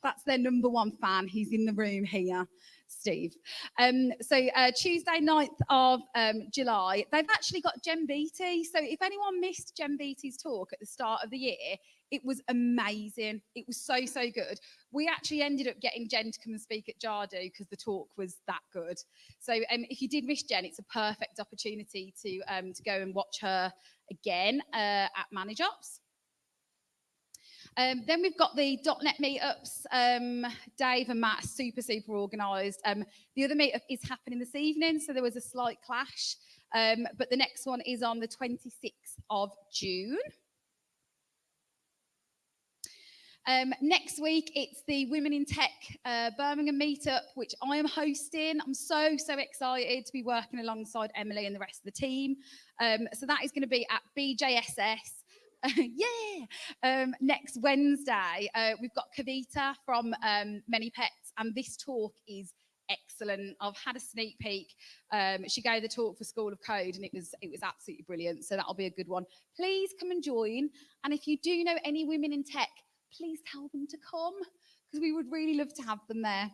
That's their #1 fan. He's in the room here, Steve. Tuesday, 9th of July, they've actually got Jen Beatty. So if anyone missed Jen Beatty's talk at the start of the year, it was amazing. It was so, so good. We actually ended up getting Jen to come and speak at Jardu because the talk was that good. So if you did miss Jen, it's a perfect opportunity to go and watch her again at ManageOps. Then we've got the .NET meetups. Dave and Matt are super, super organised. The other meetup is happening this evening, so there was a slight clash. But the next one is on the 26th of June. Next week, it's the Women in Tech Birmingham meetup, which I am hosting. I'm so, so excited to be working alongside Emily and the rest of the team. So that is going to be at BJSS. Next Wednesday. We've got Kavita from Many Pets, and this talk is excellent. I've had a sneak peek. She gave the talk for School of Code, and it was absolutely brilliant. So that'll be a good one. Please come and join. And if you do know any women in tech, please tell them to come, because we would really love to have them there.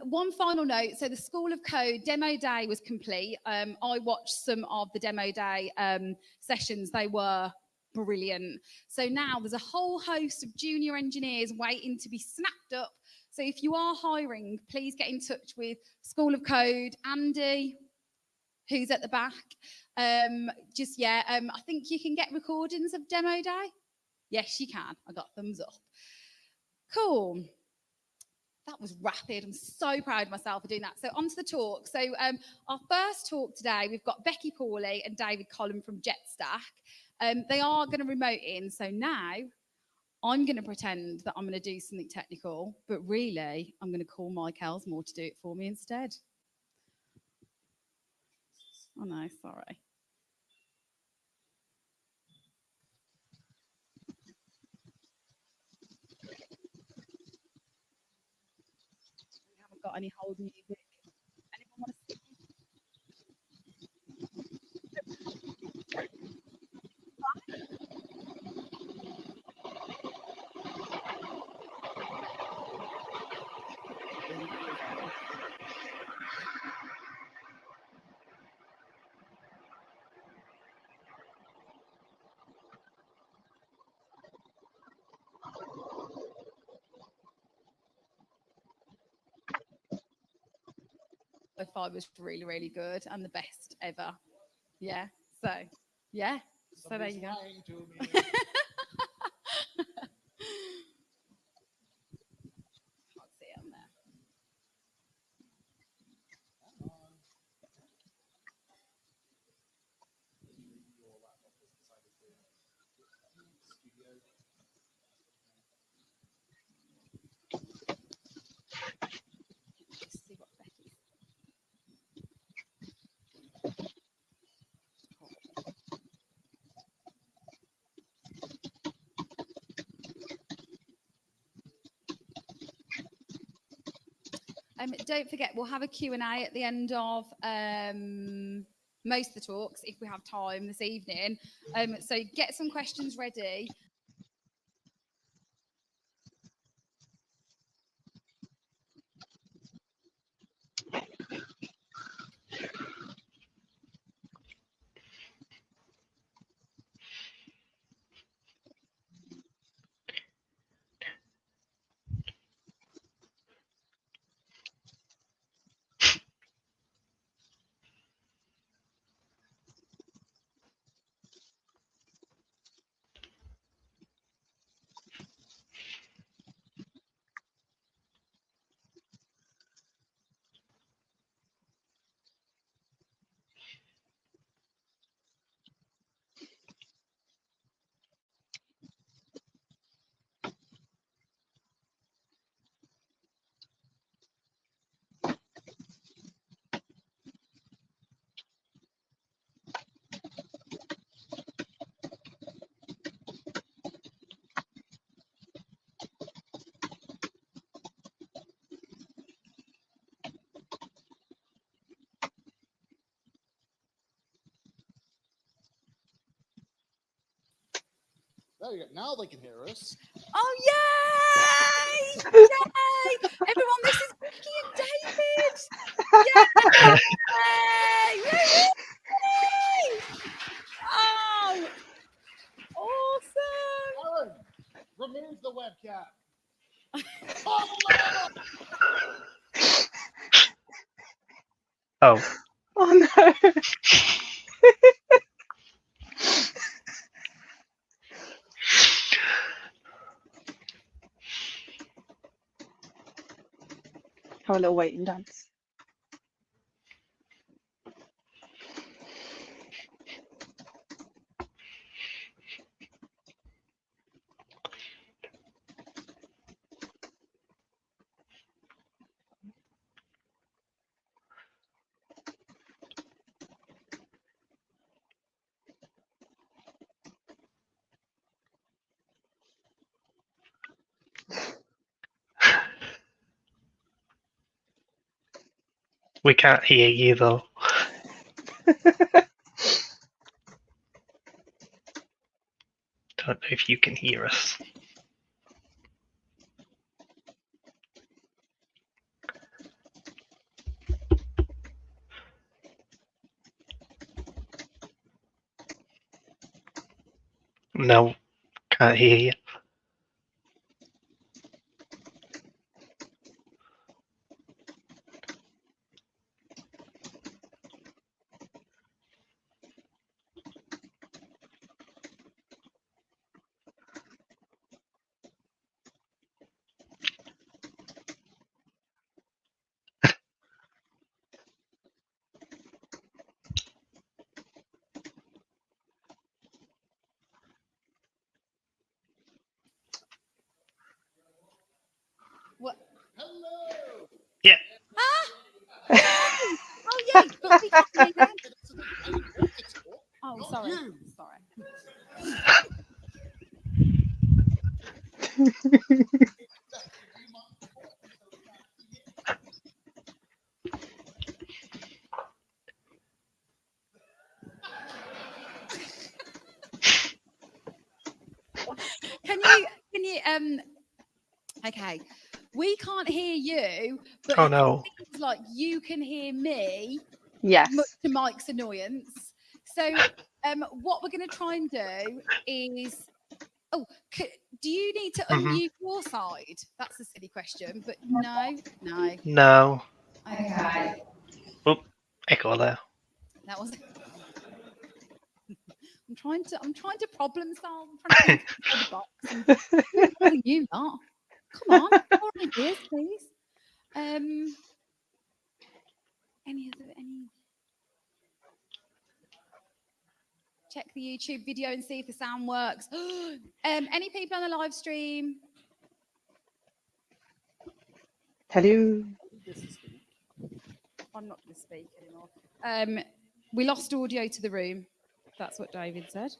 One final note, so the School of Code demo day was complete. I watched some of the demo day sessions. They were brilliant. So now there's a whole host of junior engineers waiting to be snapped up. So if you are hiring, please get in touch with School of Code. Andy, who's at the back. I think you can get recordings of demo day. Yes, you can. I got thumbs up. Cool. That was rapid. I'm so proud of myself for doing that. So on to the talk. So our first talk today, we've got Becky Pawley and David Collum from JetStack. They are going to remote in. So now I'm going to pretend that I'm going to do something technical, but really I'm going to call Mike Elsmore to do it for me instead. Oh no, sorry. Got any hold music? Anyone want to speak? So was really, really good and the best ever. Yeah. So, yeah. So there you go. Don't forget, we'll have a Q&A at the end of most of the talks if we have time this evening. So get some questions ready. There you go. Now they can hear us. Oh, yay! Yay! Everyone, this is Becky and David. Yay! Yay! Oh, awesome! Aaron, remove the webcam. Oh. Oh no. Have a little waiting dance. We can't hear you though. Don't know if you can hear us. No, can't hear you. What? Hello. Yeah. Ah! Yay! Oh, yay! But we can't hear them. Oh, Not sorry. you. Sorry. Can you okay, we can't hear you, but Oh it no. seems like you can hear me, Yes. much to Mike's annoyance. So what we're going to try and do is, do you need to unmute your side? That's a silly question, but no. No. Okay. Oh, echo there. That was. I'm trying to problem solve. I'm trying to think outside the box. And who's telling you that? Come on, more ideas, please. Any? Check the YouTube video and see if the sound works. Any people on the live stream? Hello. I'm not going to speak anymore. We lost audio to the room. That's what David said.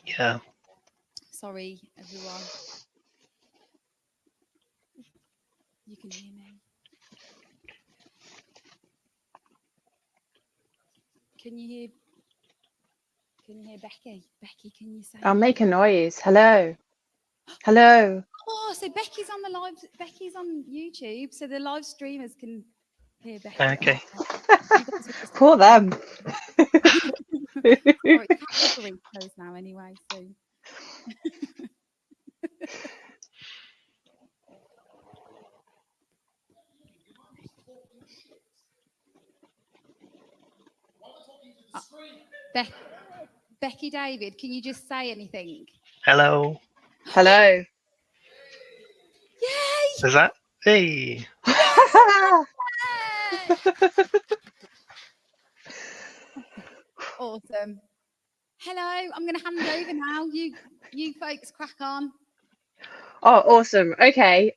Yeah. Sorry, everyone. You can hear me. Can you hear Becky? Becky, can you say? I'll make a noise. Hello. Hello. Oh, so Becky's on the live. Becky's on YouTube, so the live streamers can hear Becky. Okay. Call them. Sorry, category closed now anyway. So. Becky David, can you just say anything? Hello. Hello. Yay! Is that? Hey. Awesome. Hello, I'm going to hand over now. You folks crack on. Oh, awesome. Okay.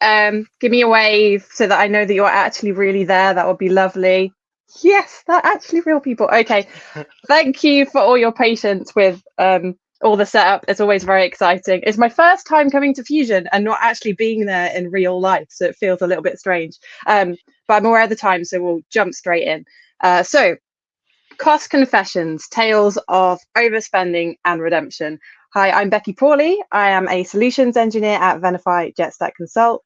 Give me a wave so that I know that you're actually really there. That would be lovely. Yes, they're actually real people. Okay. Thank you for all your patience with all the setup. It's always very exciting. It's my first time coming to Fusion and not actually being there in real life, so it feels a little bit strange. But I'm aware of the time, so we'll jump straight in. So, cost confessions, tales of overspending and redemption. Hi, I'm Becky Pawley. I am a solutions engineer at Venify JetStack Consult.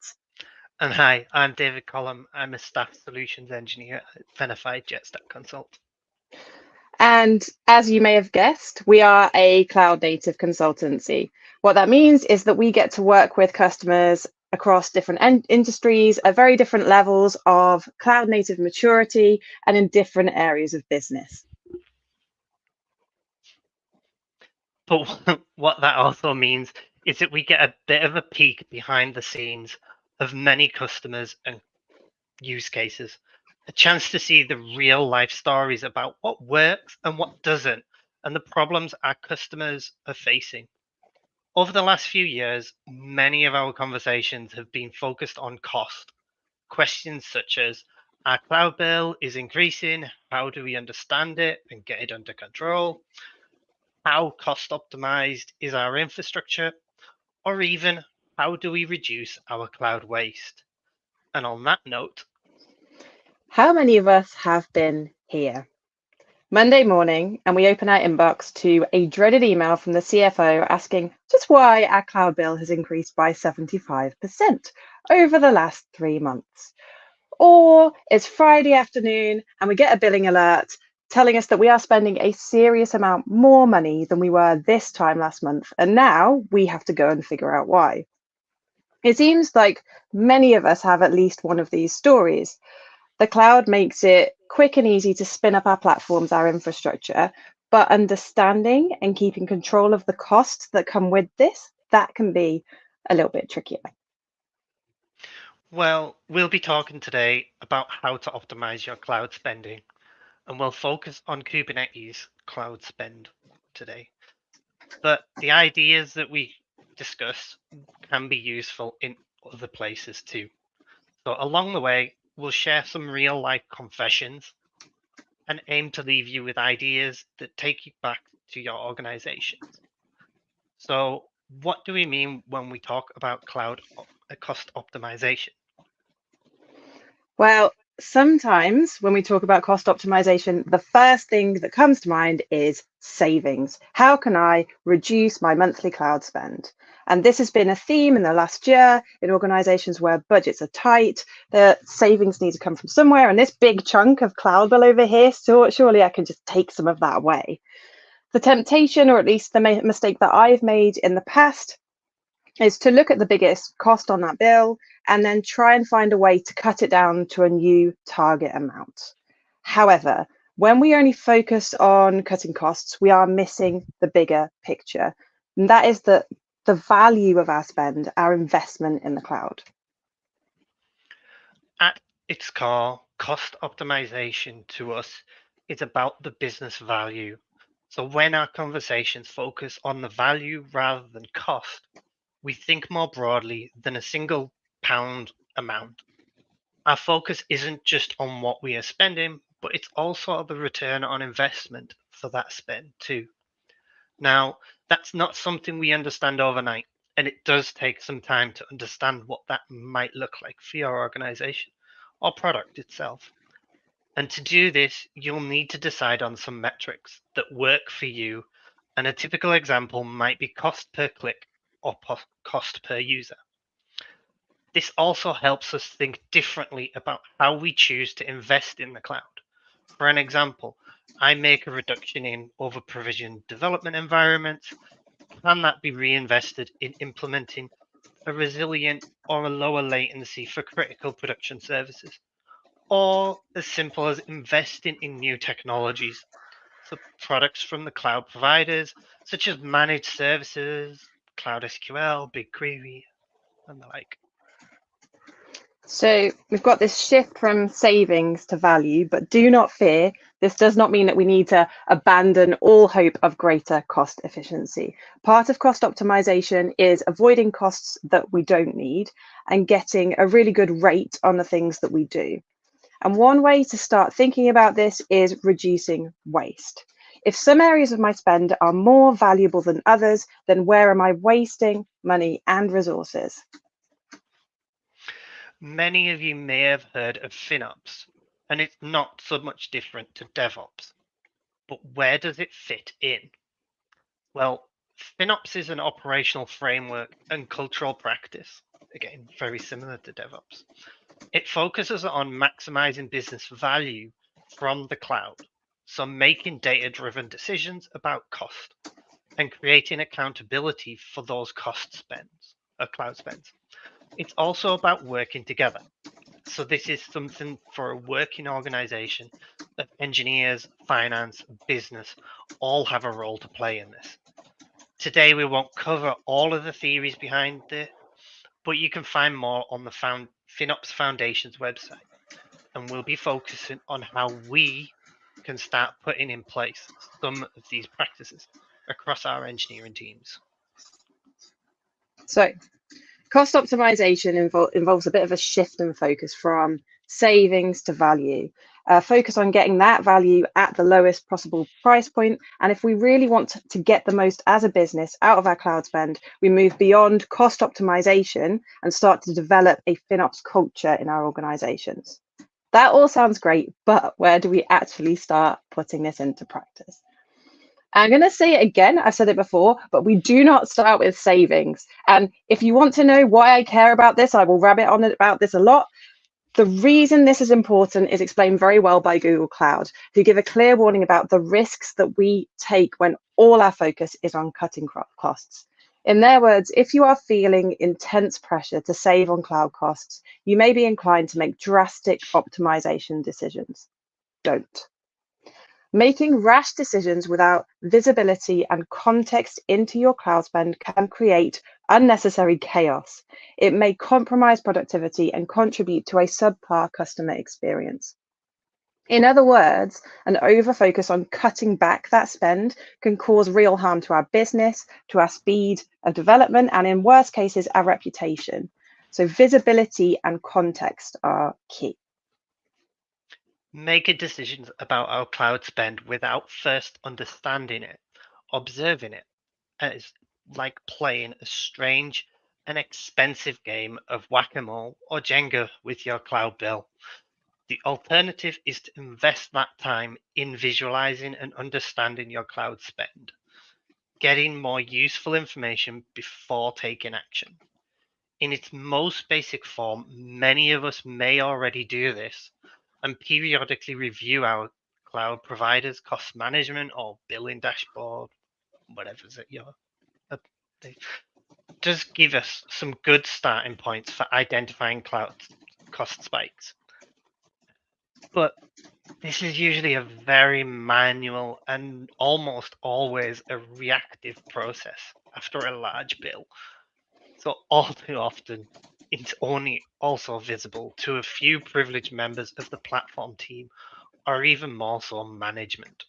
And hi, I'm David Collum. I'm a staff solutions engineer at Venify JetStack Consult. And as you may have guessed, we are a cloud native consultancy. What that means is that we get to work with customers across different industries at very different levels of cloud native maturity and in different areas of business. But what that also means is that we get a bit of a peek behind the scenes of many customers and use cases, a chance to see the real life stories about what works and what doesn't, and the problems our customers are facing. Over the last few years, many of our conversations have been focused on cost. Questions such as, our cloud bill is increasing, how do we understand it and get it under control? How cost optimized is our infrastructure? Or even, how do we reduce our cloud waste? And on that note, How many of us have been here? Monday morning, and we open our inbox to a dreaded email from the CFO asking just why our cloud bill has increased by 75% over the last 3 months. Or it's Friday afternoon and we get a billing alert telling us that we are spending a serious amount more money than we were this time last month, and now we have to go and figure out why. It seems like many of us have at least one of these stories. The cloud makes it quick and easy to spin up our platforms, our infrastructure, but understanding and keeping control of the costs that come with this, that can be a little bit trickier. well, we'll be talking today about how to optimize your cloud spending, and we'll focus on Kubernetes cloud spend today. But the ideas that we discuss can be useful in other places too. So along the way, we'll share some real life confessions and aim to leave you with ideas that take you back to your organizations. So what do we mean when we talk about cloud cost optimization? Well, sometimes when we talk about cost optimization, the first thing that comes to mind is savings. How can I reduce my monthly cloud spend? And this has been a theme in the last year in organizations where budgets are tight. The savings need to come from somewhere. And this big chunk of cloud bill over here, so surely I can just take some of that away. The temptation, or at least the mistake that I've made in the past, is to look at the biggest cost on that bill and then try and find a way to cut it down to a new target amount. However, when we only focus on cutting costs, we are missing the bigger picture. And that is the value of our spend, our investment in the cloud. At its core, cost optimization to us is about the business value. So when our conversations focus on the value rather than cost, we think more broadly than a single pound amount. Our focus isn't just on what we are spending, but it's also the return on investment for that spend too. Now, that's not something we understand overnight, and it does take some time to understand what that might look like for your organization or product itself. And to do this, you'll need to decide on some metrics that work for you. And a typical example might be cost per click or cost per user. This also helps us think differently about how we choose to invest in the cloud. For an example, I make a reduction in over-provisioned development environments. Can that be reinvested in implementing a resilient or a lower latency for critical production services? Or as simple as investing in new technologies, so products from the cloud providers, such as managed services, Cloud SQL, BigQuery, and the like. So we've got this shift from savings to value, but do not fear, this does not mean that we need to abandon all hope of greater cost efficiency. Part of cost optimization is avoiding costs that we don't need and getting a really good rate on the things that we do. And one way to start thinking about this is reducing waste. If some areas of my spend are more valuable than others, then where am I wasting money and resources? Many of you may have heard of FinOps, and it's not so much different to DevOps. But where does it fit in? Well, FinOps is an operational framework and cultural practice, again, very similar to DevOps. It focuses on maximizing business value from the cloud, so making data-driven decisions about cost and creating accountability for those cost spends, cloud spends. It's also about working together. So this is something for a working organization that engineers, finance, business all have a role to play in this. Today, we won't cover all of the theories behind it, but you can find more on the FinOps Foundation's website. And we'll be focusing on how we can start putting in place some of these practices across our engineering teams. So, cost optimization involves a bit of a shift in focus from savings to value. Focus on getting that value at the lowest possible price point. And if we really want to get the most as a business out of our cloud spend, we move beyond cost optimization and start to develop a FinOps culture in our organizations. That all sounds great, but where do we actually start putting this into practice? I'm going to say it again, I've said it before, but we do not start with savings. And if you want to know why I care about this, I will rabbit on about this a lot. The reason this is important is explained very well by Google Cloud, who give a clear warning about the risks that we take when all our focus is on cutting costs. In their words, if you are feeling intense pressure to save on cloud costs, you may be inclined to make drastic optimization decisions. Don't. Making rash decisions without visibility and context into your cloud spend can create unnecessary chaos. It may compromise productivity and contribute to a subpar customer experience. In other words, an over-focus on cutting back that spend can cause real harm to our business, to our speed of development, and in worst cases, our reputation. So visibility and context are key. Making decisions about our cloud spend without first understanding it, observing it, is like playing a strange and expensive game of whack-a-mole or Jenga with your cloud bill. The alternative is to invest that time in visualizing and understanding your cloud spend, getting more useful information before taking action. In its most basic form, many of us may already do this and periodically review our cloud providers' cost management or billing dashboard, whatever's at your does give us some good starting points for identifying cloud cost spikes. But this is usually a very manual and almost always a reactive process after a large bill. So all too often, it's only also visible to a few privileged members of the platform team, or even more so management.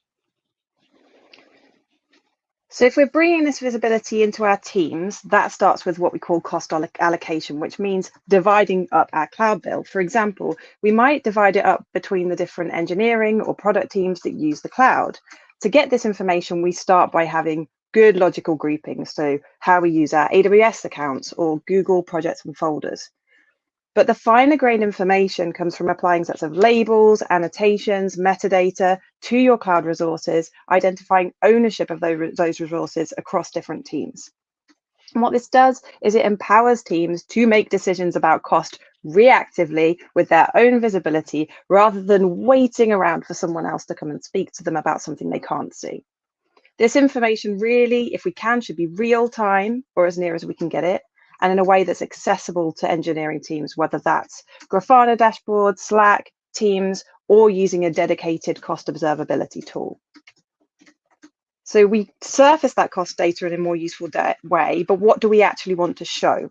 So if we're bringing this visibility into our teams, that starts with what we call cost allocation, which means dividing up our cloud bill. For example, we might divide it up between the different engineering or product teams that use the cloud. To get this information, we start by having good logical groupings, so how we use our AWS accounts or Google projects and folders. But the finer grained information comes from applying sets of labels, annotations, metadata to your cloud resources, identifying ownership of those resources across different teams. And what this does is it empowers teams to make decisions about cost reactively with their own visibility, rather than waiting around for someone else to come and speak to them about something they can't see. This information really, if we can, should be real time or as near as we can get it, and in a way that's accessible to engineering teams, whether that's Grafana dashboards, Slack, Teams, or using a dedicated cost observability tool. So we surface that cost data in a more useful way, but what do we actually want to show?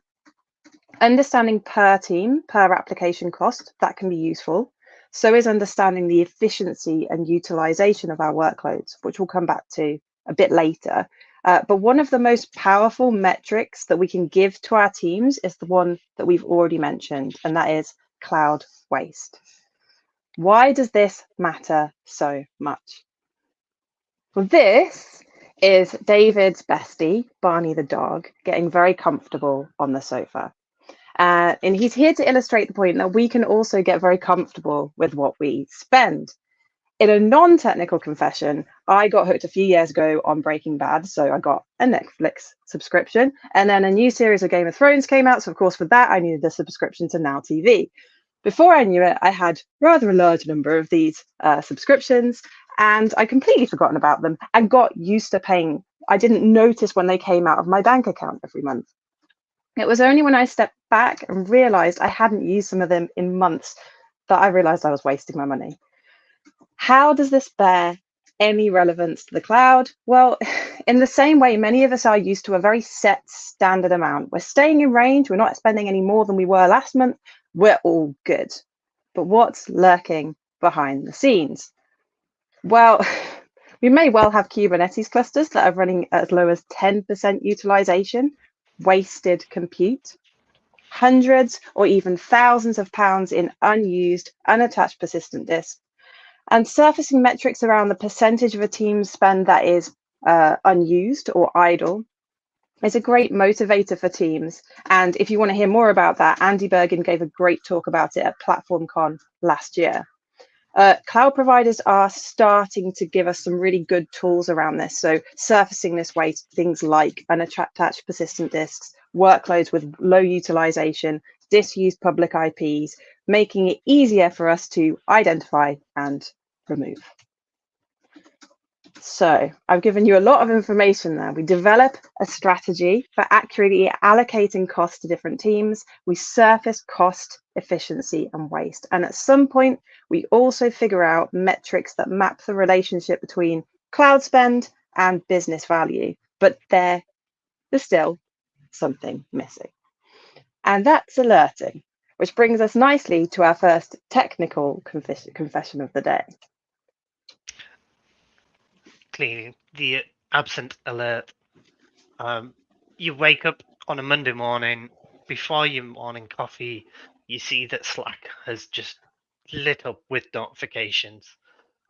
Understanding per team, per application cost, that can be useful. So is understanding the efficiency and utilization of our workloads, which we'll come back to a bit later. But one of the most powerful metrics that we can give to our teams is the one that we've already mentioned, and that is cloud waste. Why does this matter so much? Well, this is David's bestie, Barney the dog, getting very comfortable on the sofa. And he's here to illustrate the point that we can also get very comfortable with what we spend. In a non-technical confession, I got hooked a few years ago on Breaking Bad, so I got a Netflix subscription, and then a new series of Game of Thrones came out, so of course for that I needed a subscription to Now TV. Before I knew it, I had rather a large number of these subscriptions, and I'd completely forgotten about them and got used to paying. I didn't notice when they came out of my bank account every month. It was only when I stepped back and realized I hadn't used some of them in months that I realized I was wasting my money. How does this bear any relevance to the cloud? Well, in the same way, many of us are used to a very set standard amount. We're staying in range. We're not spending any more than we were last month. We're all good. But what's lurking behind the scenes? Well, we may well have Kubernetes clusters that are running at as low as 10% utilization, wasted compute, hundreds or even thousands of pounds in unused, unattached persistent disks, and surfacing metrics around the percentage of a team's spend that is unused or idle is a great motivator for teams. And if you want to hear more about that, Andy Bergen gave a great talk about it at PlatformCon last year. Cloud providers are starting to give us some really good tools around this. So surfacing this way, things like unattached persistent disks, workloads with low utilization, disused public IPs, making it easier for us to identify and remove. So I've given you a lot of information there. We develop a strategy for accurately allocating costs to different teams. We surface cost, efficiency, and waste. And at some point, we also figure out metrics that map the relationship between cloud spend and business value. But there's still something missing. And that's alerting, which brings us nicely to our first technical confession of the day. Clearly, the absent alert. You wake up on a Monday morning, before your morning coffee, you see that Slack has just lit up with notifications.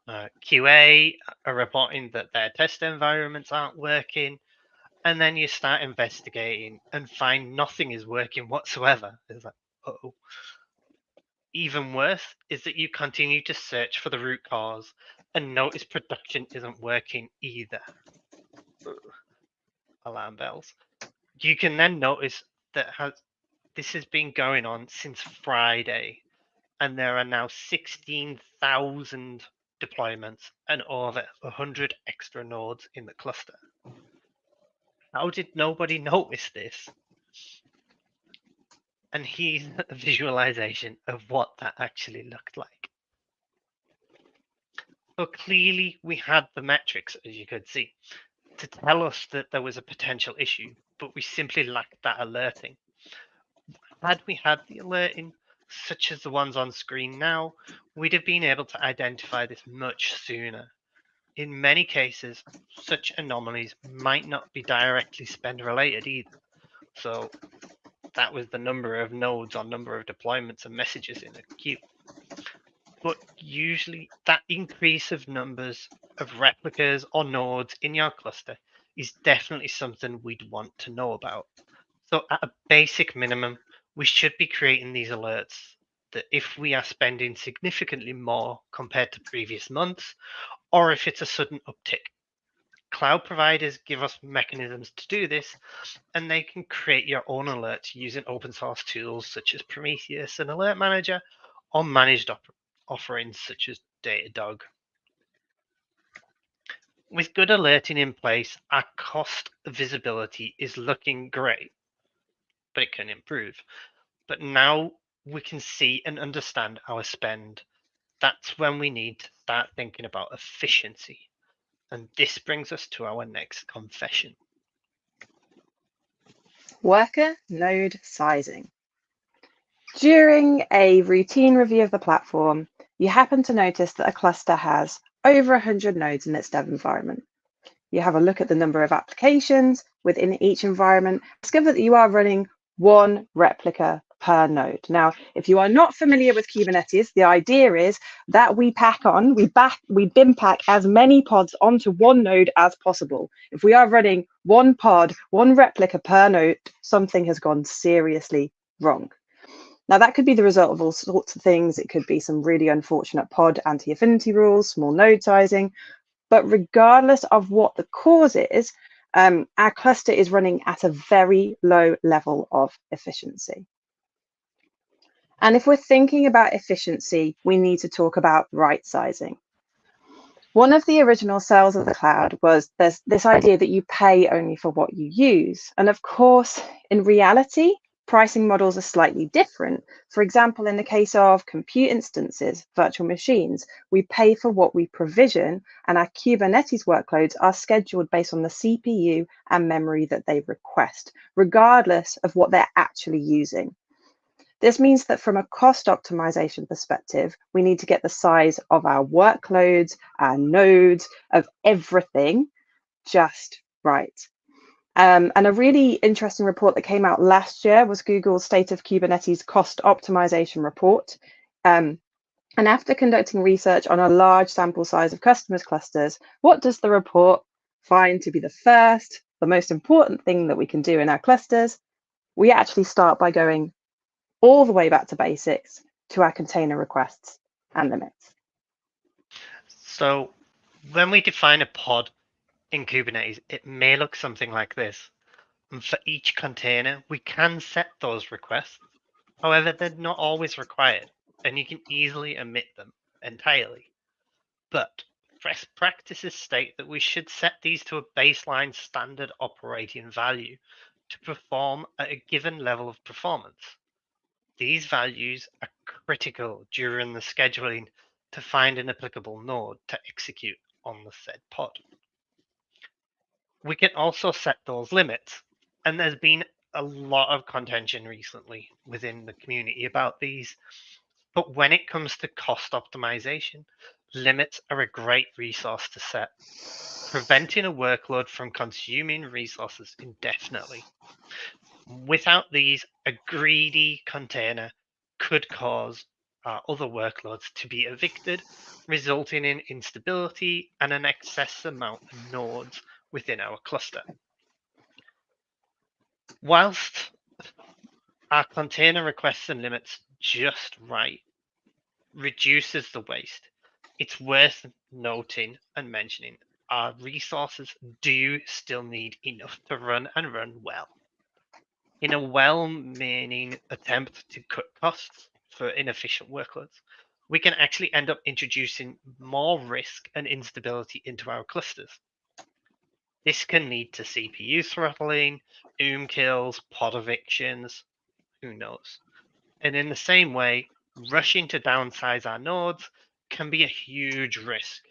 QA are reporting that their test environments aren't working, and then you start investigating and find nothing is working whatsoever. It's like, uh-oh. Even worse is that you continue to search for the root cause and notice production isn't working either. Alarm bells. You can then notice that this has been going on since Friday, and there are now 16,000 deployments and over 100 extra nodes in the cluster. How did nobody notice this? And here's a visualization of what that actually looked like. So clearly we had the metrics, as you could see, to tell us that there was a potential issue, but we simply lacked that alerting. Had we had the alerting, such as the ones on screen now, we'd have been able to identify this much sooner. In many cases, such anomalies might not be directly spend related either. So that was the number of nodes or number of deployments and messages in a queue. But usually that increase of numbers of replicas or nodes in your cluster is definitely something we'd want to know about. So at a basic minimum, we should be creating these alerts that if we are spending significantly more compared to previous months, or if it's a sudden uptick. Cloud providers give us mechanisms to do this, and they can create your own alerts using open source tools such as Prometheus and Alert Manager, or managed offerings such as Datadog. With good alerting in place, our cost visibility is looking great, but it can improve. But now we can see and understand our spend. That's when we need to start thinking about efficiency. And this brings us to our next confession. Worker node sizing. During a routine review of the platform, you happen to notice that a cluster has over 100 nodes in its dev environment. You have a look at the number of applications within each environment, discover that you are running one replica per node. Now, if you are not familiar with Kubernetes, the idea is that we bin pack as many pods onto one node as possible. If we are running one pod, one replica per node, something has gone seriously wrong. Now, that could be the result of all sorts of things. It could be some really unfortunate pod anti-affinity rules, small node sizing, but regardless of what the cause is, our cluster is running at a very low level of efficiency. And if we're thinking about efficiency, we need to talk about right sizing. One of the original sales of the cloud was there's this idea that you pay only for what you use. And of course, in reality, pricing models are slightly different. For example, in the case of compute instances, virtual machines, we pay for what we provision, and our Kubernetes workloads are scheduled based on the CPU and memory that they request, regardless of what they're actually using. This means that from a cost optimization perspective, we need to get the size of our workloads, our nodes, of everything just right. And a really interesting report that came out last year was Google's State of Kubernetes Cost Optimization Report. And after conducting research on a large sample size of customers' clusters, what does the report find to be the most important thing that we can do in our clusters? We actually start by going all the way back to basics to our container requests and limits. So when we define a pod in Kubernetes, it may look something like this. And for each container, we can set those requests. However, they're not always required, and you can easily omit them entirely. But best practices state that we should set these to a baseline standard operating value to perform at a given level of performance. These values are critical during the scheduling to find an applicable node to execute on the said pod. We can also set those limits, and there's been a lot of contention recently within the community about these. But when it comes to cost optimization, limits are a great resource to set, preventing a workload from consuming resources indefinitely. Without these, a greedy container could cause other workloads to be evicted, resulting in instability and an excess amount of nodes within our cluster. Whilst our container requests and limits just right reduces the waste, it's worth noting and mentioning our resources do still need enough to run and run well. In a well-meaning attempt to cut costs for inefficient workloads, we can actually end up introducing more risk and instability into our clusters. This can lead to CPU throttling, kills, pod evictions, who knows. And in the same way, rushing to downsize our nodes can be a huge risk.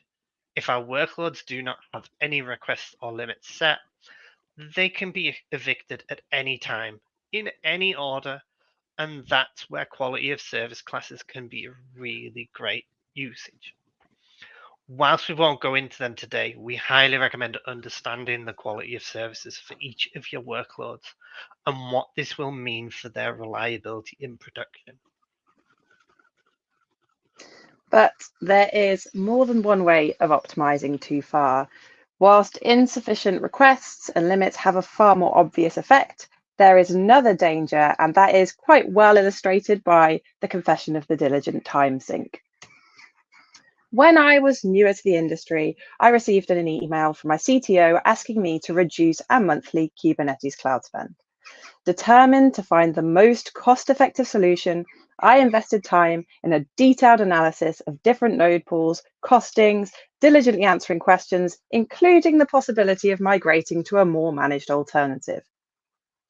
If our workloads do not have any requests or limits set, they can be evicted at any time, in any order, and that's where quality of service classes can be a really great usage. Whilst we won't go into them today, we highly recommend understanding the quality of services for each of your workloads and what this will mean for their reliability in production. But there is more than one way of optimizing too far. Whilst insufficient requests and limits have a far more obvious effect, there is another danger, and that is quite well illustrated by the confession of the diligent time sink. When I was newer to the industry, I received an email from my CTO asking me to reduce our monthly Kubernetes cloud spend. Determined to find the most cost-effective solution, I invested time in a detailed analysis of different node pools, costings, diligently answering questions, including the possibility of migrating to a more managed alternative.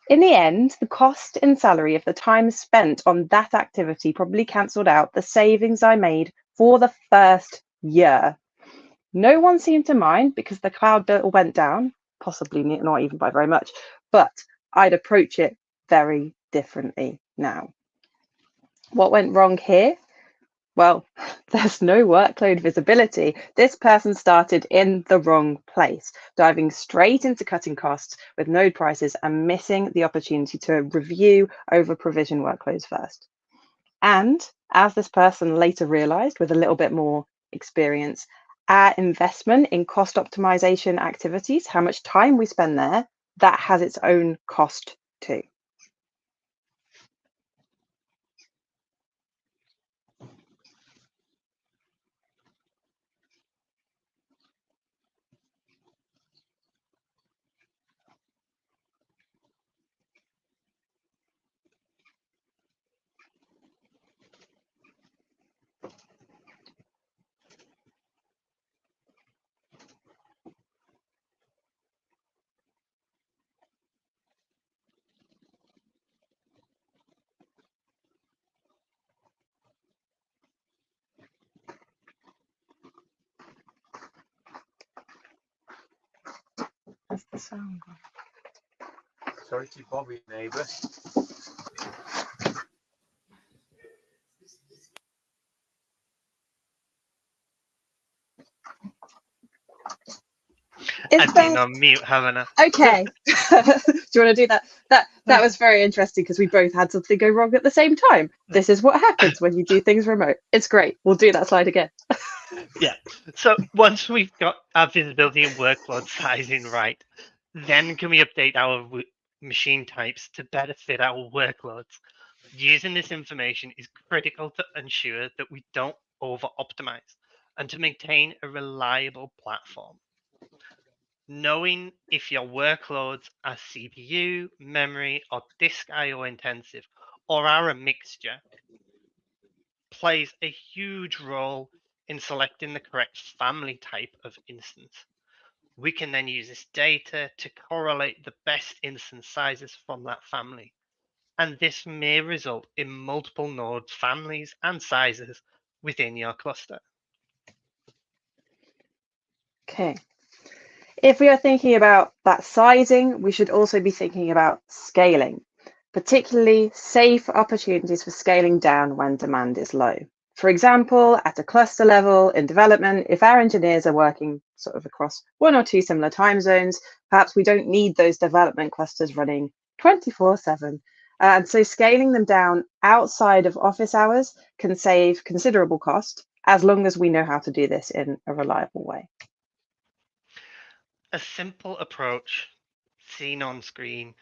In the end, the cost in salary of the time spent on that activity probably cancelled out the savings I made for the first year. No one seemed to mind because the cloud bill went down, possibly not even by very much, but I'd approach it very differently now. What went wrong here? Well, there's no workload visibility. This person started in the wrong place, diving straight into cutting costs with node prices and missing the opportunity to review over provision workloads first. And as this person later realized with a little bit more experience, our investment in cost optimization activities, how much time we spend there, that has its own cost too. Sound. Sorry to bother you, neighbour. I've been on mute, haven't I? Okay. Do you want to do that? That was very interesting because we both had something go wrong at the same time. This is what happens when you do things remote. It's great. We'll do that slide again. Yeah. So once we've got our visibility and workload sizing right, then can we update our machine types to better fit our workloads? Using this information is critical to ensure that we don't over-optimize and to maintain a reliable platform. Knowing if your workloads are CPU, memory, or disk I/O intensive, or are a mixture, plays a huge role in selecting the correct family type of instance. We can then use this data to correlate the best instance sizes from that family. And this may result in multiple nodes, families, and sizes within your cluster. Okay. If we are thinking about that sizing, we should also be thinking about scaling, particularly safe opportunities for scaling down when demand is low. For example, at a cluster level in development, if our engineers are working sort of across 1 or 2 similar time zones, perhaps we don't need those development clusters running 24/7. And so scaling them down outside of office hours can save considerable cost, as long as we know how to do this in a reliable way. A simple approach seen on screen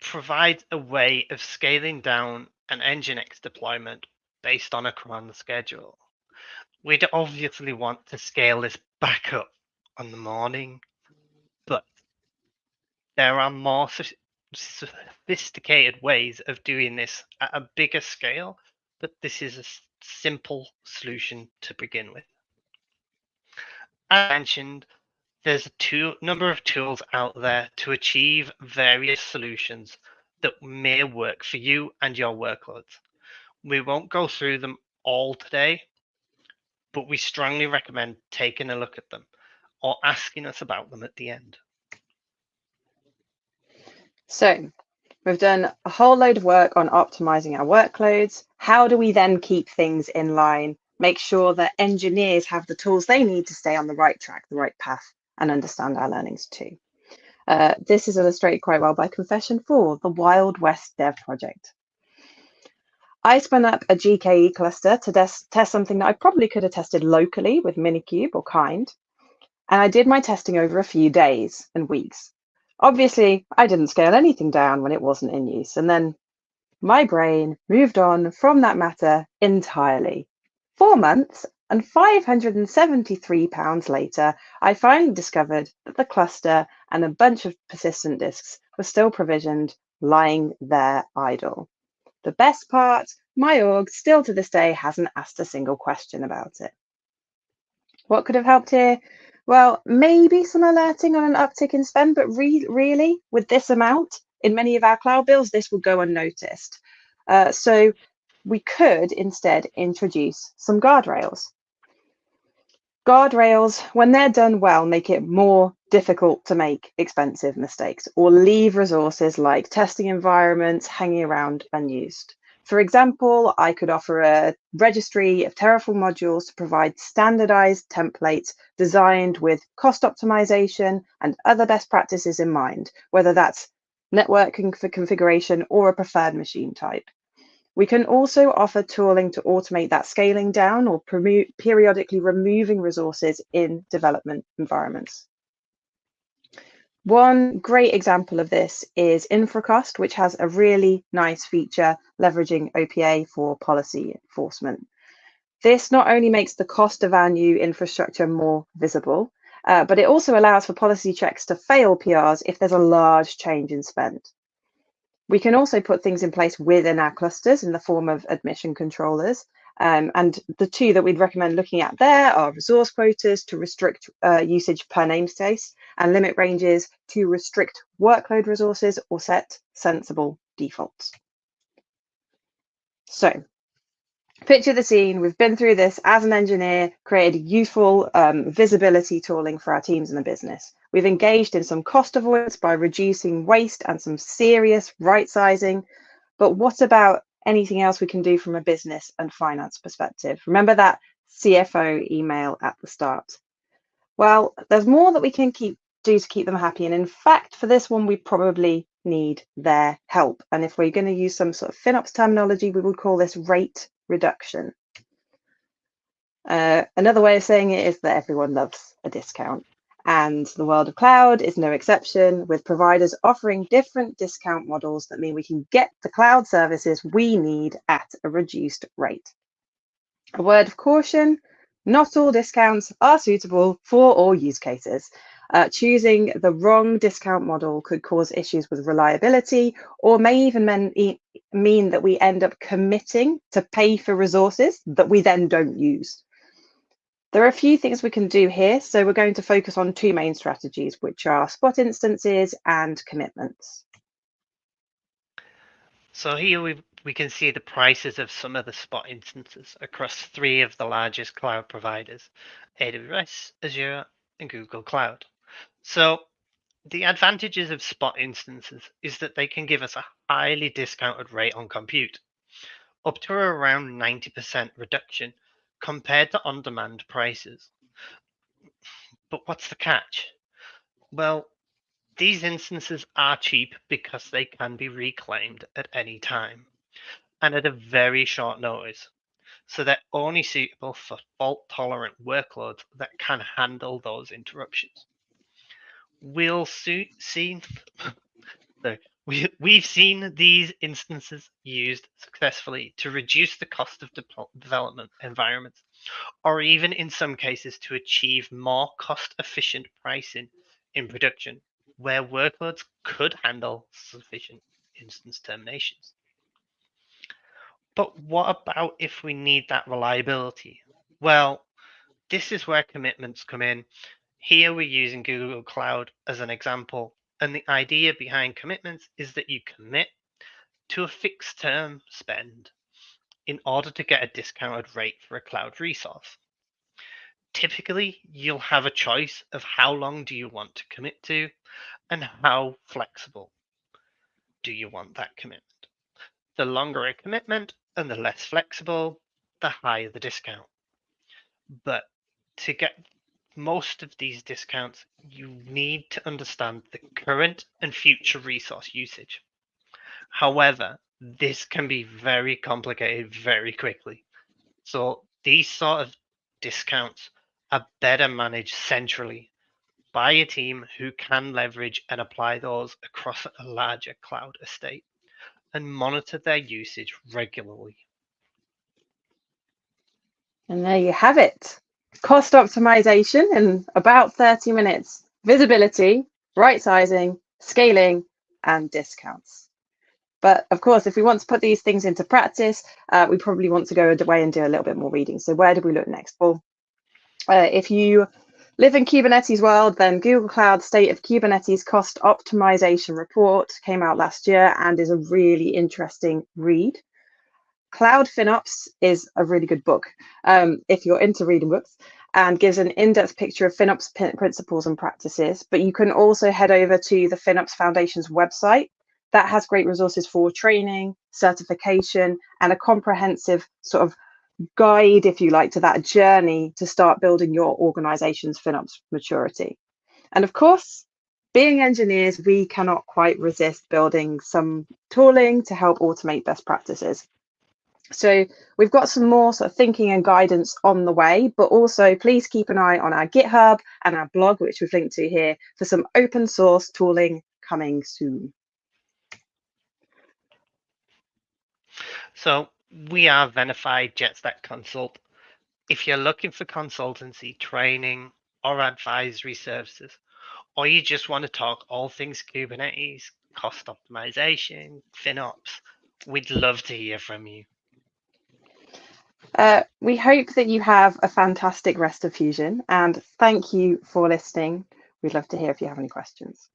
provides a way of scaling down an Nginx deployment based on a cron schedule. We'd obviously want to scale this back up on the morning, but there are more sophisticated ways of doing this at a bigger scale, but this is a simple solution to begin with. As mentioned, there's a number of tools out there to achieve various solutions that may work for you and your workloads. We won't go through them all today, but we strongly recommend taking a look at them or asking us about them at the end. So we've done a whole load of work on optimizing our workloads. How do we then keep things in line, make sure that engineers have the tools they need to stay on the right track, the right path, and understand our learnings too? This is illustrated quite well by Confession 4, the Wild West Dev Project. I spun up a GKE cluster to test something that I probably could have tested locally with Minikube or Kind, and I did my testing over a few days and weeks. Obviously, I didn't scale anything down when it wasn't in use, and then my brain moved on from that matter entirely. 4 months and £573 later, I finally discovered that the cluster and a bunch of persistent disks were still provisioned, lying there idle. The best part, my org still to this day hasn't asked a single question about it. What could have helped here? Well, maybe some alerting on an uptick in spend, but really, with this amount, in many of our cloud bills, this will go unnoticed. So we could instead introduce some guardrails. Guardrails, when they're done well, make it more difficult to make expensive mistakes or leave resources like testing environments hanging around unused. For example, I could offer a registry of Terraform modules to provide standardized templates designed with cost optimization and other best practices in mind, whether that's networking for configuration or a preferred machine type. We can also offer tooling to automate that scaling down or periodically removing resources in development environments. One great example of this is InfraCost, which has a really nice feature leveraging OPA for policy enforcement. This not only makes the cost of our new infrastructure more visible, but it also allows for policy checks to fail PRs if there's a large change in spend. We can also put things in place within our clusters in the form of admission controllers. And the two that we'd recommend looking at there are resource quotas to restrict usage per namespace and limit ranges to restrict workload resources or set sensible defaults. So picture the scene. We've been through this as an engineer, created useful visibility tooling for our teams in the business. We've engaged in some cost avoidance by reducing waste and some serious right sizing. But what about anything else we can do from a business and finance perspective? Remember that CFO email at the start? Well, there's more that we can do to keep them happy. And in fact, for this one, we probably need their help. And if we're going to use some sort of FinOps terminology, we would call this rate reduction. Another way of saying it is that everyone loves a discount. And the world of cloud is no exception, with providers offering different discount models that mean we can get the cloud services we need at a reduced rate. A word of caution, not all discounts are suitable for all use cases. Choosing the wrong discount model could cause issues with reliability, or may even mean that we end up committing to pay for resources that we then don't use. There are a few things we can do here, so we're going to focus on two main strategies, which are spot instances and commitments. So here we can see the prices of some of the spot instances across 3 of the largest cloud providers, AWS, Azure, and Google Cloud. So the advantages of spot instances is that they can give us a highly discounted rate on compute, up to around 90% reduction compared to on-demand prices. But what's the catch? Well, these instances are cheap because they can be reclaimed at any time and at a very short notice. So they're only suitable for fault-tolerant workloads that can handle those interruptions. We've seen these instances used successfully to reduce the cost of development environments, or even in some cases to achieve more cost-efficient pricing in production, where workloads could handle sufficient instance terminations. But what about if we need that reliability? Well, this is where commitments come in. Here we're using Google Cloud as an example, and the idea behind commitments is that you commit to a fixed term spend in order to get a discounted rate for a cloud resource. Typically, you'll have a choice of how long do you want to commit to and how flexible do you want that commitment. The longer a commitment and the less flexible, the higher the discount. But to get most of these discounts, you need to understand the current and future resource usage. However, this can be very complicated very quickly. So these sort of discounts are better managed centrally by a team who can leverage and apply those across a larger cloud estate and monitor their usage regularly. And there you have it. Cost optimization in about 30 minutes. Visibility, right sizing, scaling, and discounts. But of course, if we want to put these things into practice, we probably want to go away and do a little bit more reading. So where do we look next? Well, if you live in Kubernetes world, then Google Cloud State of Kubernetes Cost Optimization Report came out last year and is a really interesting read. Cloud FinOps is a really good book if you're into reading books, and gives an in-depth picture of FinOps principles and practices. But you can also head over to the FinOps Foundation's website. That has great resources for training, certification, and a comprehensive sort of guide, if you like, to that journey to start building your organization's FinOps maturity. And of course, being engineers, we cannot quite resist building some tooling to help automate best practices. So we've got some more sort of thinking and guidance on the way, but also please keep an eye on our GitHub and our blog, which we've linked to here, for some open source tooling coming soon. So we are Venified JetStack Consult. If you're looking for consultancy, training, or advisory services, or you just want to talk all things Kubernetes, cost optimization, FinOps, we'd love to hear from you. We hope that you have a fantastic rest of Fusion, and thank you for listening. We'd love to hear if you have any questions.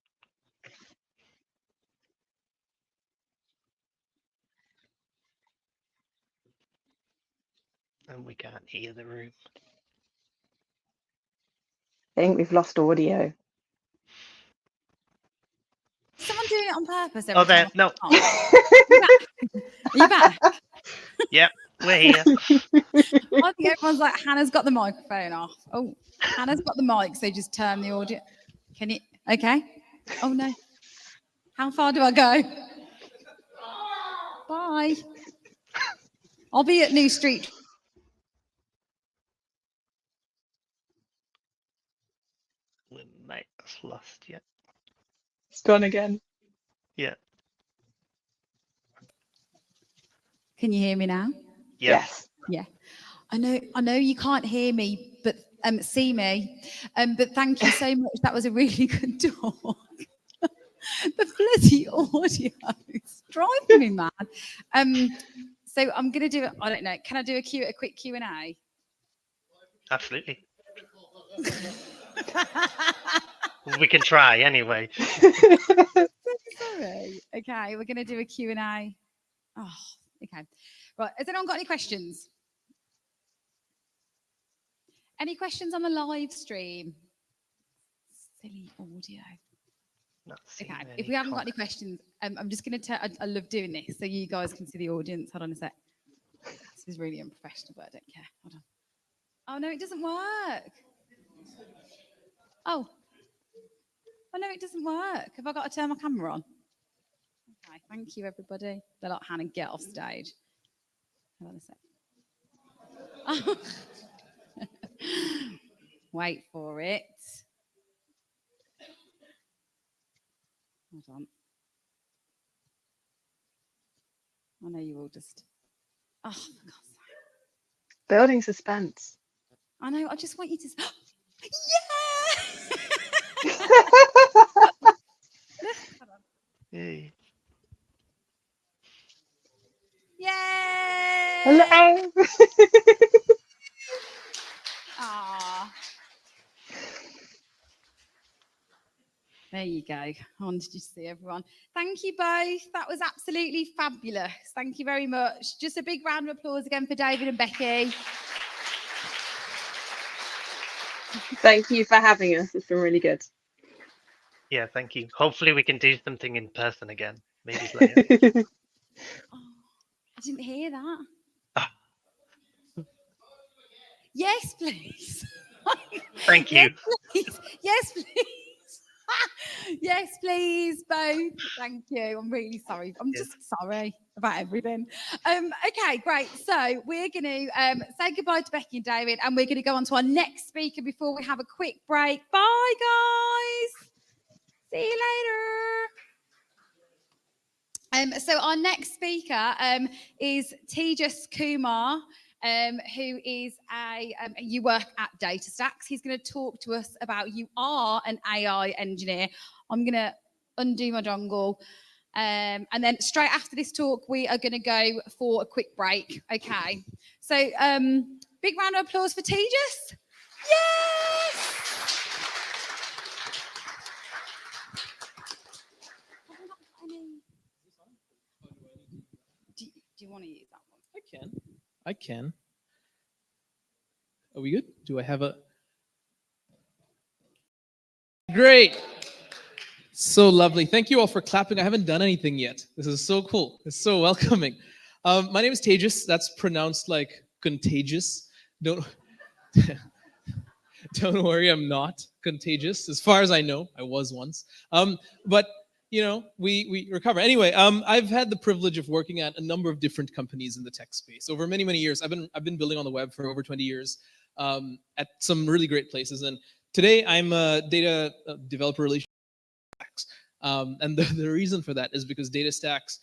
And we can't hear the room. I think we've lost audio. doing it on purpose? Oh, Every there. time No. Are you back? Yeah, we're here. I think everyone's like, Hannah's got the microphone off. Oh, Hannah's got the mic, so just turn the audio. Can you? Okay. Oh no. How far do I go? Bye. I'll be at New Street. We might have lost you. It's gone again. Yeah. Can you hear me now? Yeah. Yes. Yeah. I know you can't hear me, but see me. But thank you so much. That was a really good talk. The bloody audio is driving me mad. So I'm gonna do it. I don't know. Can I do a quick Q&A? Absolutely. We can try anyway. Sorry. Okay, we're gonna do a Q&A. Oh, okay. Right. Has anyone got any questions? Any questions on the live stream? Silly audio. Not seeing Okay, any if we haven't got any comments. questions, I'm just going to I love doing this so you guys can see the audience. Hold on a sec. This is really unprofessional, but I don't care. Hold on. Oh, no, it doesn't work. Oh. Oh, no, it doesn't work. Have I got to turn my camera on? Okay, thank you, everybody. They're like, Hannah, get off stage. Hold on a sec. Wait for it. Hold on. I know you all just. Oh, for God's sake. Building suspense. I know. I just want you to. Yeah! Hey. Yay! Hello. Aww. There you go. I wanted you to see everyone. Thank you both. That was absolutely fabulous. Thank you very much. Just a big round of applause again for David and Becky. Thank you for having us. It's been really good. Yeah, thank you. Hopefully we can do something in person again. Maybe later. Oh, I didn't hear that. Ah. Yes, please. Thank you. Yes, please. Yes, please. Yes, please, both. Thank you. I'm really sorry. I'm just sorry about everything. Okay, great. So we're going to say goodbye to Becky and David, and we're going to go on to our next speaker before we have a quick break. Bye, guys. See you later. So our next speaker is Tejas Kumar, who is you work at Datastax. He's going to talk to us about you are an AI engineer. I'm going to undo my dongle. And then straight after this talk, we are going to go for a quick break. Okay. So big round of applause for Tejas. Yes! Do you want to use that one? I can. Are we good? Do I have a... Great. So lovely. Thank you all for clapping. I haven't done anything yet. This is so cool. It's so welcoming. My name is Tejas. That's pronounced like contagious. Don't worry, I'm not contagious. As far as I know, I was once. But you know, we recover. Anyway, I've had the privilege of working at a number of different companies in the tech space over many, many years. I've been building on the web for over 20 years at some really great places. And today I'm a data developer relations. And the reason for that is because Datastax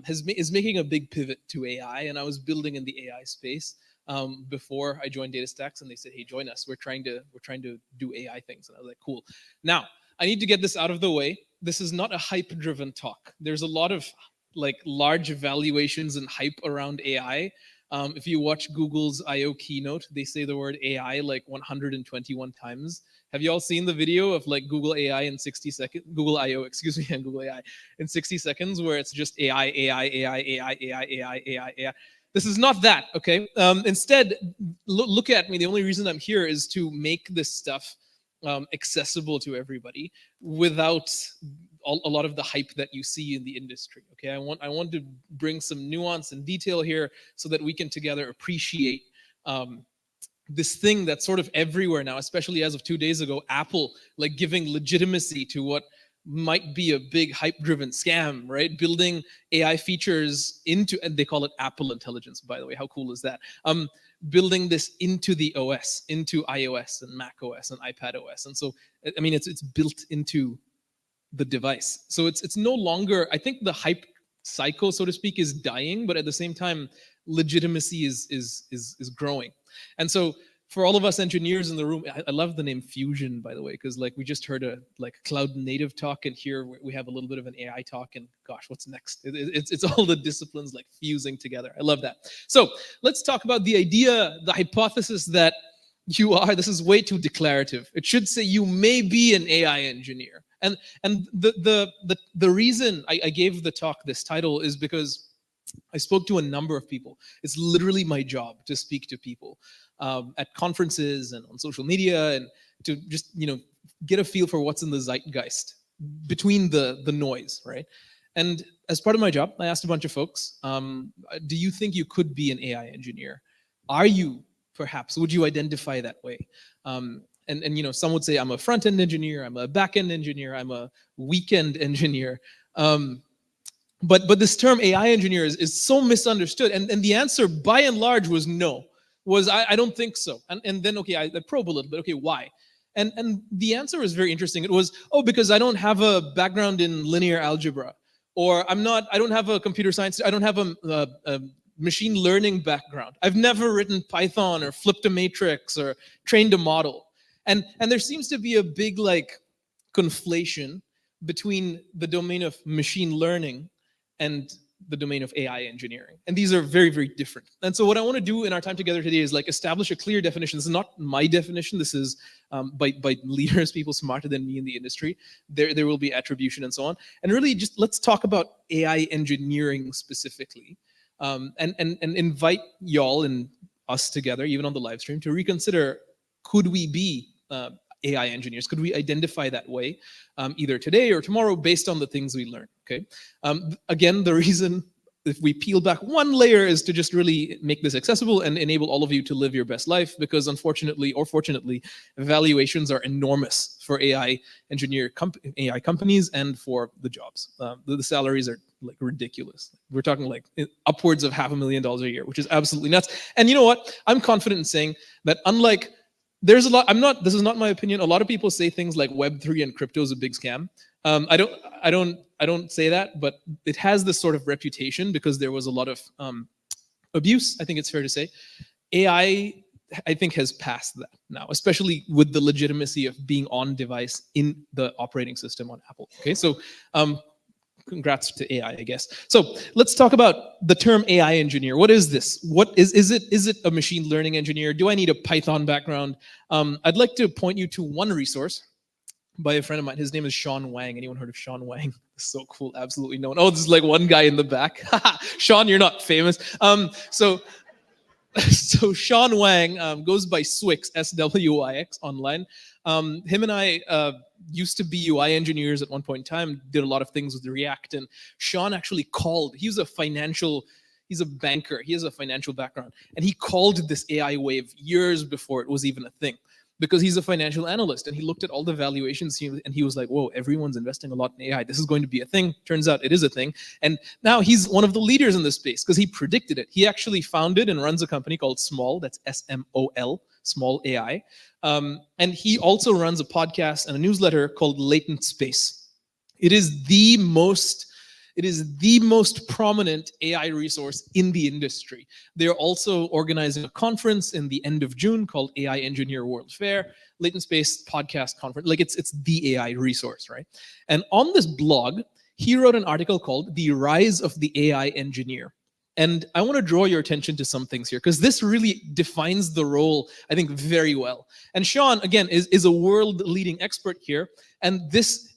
is making a big pivot to AI, and I was building in the AI space before I joined Datastax, and they said, "Hey, join us. We're trying to do AI things." And I was like, "Cool." Now I need to get this out of the way. This is not a hype-driven talk. There's a lot of like large evaluations and hype around AI. If you watch Google's I/O keynote, they say the word AI like 121 times. Have you all seen the video of like Google AI in 60 seconds? Google I/O, excuse me, and Google AI in 60 seconds, where it's just AI, AI, AI, AI, AI, AI, AI, AI. This is not that, okay? Instead, look at me. The only reason I'm here is to make this stuff accessible to everybody without a lot of the hype that you see in the industry. Okay, I want to bring some nuance and detail here so that we can together appreciate this thing that's sort of everywhere now, especially as of 2 days ago, Apple like giving legitimacy to what might be a big hype-driven scam, right? Building AI features into, and they call it Apple Intelligence, by the way. How cool is that? Building this into the OS, into iOS and Mac OS and iPad OS, and so I mean it's built into the device. So it's no longer. I think the hype cycle, so to speak, is dying, but at the same time, legitimacy is growing, and so. For all of us engineers in the room, I love the name Fusion, by the way, because like we just heard a like cloud native talk, and here we have a little bit of an AI talk, and gosh, what's next? It's all the disciplines like fusing together. I love that. So let's talk about the idea, the hypothesis that you are. This is way too declarative. It should say you may be an AI engineer, and the reason I gave the talk this title is because I spoke to a number of people. It's literally my job to speak to people. At conferences and on social media, and to just get a feel for what's in the zeitgeist between the noise, right? And as part of my job, I asked a bunch of folks, do you think you could be an AI engineer? Are you, perhaps, would you identify that way? And some would say I'm a front-end engineer, I'm a back-end engineer, I'm a weekend engineer. But this term AI engineer is so misunderstood, and the answer by and large was no. I don't think so. And then, okay, I probe a little bit. Okay, why? And the answer was very interesting. It was, because I don't have a background in linear algebra, or I don't have a computer science, I don't have a machine learning background. I've never written Python or flipped a matrix or trained a model. And there seems to be a big like conflation between the domain of machine learning and the domain of AI engineering. And these are very, very different. And so what I want to do in our time together today is like establish a clear definition. This is not my definition. This is by leaders, people smarter than me in the industry. There will be attribution and so on. And really just let's talk about AI engineering specifically, and invite y'all and us together, even on the live stream, to reconsider, could we be AI engineers? Could we identify that way either today or tomorrow based on the things we learn? Okay. Again, the reason, if we peel back one layer, is to just really make this accessible and enable all of you to live your best life, because unfortunately or fortunately, valuations are enormous for AI companies and for the jobs. The salaries are like ridiculous. We're talking like upwards of $500,000 a year, which is absolutely nuts. And you know what? I'm confident in saying that unlike there's a lot, this is not my opinion. A lot of people say things like Web3 and crypto is a big scam. I don't say that, but it has this sort of reputation because there was a lot of abuse, I think it's fair to say. AI, I think, has passed that now, especially with the legitimacy of being on device in the operating system on Apple. Okay, so congrats to AI, I guess. So let's talk about the term AI engineer. What is this? What is it a machine learning engineer? Do I need a Python background? I'd like to point you to one resource by a friend of mine. His name is Sean Wang. Anyone heard of Sean Wang? So cool. Absolutely no one. Oh, this is like one guy in the back. Sean, you're not famous. So Sean Wang goes by Swix, SWYX online. Him and I used to be UI engineers at one point in time, did a lot of things with React. And Sean actually called, he's a banker, he has a financial background. And he called this AI wave years before it was even a thing, because he's a financial analyst and he looked at all the valuations and he was like, whoa, everyone's investing a lot in AI. This is going to be a thing. Turns out it is a thing. And now he's one of the leaders in this space because he predicted it. He actually founded and runs a company called Small, that's SMOL, Small AI. And he also runs a podcast and a newsletter called Latent Space. It is the most prominent AI resource in the industry. They're also organizing a conference in the end of June called AI Engineer World Fair, Latent Space podcast conference. Like it's the AI resource, right? And on this blog, he wrote an article called The Rise of the AI Engineer. And I want to draw your attention to some things here, because this really defines the role, I think, very well. And Sean, again, is a world-leading expert here. And this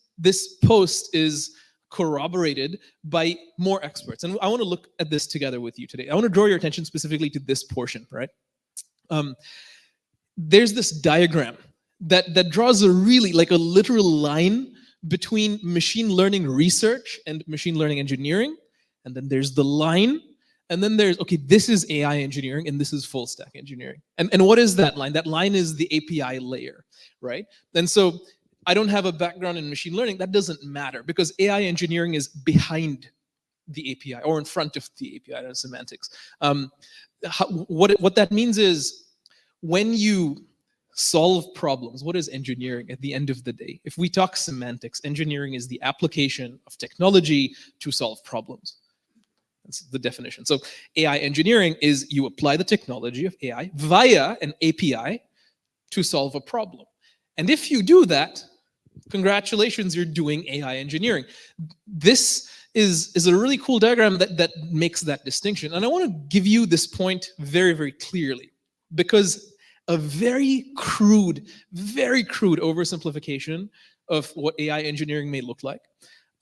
post is corroborated by more experts. And I want to look at this together with you today. I want to draw your attention specifically to this portion, right? There's this diagram that draws a really, like a literal line between machine learning research and machine learning engineering. And then there's the line. And then there's, okay, this is AI engineering and this is full stack engineering. And what is that line? That line is the API layer, right? And so I don't have a background in machine learning. That doesn't matter because AI engineering is behind the API or in front of the API. That's semantics. What that means is when you solve problems, what is engineering at the end of the day? If we talk semantics, engineering is the application of technology to solve problems. That's the definition. So AI engineering is you apply the technology of AI via an API to solve a problem. And if you do that, congratulations, you're doing AI engineering. This is a really cool diagram that makes that distinction. And I want to give you this point very, very clearly because a very crude oversimplification of what AI engineering may look like.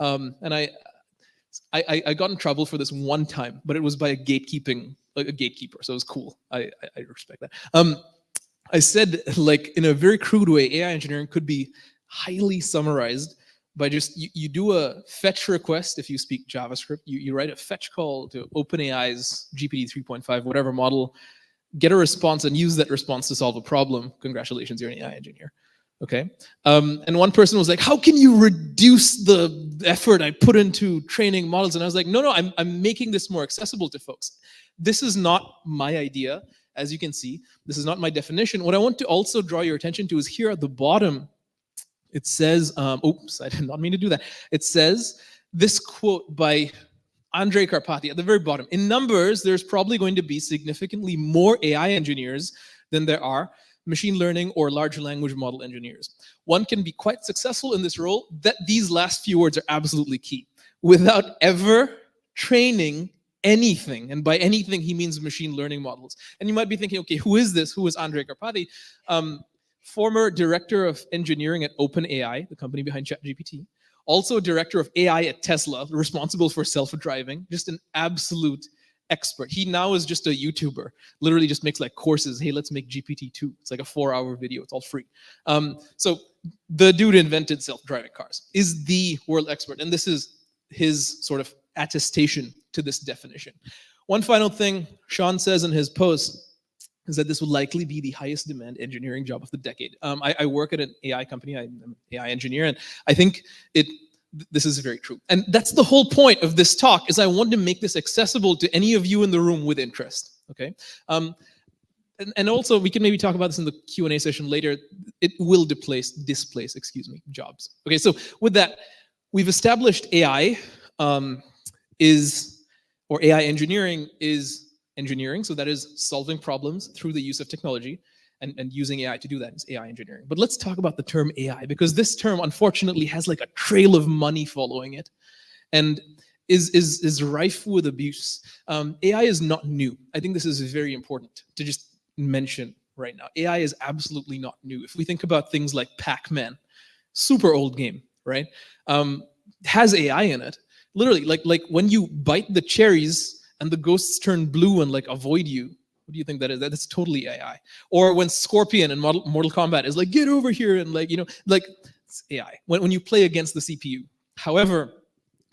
And I got in trouble for this one time, but it was by a gatekeeper, so it was cool. I respect that. I said, like, in a very crude way, AI engineering could be highly summarized by just, you do a fetch request if you speak JavaScript, you write a fetch call to OpenAI's GPT 3.5, whatever model, get a response and use that response to solve a problem. Congratulations, you're an AI engineer. Okay. And one person was like, how can you reduce the effort I put into training models? And I was like, no, I'm making this more accessible to folks. This is not my idea. As you can see, this is not my definition. What I want to also draw your attention to is here at the bottom, it says, oops, I did not mean to do that. It says this quote by Andrej Karpathy at the very bottom. In numbers, there's probably going to be significantly more AI engineers than there are machine learning or large language model engineers. One can be quite successful in this role. That these last few words are absolutely key. Without ever training anything, and by anything he means machine learning models. And you might be thinking, okay, who is this? Who is Andrej Karpathy? Former director of engineering at OpenAI, the company behind ChatGPT. Also director of AI at Tesla, responsible for self-driving. Just an absolute expert. He now is just a YouTuber, literally just makes like courses. Hey, let's make GPT-2. It's like a 4-hour video. It's all free. So the dude invented self-driving cars, is the world expert. And this is his sort of attestation to this definition. One final thing Sean says in his post is that this will likely be the highest demand engineering job of the decade. I work at an AI company. I'm an AI engineer, and I think this is very true. And that's the whole point of this talk, is I want to make this accessible to any of you in the room with interest, okay? And also, we can maybe talk about this in the Q&A session later. It will displace, jobs. Okay, so with that, we've established AI AI engineering is engineering, so that is solving problems through the use of technology, and using AI to do that is AI engineering. But let's talk about the term AI, because this term unfortunately has like a trail of money following it, and is rife with abuse. AI is not new. I think this is very important to just mention right now. AI is absolutely not new. If we think about things like Pac-Man, super old game, right? Has AI in it. Literally, like when you bite the cherries and the ghosts turn blue and like avoid you. What do you think that is? That's totally AI. Or when Scorpion in Mortal Kombat is like, get over here, and like, like it's AI. When you play against the CPU. However,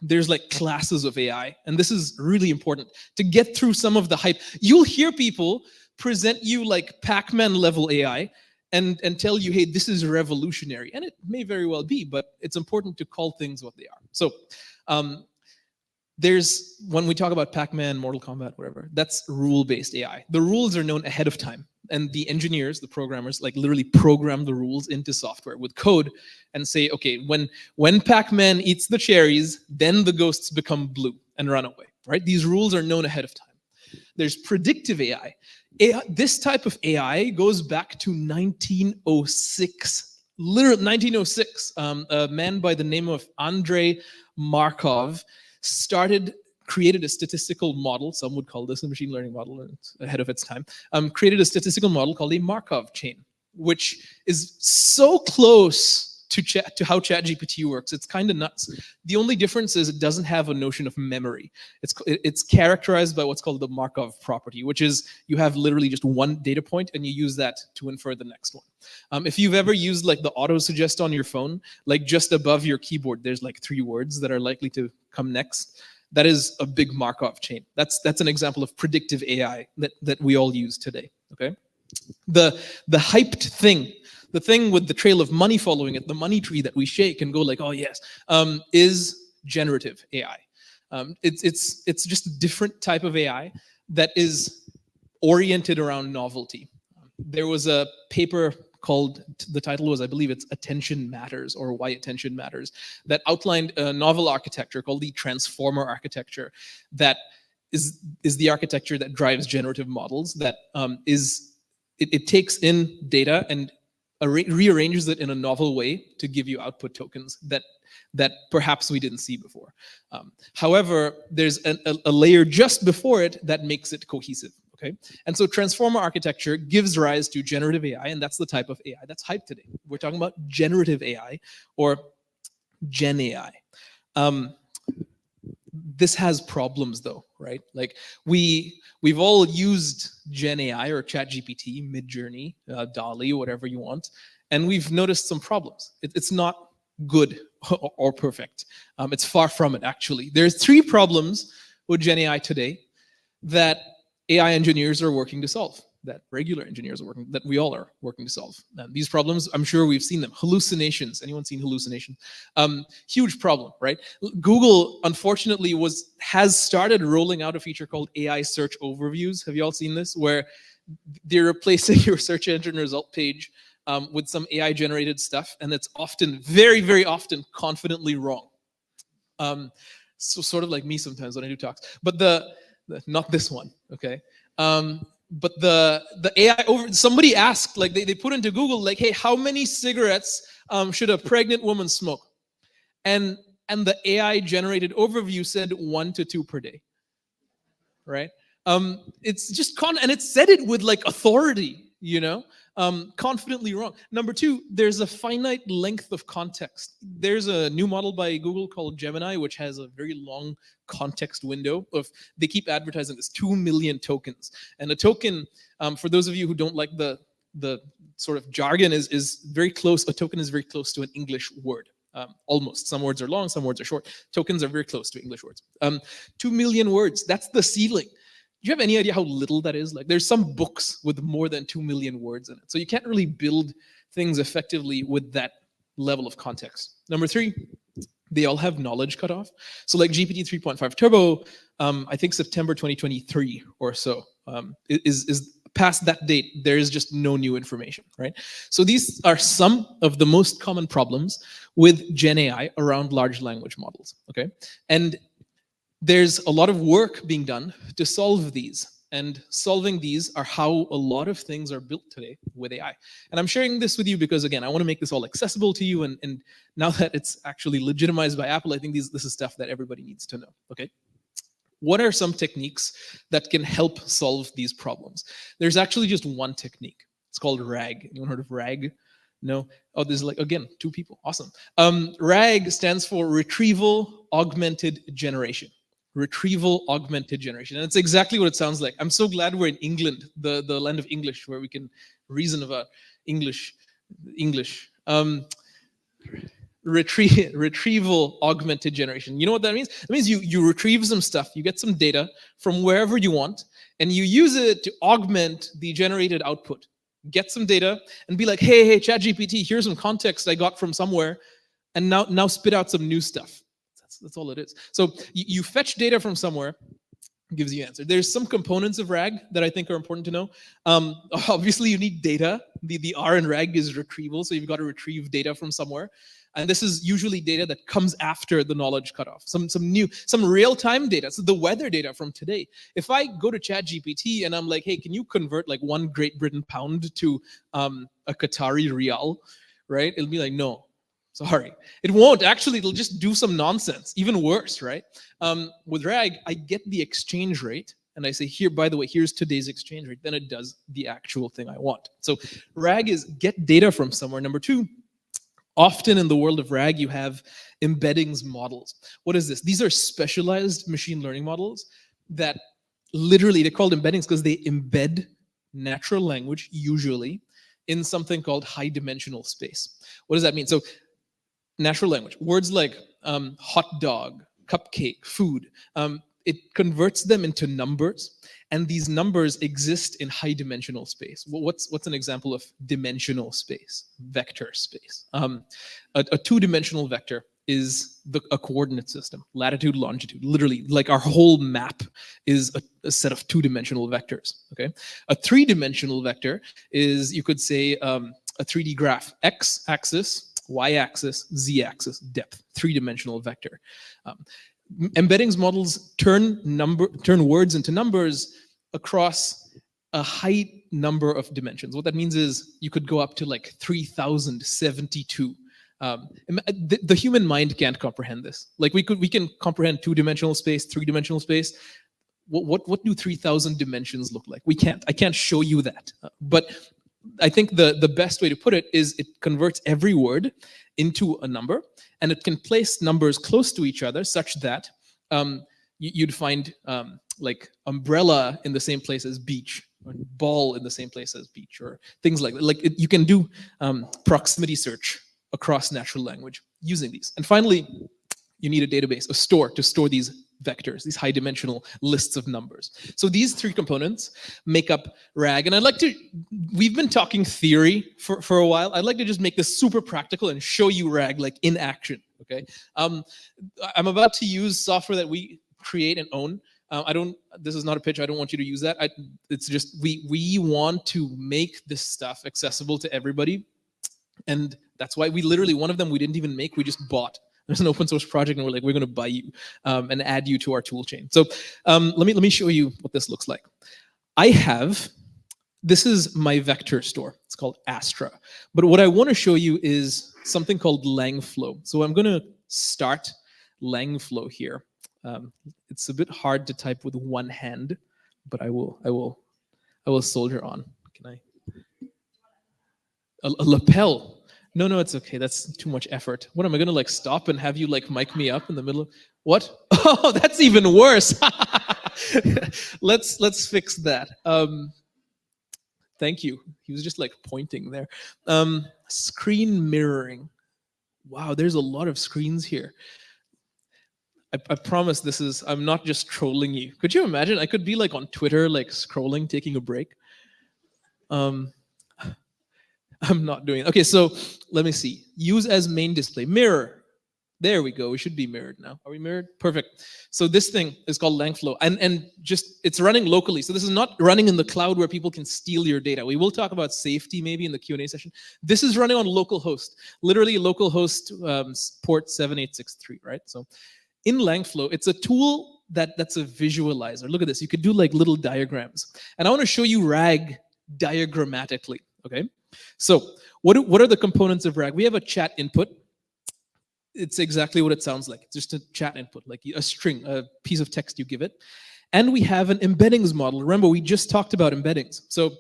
there's like classes of AI, and this is really important to get through some of the hype. You'll hear people present you like Pac-Man level AI and tell you, hey, this is revolutionary. And it may very well be, but it's important to call things what they are. So when we talk about Pac-Man, Mortal Kombat, whatever, that's rule-based AI. The rules are known ahead of time, and the engineers, the programmers, like literally program the rules into software with code and say, okay, when Pac-Man eats the cherries, then the ghosts become blue and run away, right? These rules are known ahead of time. There's predictive AI. This type of AI goes back to 1906. Literally 1906, a man by the name of Andrei Markov created a statistical model. Some would call this a machine learning model, it's ahead of its time. Created a statistical model called a Markov chain, which is so close to how ChatGPT works. It's kind of nuts. The only difference is it doesn't have a notion of memory. It's characterized by what's called the Markov property, which is you have literally just one data point and you use that to infer the next one. If you've ever used like the auto suggest on your phone, like just above your keyboard, there's like 3 words that are likely to come next. That is a big Markov chain. That's an example of predictive AI that we all use today. Okay, the hyped thing, the thing with the trail of money following it, the money tree that we shake and go like, oh yes, is generative AI. It's just a different type of AI that is oriented around novelty. There was a paper called, the title was, I believe it's Attention Matters, or Why Attention Matters, that outlined a novel architecture called the transformer architecture that is the architecture that drives generative models, that it takes in data and rearranges it in a novel way to give you output tokens that perhaps we didn't see before. However, there's a layer just before it that makes it cohesive. Okay, and so transformer architecture gives rise to generative AI, and that's the type of AI that's hyped today. We're talking about generative AI, or Gen AI. This has problems though, right? Like we've all used Gen AI or ChatGPT, Midjourney, DALL-E, whatever you want, and we've noticed some problems. It's not good or perfect. It's far from it, actually. There's 3 problems with Gen AI today that AI engineers are working to solve, that regular engineers are working, that we all are working to solve. And these problems, I'm sure we've seen them. Hallucinations. Anyone seen hallucination? Huge problem, right? Google, unfortunately, has started rolling out a feature called AI search overviews. Have you all seen this? Where they're replacing your search engine result page with some AI generated stuff, and it's often, very, very often, confidently wrong. So sort of like me sometimes when I do talks. But not this one, okay? But the AI somebody asked, like they put into Google, like, hey, how many cigarettes should a pregnant woman smoke? And the AI generated overview said 1 to 2 per day, right? It's just and it said it with like authority, you know, confidently wrong. Number 2, there's a finite length of context. There's a new model by Google called Gemini, which has a very long context window of, they keep advertising this 2 million tokens. And a token, for those of you who don't like the sort of jargon, is very close. A token is very close to an English word. Almost. Some words are long, some words are short. Tokens are very close to English words. 2 million words, that's the ceiling. Do you have any idea how little that is? Like, there's some books with more than 2 million words in it. So you can't really build things effectively with that level of context. Number 3, they all have knowledge cutoff. So like GPT 3.5 Turbo, I think September 2023 or so, is past that date, there is just no new information, right? So these are some of the most common problems with Gen AI around large language models, okay? And there's a lot of work being done to solve these, and solving these are how a lot of things are built today with AI. And I'm sharing this with you because, again, I want to make this all accessible to you, and now that it's actually legitimized by Apple, I think this is stuff that everybody needs to know, okay? What are some techniques that can help solve these problems? There's actually just one technique. It's called RAG. Anyone heard of RAG? No? Oh, there's like, again, 2 people. Awesome. RAG stands for Retrieval Augmented Generation. Retrieval Augmented Generation. And it's exactly what it sounds like. I'm so glad we're in England, the land of English, where we can reason about English. Retrieval Augmented Generation. You know what that means? That means you retrieve some stuff, you get some data from wherever you want, and you use it to augment the generated output. Get some data and be like, hey, ChatGPT, here's some context I got from somewhere, and now spit out some new stuff. That's all it is. So you fetch data from somewhere, gives you an answer. There's some components of RAG that I think are important to know. Obviously, you need data. The R in RAG is retrieval, so you've got to retrieve data from somewhere. And this is usually data that comes after the knowledge cutoff. Some real-time data, so the weather data from today. If I go to ChatGPT and I'm like, hey, can you convert like 1 Great Britain pound to a Qatari rial, right? It'll be like, no. Sorry, it won't. Actually, it'll just do some nonsense, even worse, right? With RAG, I get the exchange rate, and I say, here, by the way, here's today's exchange rate. Then it does the actual thing I want. So RAG is get data from somewhere. Number 2, Often in the world of RAG, you have embeddings models. What is this? These are specialized machine learning models that literally, they're called embeddings because they embed natural language, usually, in something called high dimensional space. What does that mean? So natural language, words like hot dog, cupcake, food, it converts them into numbers, and these numbers exist in high dimensional space. What's an example of dimensional space? Vector space. A two-dimensional vector is a coordinate system, latitude, longitude. Literally, like our whole map is a set of two-dimensional vectors. Okay, a three-dimensional vector is, you could say, a 3D graph: x-axis, y-axis, z-axis, depth, three-dimensional vector. Embeddings models turn words into numbers across a high number of dimensions. What that means is you could go up to like 3072. The human mind can't comprehend this. Like we can comprehend two-dimensional space, three-dimensional space. What do 3000 dimensions look like? We can't. I can't show you that. But I think the best way to put it is it converts every word into a number, and it can place numbers close to each other such that you'd find like umbrella in the same place as beach, or ball in the same place as beach, or things like that. Like you can do proximity search across natural language using these. And finally, you need a database, a store to store these vectors, these high dimensional lists of numbers. So these three components make up RAG. And we've been talking theory for a while. I'd like to just make this super practical and show you RAG like in action, okay? I'm about to use software that we create and own. This is not a pitch, I don't want you to use that. It's just, we want to make this stuff accessible to everybody. And that's why we literally, one of them we didn't even make, we just bought. There's an open source project and we're like, we're going to buy you and add you to our tool chain. So let me show you what this looks like. This is my vector store. It's called Astra. But what I want to show you is something called Langflow. So I'm going to start Langflow here. It's a bit hard to type with one hand, but I will soldier on. Can I? A lapel. No, it's okay. That's too much effort. What am I gonna like stop and have you like mic me up in the middle of what? Oh, that's even worse. Let's fix that. Thank you. He was just like pointing there. Screen mirroring. Wow, there's a lot of screens here. I promise this is, I'm not just trolling you. Could you imagine? I could be like on Twitter, like scrolling, taking a break. I'm not doing it. Okay, so let me see. Use as main display. Mirror. There we go. We should be mirrored now. Are we mirrored? Perfect. So this thing is called Langflow. And just, it's running locally. So this is not running in the cloud where people can steal your data. We will talk about safety maybe in the Q&A session. This is running on localhost. Literally localhost port 7863, right? So in Langflow, it's a tool that's a visualizer. Look at this. You could do like little diagrams. And I want to show you RAG diagrammatically, okay? So what are the components of RAG? We have a chat input. It's exactly what it sounds like. It's just a chat input, like a string, a piece of text you give it. And we have an embeddings model. Remember, we just talked about embeddings. So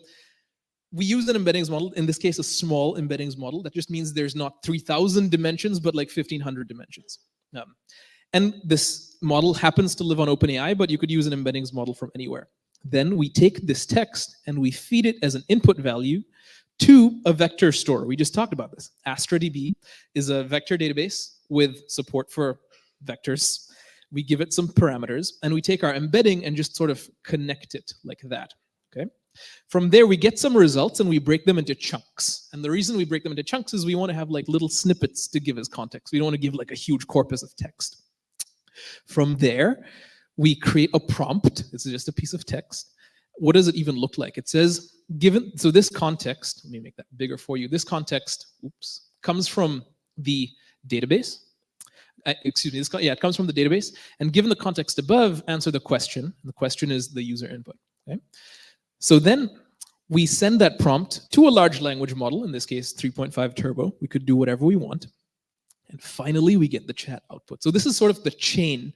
we use an embeddings model, in this case, a small embeddings model. That just means there's not 3000 dimensions, but like 1500 dimensions. And this model happens to live on OpenAI, but you could use an embeddings model from anywhere. Then we take this text and we feed it as an input value to a vector store. We just talked about this. AstraDB is a vector database with support for vectors. We give it some parameters, and we take our embedding and just sort of connect it like that, okay? From there, we get some results, and we break them into chunks. And the reason we break them into chunks is we want to have like little snippets to give as context. We don't want to give like a huge corpus of text. From there, we create a prompt. It's just a piece of text. What does it even look like? It says, so this context, let me make that bigger for you. This context, comes from the database. It comes from the database. And given the context above, answer the question. The question is the user input, okay? So then we send that prompt to a large language model, in this case, 3.5 Turbo. We could do whatever we want. And finally, we get the chat output. So this is sort of the chain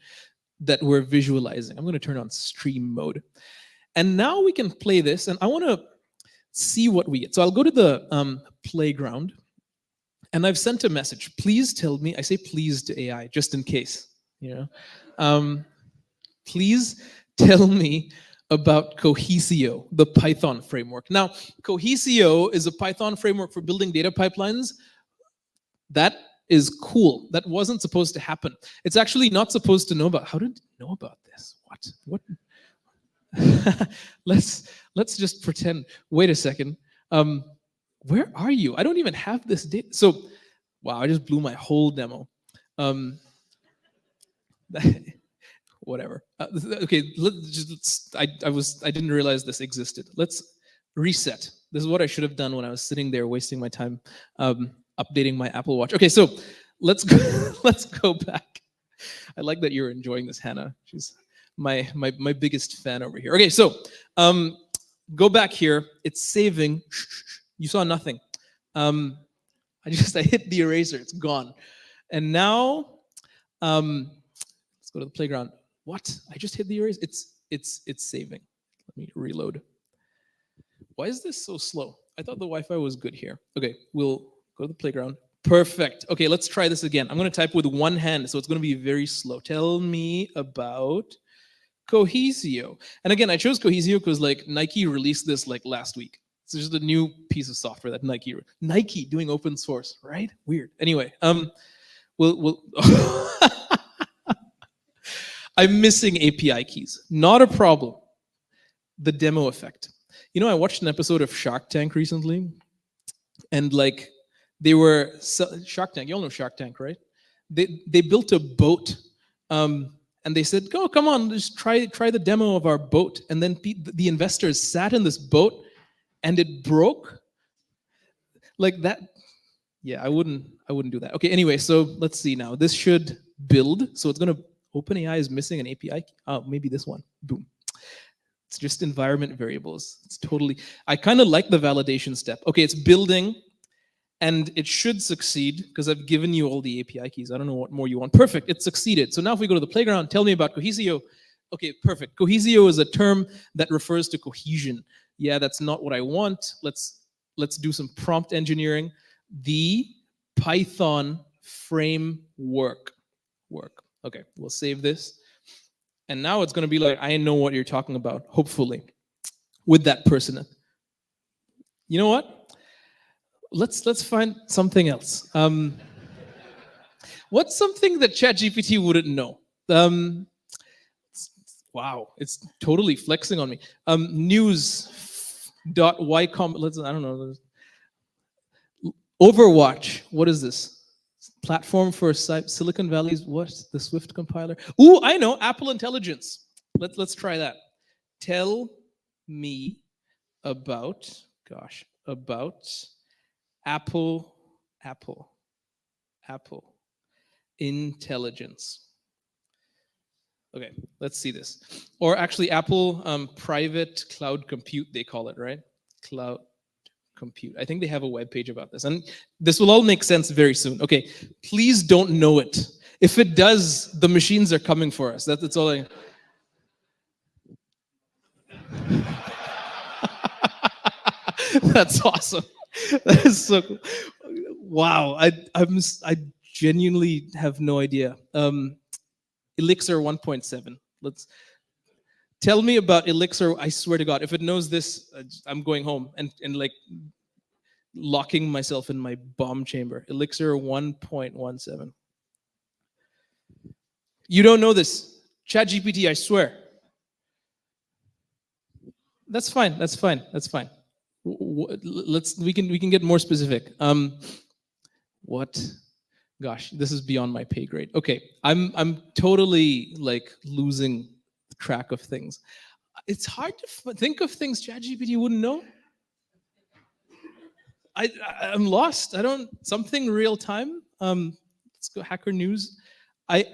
that we're visualizing. I'm going to turn on stream mode. And now we can play this, and I want to see what we get. So I'll go to the playground, And I've sent a message. Please tell me. I say please to AI just in case. Please tell me about Cohesio, the Python framework. Now, Cohesio is a Python framework for building data pipelines. That is cool. That wasn't supposed to happen. It's actually not supposed to know about. How did it know about this? What? let's just pretend. Wait a second. Where are you? I don't even have this data. So, wow, I just blew my whole demo. Whatever. Okay, I didn't realize this existed. Let's reset. This is what I should have done when I was sitting there wasting my time updating my Apple Watch. Okay, so let's go back. I like that you're enjoying this, Hannah. She's my biggest fan over here. Okay, so go back here. It's saving. You saw nothing. I hit the eraser. It's gone. And now let's go to the playground. What? I just hit the eraser. It's saving. Let me reload. Why is this so slow? I thought the Wi-Fi was good here. Okay, we'll go to the playground. Perfect. Okay, let's try this again. I'm going to type with one hand, so it's going to be very slow. Tell me about Cohesio. And again, I chose Cohesio because Nike released this last week. It's just a new piece of software that Nike doing open source, right? Weird. Anyway, we'll I'm missing API keys. Not a problem. The demo effect. I watched an episode of Shark Tank recently, and they were Shark Tank. You all know Shark Tank, right? They built a boat, and they said, "Go, come on, just try the demo of our boat." And then the investors sat in this boat, and it broke. Like that. Yeah, I wouldn't do that. Okay, anyway, so let's see now. This should build. So it's gonna OpenAI is missing an API. Oh, maybe this one. Boom. It's just environment variables. It's totally. I kind of like the validation step. Okay, it's building, and it should succeed because I've given you all the API keys. I don't know what more you want. Perfect. It succeeded. So now if we go to the playground, tell me about Cohesio. Okay, perfect. Cohesio is a term that refers to cohesion. Yeah, that's not what I want. Let's do some prompt engineering. The Python framework. Okay, we'll save this. And now it's going to be like, I know what you're talking about, hopefully, with that person. You know what? Let's find something else. What's something that ChatGPT wouldn't know? Wow, it's totally flexing on me. News.ycom. I don't know. Overwatch. What is this? Platform for Silicon Valley's what? The Swift compiler. Ooh, I know. Apple Intelligence. Let's try that. Tell me about Apple Intelligence. Okay, let's see this. Or actually, Apple Private Cloud Compute, they call it, right? Cloud Compute. I think they have a web page about this. And this will all make sense very soon. Okay, please don't know it. If it does, the machines are coming for us. That's all I... That's awesome. That is so cool. Wow, I genuinely have no idea. Elixir 1.7. Let's tell me about Elixir. I swear to God, if it knows this, I'm going home and like locking myself in my bomb chamber. Elixir 1.17. You don't know this. ChatGPT, I swear. That's fine. We can get more specific. What? Gosh, this is beyond my pay grade. Okay, I'm totally like losing track of things. It's hard to think of things ChatGPT wouldn't know. I'm lost. Something real time. Let's go Hacker News. I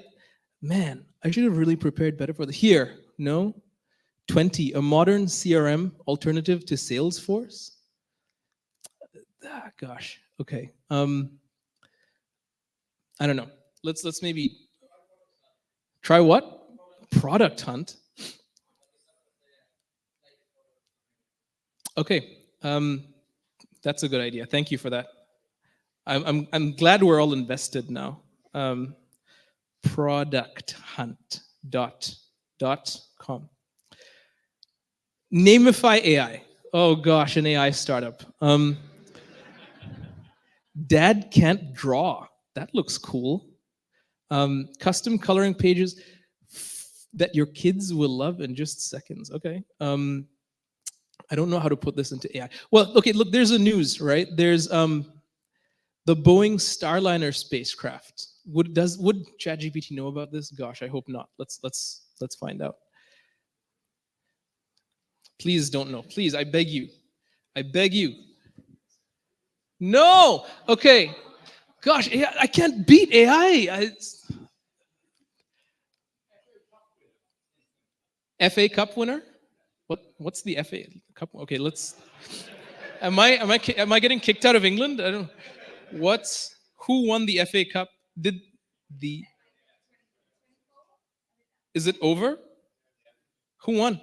should have really prepared better for the here. No. 20, a modern CRM alternative to Salesforce. Gosh. Okay. I don't know. Let's maybe try what? Product hunt. Okay. That's a good idea. Thank you for that. I'm glad we're all invested now. Producthunt.com. Nameify AI. Oh gosh, an AI startup. Dad can't draw. That looks cool. Custom coloring pages that your kids will love in just seconds. Okay. I don't know how to put this into AI. Well, okay, look, there's a news, right? There's the Boeing Starliner spacecraft. Would ChatGPT know about this? Gosh, I hope not. Let's find out. Please don't know. Please, I beg you. I beg you. No. Okay. Gosh, AI, I can't beat AI. FA Cup winner? What's the FA Cup? Okay, let's. Am I getting kicked out of England? I don't. Who won the FA Cup? Is it over? Who won?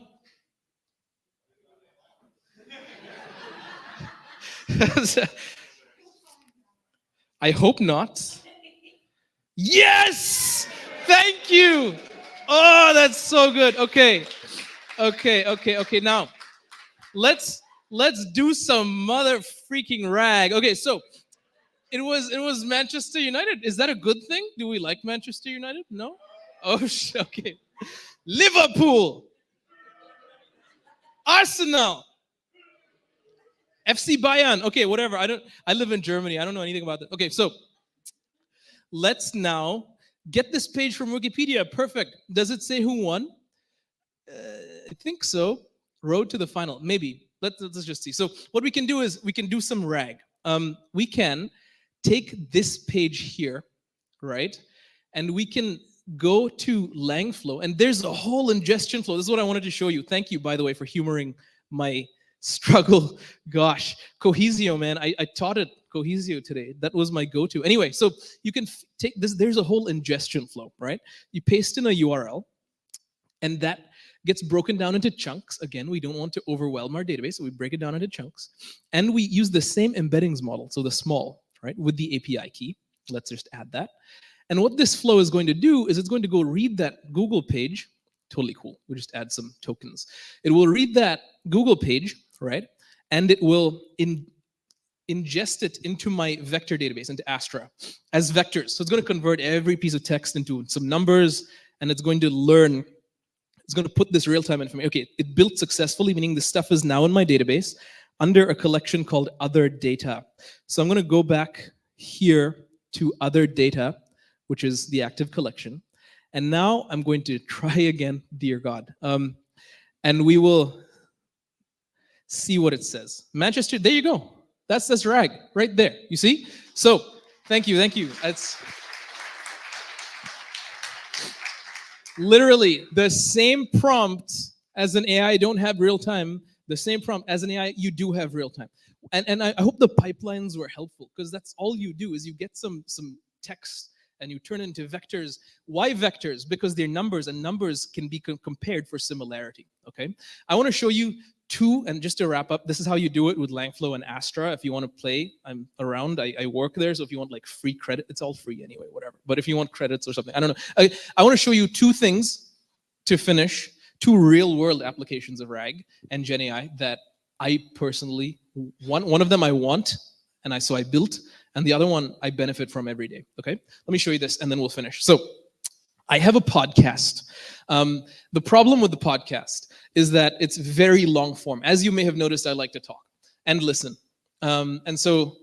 I hope not. Yes! Thank you. Oh, that's so good. Okay. Now, let's do some mother freaking rag. Okay, so it was Manchester United. Is that a good thing? Do we like Manchester United? No? Oh, okay. Liverpool. Arsenal. FC Bayern. Okay, whatever. I live in Germany. I don't know anything about that. Okay, so let's now get this page from Wikipedia. Perfect. Does it say who won? I think so. Road to the final. Maybe. Let's just see. So what we can do is we can do some rag. We can take this page here, right? And we can go to Langflow, and there's a whole ingestion flow. This is what I wanted to show you. Thank you, by the way, for humoring my struggle. Gosh, Cohesio, man. I taught it Cohesio today. That was my go-to. Anyway, so you can take this. There's a whole ingestion flow, right? You paste in a URL, and that gets broken down into chunks. Again, we don't want to overwhelm our database, so we break it down into chunks. And we use the same embeddings model, so the small, right, with the API key. Let's just add that. And what this flow is going to do is it's going to go read that Google page. Totally cool. We just add some tokens. It will read that Google page, right? And it will ingest it into my vector database, into Astra, as vectors. So it's going to convert every piece of text into some numbers, and it's going to learn. It's going to put this real-time information. Okay, it built successfully, meaning this stuff is now in my database under a collection called other data. So I'm going to go back here to other data, which is the active collection. And now I'm going to try again, dear God. And we will see what it says. Manchester, there you go. That's rag right there. You see? So thank you. It's literally the same prompt as an AI. I don't have real time. The same prompt as an AI, you do have real time. And I hope the pipelines were helpful, because that's all you do is you get some text and you turn it into vectors. Why vectors? Because they're numbers, and numbers can be compared for similarity. Okay. I want to show you two, and just to wrap up, this is how you do it with Langflow and Astra. If you want to play, I'm around. I work there, so if you want like free credit, it's all free anyway, whatever. But if you want credits or something, I don't know. I want to show you two things to finish, two real-world applications of RAG and GenAI that I personally, one of them I want, and so I built, and the other one I benefit from every day. Okay, let me show you this, and then we'll finish. So I have a podcast. The problem with the podcast is that it's very long form. As you may have noticed, I like to talk and listen. And so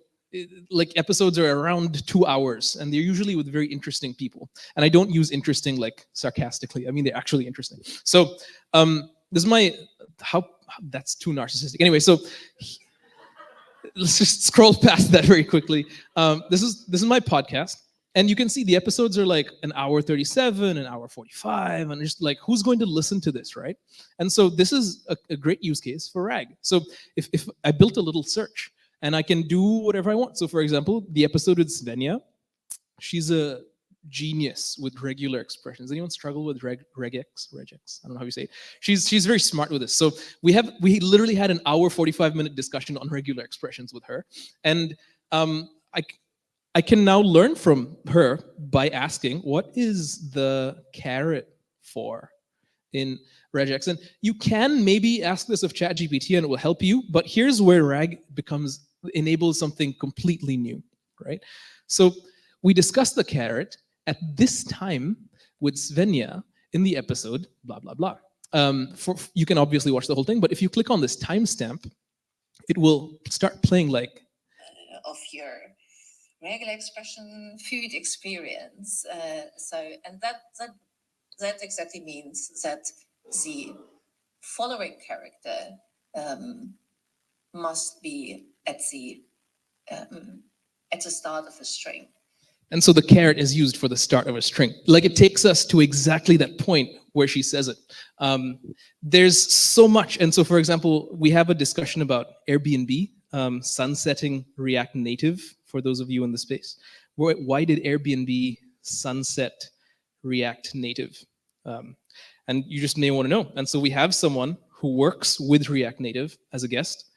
like episodes are around 2 hours, and they're usually with very interesting people. And I don't use interesting like sarcastically. I mean, they're actually interesting. So this is my, that's too narcissistic. Anyway, so let's just scroll past that very quickly. This is my podcast. And you can see the episodes are like an hour 37, an hour 45, and just like, who's going to listen to this, right? And so this is a great use case for RAG. So if I built a little search, and I can do whatever I want. So for example, the episode with Svenja, she's a genius with regular expressions. Anyone struggle with regex? I don't know how you say it. She's very smart with this. So we literally had an hour 45-minute discussion on regular expressions with her. And I can now learn from her by asking, what is the caret for in regex? And you can maybe ask this of ChatGPT and it will help you, but here's where RAG enables something completely new, right? So we discussed the caret at this time with Svenja in the episode, blah, blah, blah. You can obviously watch the whole thing, but if you click on this timestamp, it will start playing like of your regular expression, food experience. And that exactly means that the following character must be at the start of a string. And so the caret is used for the start of a string. Like it takes us to exactly that point where she says it. There's so much. And so, for example, we have a discussion about Airbnb sunsetting React Native, for those of you in the space. Why did Airbnb sunset React Native? And you just may want to know. And so we have someone who works with React Native as a guest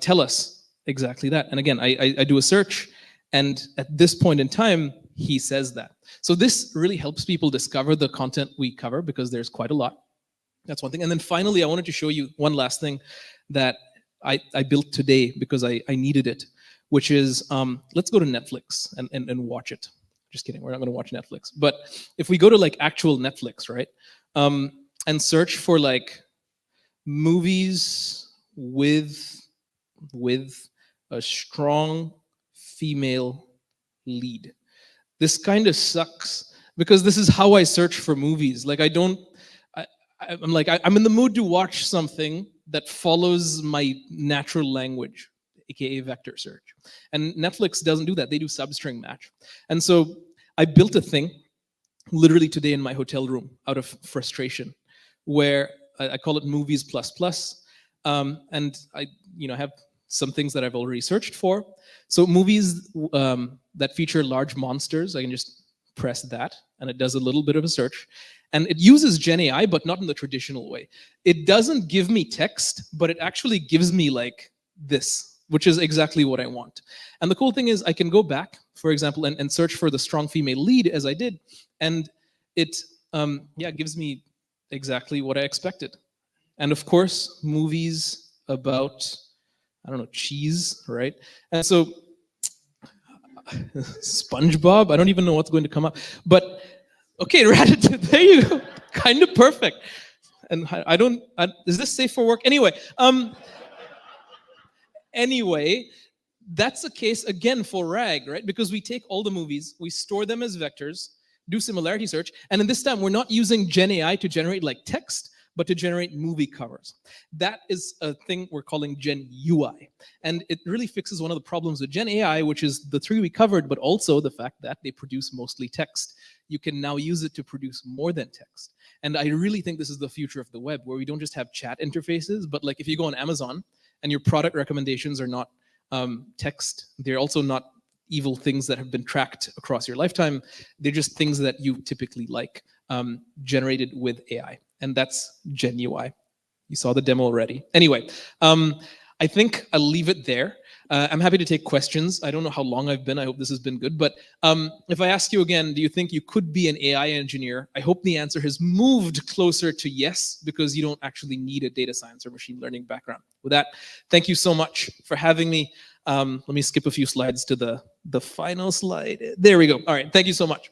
tell us exactly that. And again, I do a search, and at this point in time, he says that. So this really helps people discover the content we cover, because there's quite a lot. That's one thing. And then finally, I wanted to show you one last thing that I built today because I needed it, which is, let's go to Netflix and watch it. Just kidding, we're not going to watch Netflix. But if we go to like actual Netflix, right, and search for like movies with a strong female lead. This kind of sucks, because this is how I search for movies. Like I'm in the mood to watch something that follows my natural language, aka vector search. And Netflix doesn't do that. They do substring match. And so I built a thing literally today in my hotel room out of frustration, where I call it movies plus plus. And I have some things that I've already searched for. So movies that feature large monsters, I can just press that and it does a little bit of a search. And it uses Gen AI, but not in the traditional way. It doesn't give me text, but it actually gives me like this, which is exactly what I want. And the cool thing is I can go back, for example, and search for the strong female lead as I did. And it gives me exactly what I expected. And of course, movies about, I don't know, cheese, right? And so SpongeBob, I don't even know what's going to come up. But okay, Ratatouille, there you go. Kind of perfect. And is this safe for work? Anyway, that's the case again for RAG, right? Because we take all the movies, we store them as vectors, do similarity search, and in this time we're not using Gen AI to generate like text, but to generate movie covers. That is a thing we're calling Gen UI. And it really fixes one of the problems with Gen AI, which is the three we covered, but also the fact that they produce mostly text. You can now use it to produce more than text. And I really think this is the future of the web, where we don't just have chat interfaces, but like if you go on Amazon and your product recommendations are not text, they're also not evil things that have been tracked across your lifetime. They're just things that you typically like, generated with AI. And that's Gen UI. You saw the demo already. Anyway, I think I'll leave it there. I'm happy to take questions. I don't know how long I've been. I hope this has been good. But if I ask you again, do you think you could be an AI engineer? I hope the answer has moved closer to yes, because you don't actually need a data science or machine learning background. With that, thank you so much for having me. Let me skip a few slides to the final slide. There we go. All right, thank you so much.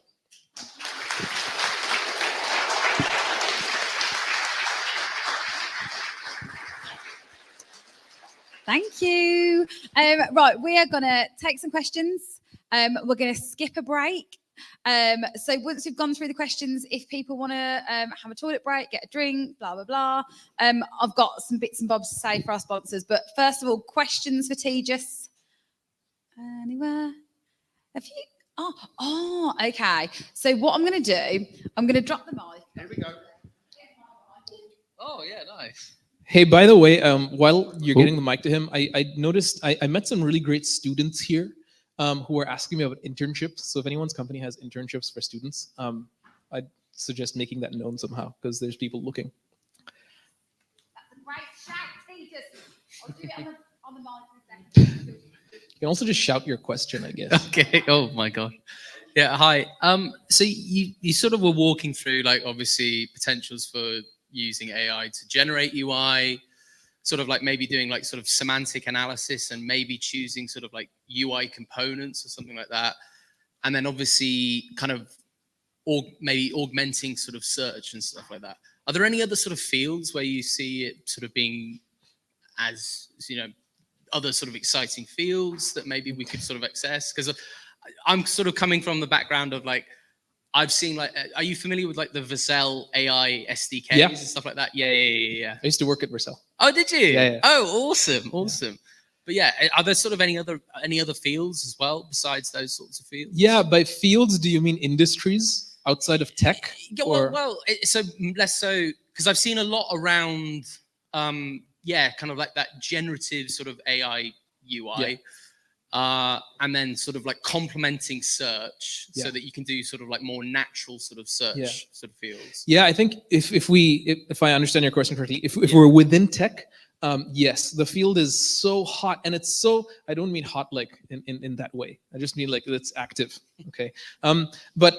Thank you. Right, we are going to take some questions. We're going to skip a break. So once we've gone through the questions, if people want to have a toilet break, get a drink, blah, blah, blah, I've got some bits and bobs to say for our sponsors. But first of all, questions for Tejas? Anywhere? A few? Oh, okay. So what I'm going to do, I'm going to drop the mic. Here we go. Oh, yeah, nice. Hey, by the way, while you're getting the mic to him, I noticed I met some really great students here who were asking me about internships. So if anyone's company has internships for students, I'd suggest making that known somehow, because there's people looking. That's a great shout, Tejas. I'll do it on the mic in a second. can also just shout your question, I guess. Okay. Oh my god. Yeah. Hi. So you sort of were walking through like obviously potentials for using AI to generate UI, sort of like maybe doing like sort of semantic analysis and maybe choosing sort of like UI components or something like that, and then obviously kind of maybe augmenting sort of search and stuff like that. Are there any other sort of fields where you see it sort of being as, you know, other sort of exciting fields that maybe we could sort of access? Because I'm sort of coming from the background of like, I've seen like, are you familiar with like the Vercel AI SDKs and stuff like that? Yeah. I used to work at Vercel. Oh, did you? Yeah. Oh, awesome. But yeah, are there sort of any other fields as well besides those sorts of fields? Yeah, by fields, do you mean industries outside of tech? Yeah, well, so less so, because I've seen a lot around, kind of like that generative sort of AI UI, and then sort of like complementing search so that you can do sort of like more natural sort of search sort of fields. Yeah, I think if I understand your question correctly, if we're within tech, yes, the field is so hot, and it's so, I don't mean hot like in that way. I just mean like it's active. Okay, but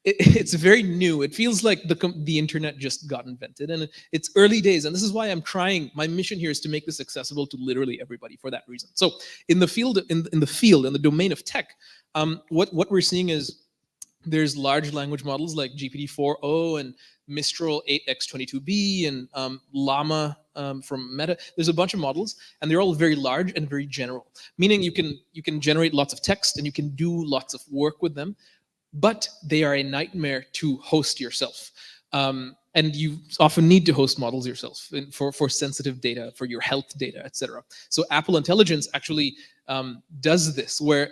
it's very new. It feels like the internet just got invented, and it's early days. And this is why I'm trying. My mission here is to make this accessible to literally everybody for that reason. So in the field, in the domain of tech, what we're seeing is there's large language models like GPT-4o and Mistral 8x22b and Llama from Meta. There's a bunch of models, and they're all very large and very general, meaning you can generate lots of text and you can do lots of work with them. But they are a nightmare to host yourself. And you often need to host models yourself for sensitive data, for your health data, etc. So Apple Intelligence actually does this, where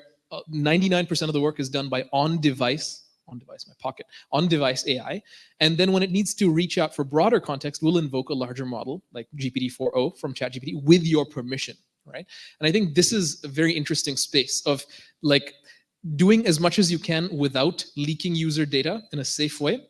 99% of the work is done by on-device, my pocket, on-device AI. And then when it needs to reach out for broader context, we'll invoke a larger model like GPT-4o from ChatGPT with your permission, right? And I think this is a very interesting space of like, doing as much as you can without leaking user data in a safe way,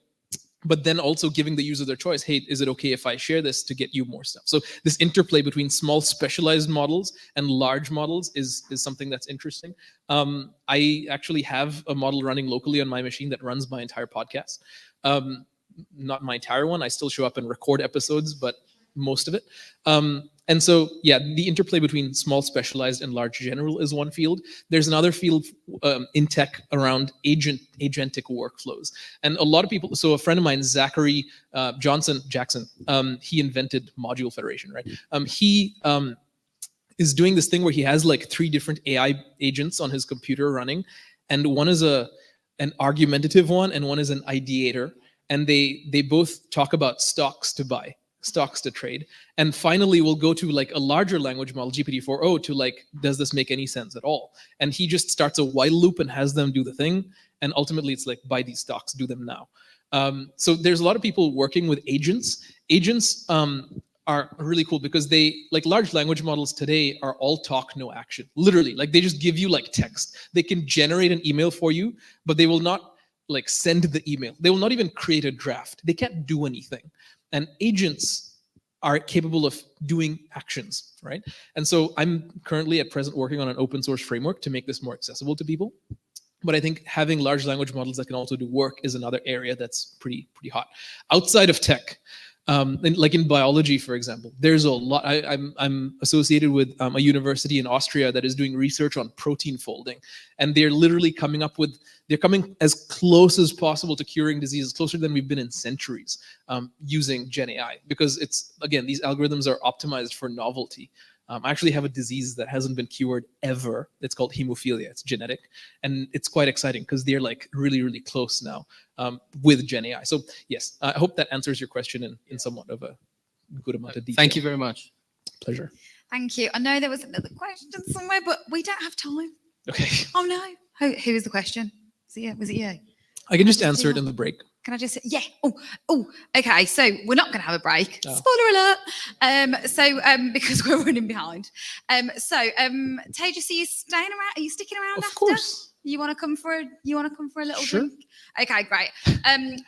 but then also giving the user their choice. Hey, is it okay if I share this to get you more stuff? So this interplay between small specialized models and large models is something that's interesting. I actually have a model running locally on my machine that runs my entire podcast. Not my entire one. I still show up and record episodes, but most of it. And so, yeah, the interplay between small specialized and large general is one field. There's another field in tech around agentic workflows. And a lot of people, so a friend of mine, Zachary Jackson, he invented Module Federation, right? He is doing this thing where he has like 3 different AI agents on his computer running. And one is an argumentative one, and one is an ideator. And they both talk about stocks to buy, stocks to trade. And finally, we'll go to like a larger language model, GPT-4o, to like, does this make any sense at all? And he just starts a while loop and has them do the thing. And ultimately, it's like, buy these stocks, do them now. So there's a lot of people working with agents. Agents are really cool because they, like large language models today, are all talk, no action. Literally, like they just give you like text. They can generate an email for you, but they will not like send the email. They will not even create a draft. They can't do anything. And agents are capable of doing actions, right? And so I'm currently at present working on an open source framework to make this more accessible to people. But I think having large language models that can also do work is another area that's pretty hot. Outside of tech, like in biology, for example, there's a lot. I'm associated with a university in Austria that is doing research on protein folding, and they're literally coming as close as possible to curing diseases, closer than we've been in centuries, using Gen AI, because it's, again, these algorithms are optimized for novelty. I actually have a disease that hasn't been cured ever. It's called hemophilia. It's genetic, and it's quite exciting because they're like really close now with Gen AI. So yes, I hope that answers your question in somewhat of a good amount of detail. Thank you very much. Pleasure. Thank you. I know there was another question somewhere, but we don't have time. Okay. Oh no. Who was the question? Was it you? I can just answer it in the break. Can I just say, yeah. Oh, okay. So we're not going to have a break. Oh. Spoiler alert. Because we're running behind. Tejas, are you staying around? Are you sticking around Of after? course. You want to come for a little Sure. drink? Okay, great.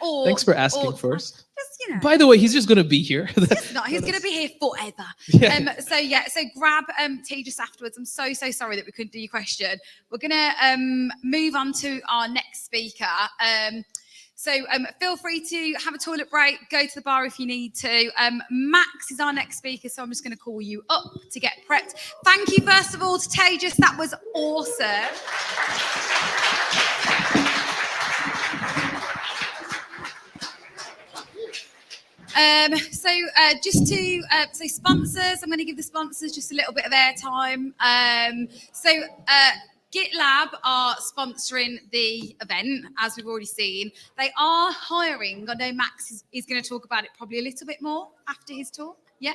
Or Thanks for asking or first. Just, you know. By the way, he's just going to be here. He's not. He's going to be here forever. Yeah. So grab Tejas afterwards. I'm so sorry that we couldn't do your question. We're going to move on to our next speaker. So feel free to have a toilet break, go to the bar if you need to. Max is our next speaker, so I'm just going to call you up to get prepped. Thank you, first of all, to Tejas. That was awesome. Just to say sponsors, I'm going to give the sponsors just a little bit of airtime. GitLab are sponsoring the event, as we've already seen. They are hiring. I know Max is going to talk about it probably a little bit more after his talk. Yeah.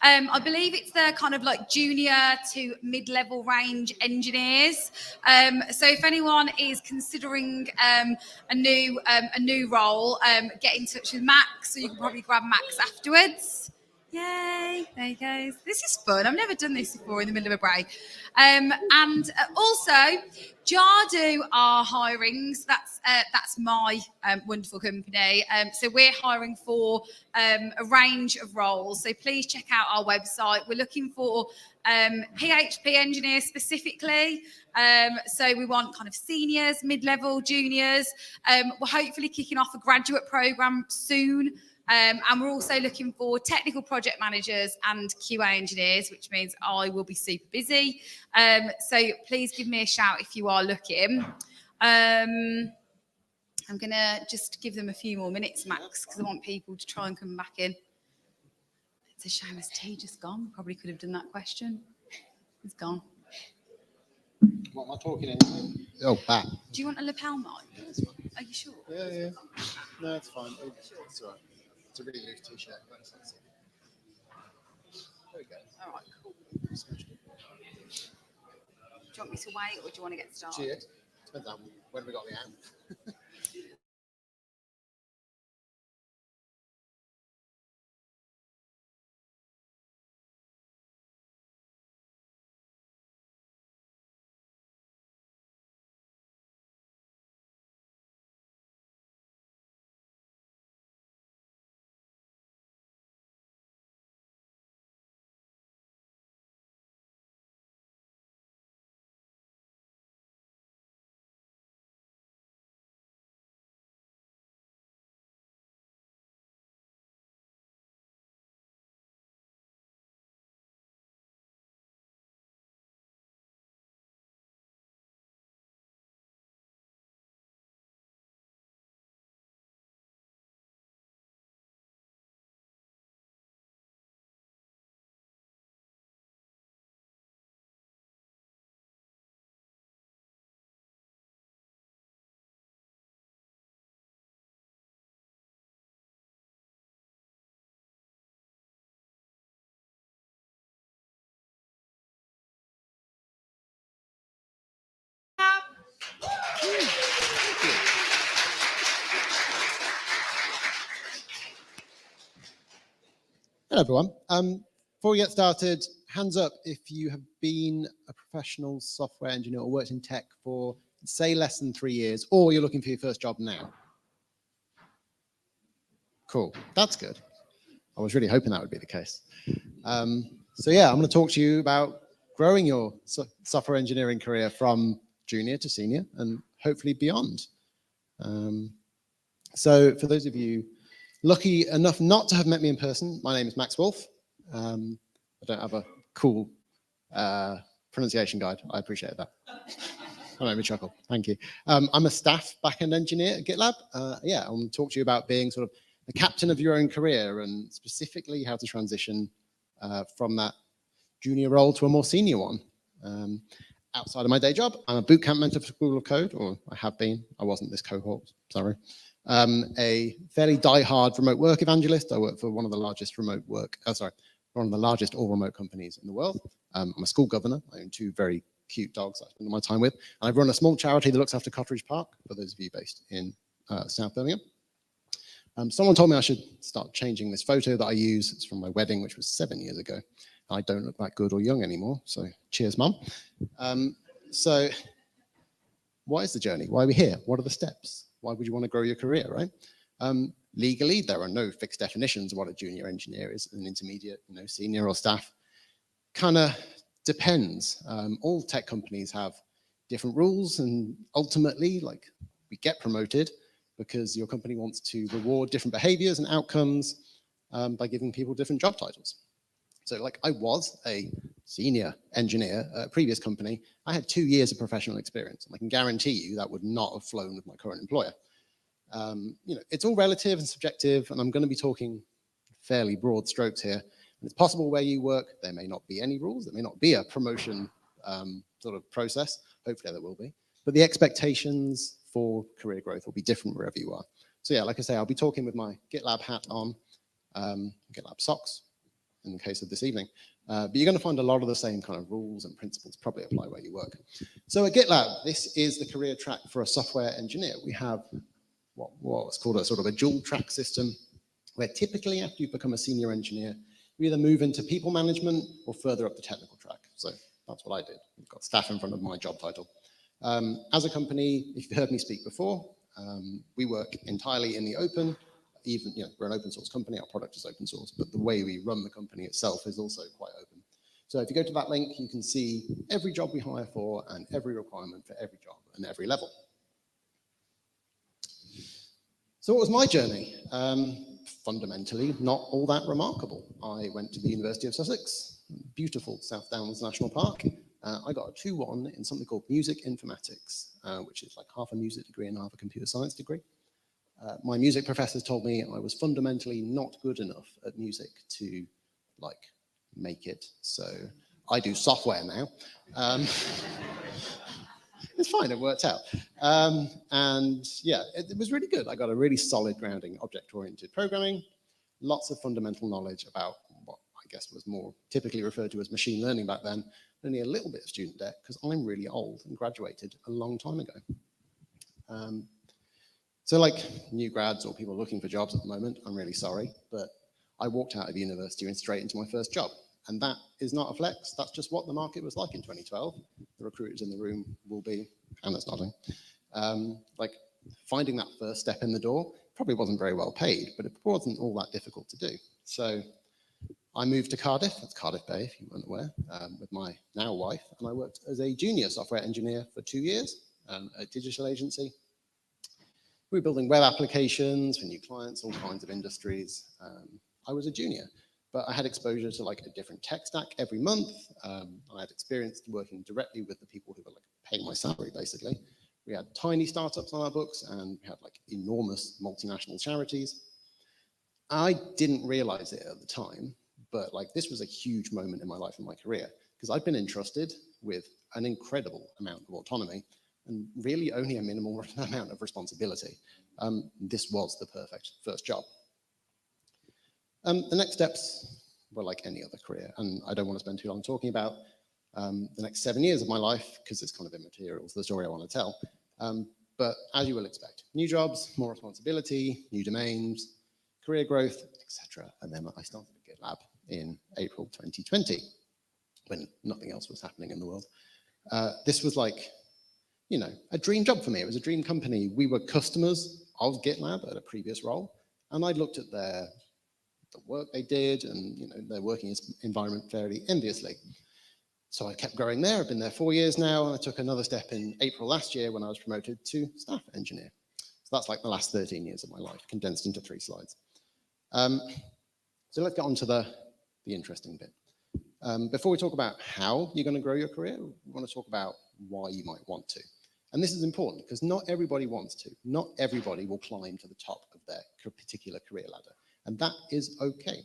I believe it's the kind of like junior to mid-level range engineers. So if anyone is considering a new role, get in touch with Max, or you can probably grab Max afterwards. Yay, there he goes. This is fun. I've never done this before in the middle of a break. Also, Jardu are hiring. So that's my wonderful company. So we're hiring for a range of roles. So please check out our website. We're looking for PHP engineers specifically. So we want kind of seniors, mid-level, juniors. We're hopefully kicking off a graduate program soon. And we're also looking for technical project managers and QA engineers, which means I will be super busy. So please give me a shout if you are looking. I'm going to just give them a few more minutes, Max, because I want people to try and come back in. It's a shame as Tejas gone. Probably could have done that question. He's gone. What am I talking into? Oh, back. Do you want a lapel mic? Yeah, that's fine. Are you sure? Yeah. No, it's fine. It's all right. It's a really loose t-shirt. There we go. All right, cool. Do you want me to wait, or do you want to get started? Cheers. Depends on when we got the amp. Hello, everyone. Before we get started, hands up if you have been a professional software engineer or worked in tech for, say, less than 3 years, or you're looking for your first job now. Cool. That's good. I was really hoping that would be the case. So yeah, I'm going to talk to you about growing your software engineering career from junior to senior and hopefully beyond. So for those of you lucky enough not to have met me in person, my name is Max Woolf. I don't have a cool pronunciation guide. I appreciate that. That made me chuckle. Thank you. I'm a staff backend engineer at GitLab. Yeah, I'm going to talk to you about being sort of the captain of your own career and specifically how to transition from that junior role to a more senior one. Outside of my day job, I'm a bootcamp mentor for School of Code, or I have been. I wasn't this cohort, sorry. A fairly die-hard remote work evangelist. I work for one of the largest one of the largest all-remote companies in the world. I'm a school governor. I own 2 very cute dogs I spend my time with. And I've run a small charity that looks after Cottridge Park, for those of you based in South Birmingham. Someone told me I should start changing this photo that I use. It's from my wedding, which was 7 years ago. I don't look that good or young anymore, so cheers, Mum. So What is the journey? Why are we here? What are the steps? Why would you want to grow your career, right? Legally, there are no fixed definitions of what a junior engineer is, an intermediate, senior or staff. Kind of depends. All tech companies have different rules, and ultimately, like, we get promoted because your company wants to reward different behaviors and outcomes by giving people different job titles. So like, I was a senior engineer at a previous company. I had 2 years of professional experience, and I can guarantee you that would not have flown with my current employer. It's all relative and subjective, and I'm going to be talking fairly broad strokes here. And it's possible where you work, there may not be any rules, there may not be a promotion sort of process. Hopefully there will be. But the expectations for career growth will be different wherever you are. So yeah, like I say, I'll be talking with my GitLab hat on, GitLab socks, in the case of this evening. But you're going to find a lot of the same kind of rules and principles probably apply where you work. So at GitLab, this is the career track for a software engineer. We have what's called a sort of a dual track system, where typically after you become a senior engineer, you either move into people management or further up the technical track. So that's what I did. I've got staff in front of my job title. As a company, if you've heard me speak before, we work entirely in the open. Even, we're an open source company, our product is open source, but the way we run the company itself is also quite open. So if you go to that link, you can see every job we hire for and every requirement for every job and every level. So what was my journey? Fundamentally, not all that remarkable. I went to the University of Sussex, beautiful South Downs National Park. I got a 2-1 in something called music informatics, which is like half a music degree and half a computer science degree. My music professors told me I was fundamentally not good enough at music to make it. So I do software now. It's fine, it worked out. And yeah, it was really good. I got a really solid grounding, object-oriented programming, lots of fundamental knowledge about what I guess was more typically referred to as machine learning back then, only a little bit of student debt because I'm really old and graduated a long time ago. So like new grads or people looking for jobs at the moment, I'm really sorry, but I walked out of university and straight into my first job. And that is not a flex. That's just what the market was like in 2012. The recruiters in the room will be, Anna's nodding, like finding that first step in the door probably wasn't very well paid, but it wasn't all that difficult to do. So I moved to Cardiff, that's Cardiff Bay if you weren't aware, with my now wife, and I worked as a junior software engineer for 2 years at a digital agency. We were building web applications for new clients, all kinds of industries. I was a junior, but I had exposure to like a different tech stack every month. I had experience working directly with the people who were like paying my salary, basically. We had tiny startups on our books, and we had like enormous multinational charities. I didn't realize it at the time, but like this was a huge moment in my life and my career, because I'd been entrusted with an incredible amount of autonomy and really only a minimal amount of responsibility. This was the perfect first job. The next steps were like any other career, and I don't want to spend too long talking about the next 7 years of my life, because it's kind of immaterial to the story I want to tell. But as you will expect, new jobs, more responsibility, new domains, career growth, etc. And then I started at GitLab in April 2020, when nothing else was happening in the world. This was like, a dream job for me. It was a dream company. We were customers of GitLab at a previous role, and I looked at the work they did and their working environment fairly enviously. So I kept growing there. I've been there 4 years now, and I took another step in April last year when I was promoted to staff engineer. So that's like the last 13 years of my life, condensed into 3 slides. So let's get on to the interesting bit. Before we talk about how you're going to grow your career, we want to talk about why you might want to. And this is important because not everybody wants to. Not everybody will climb to the top of their particular career ladder. And that is okay.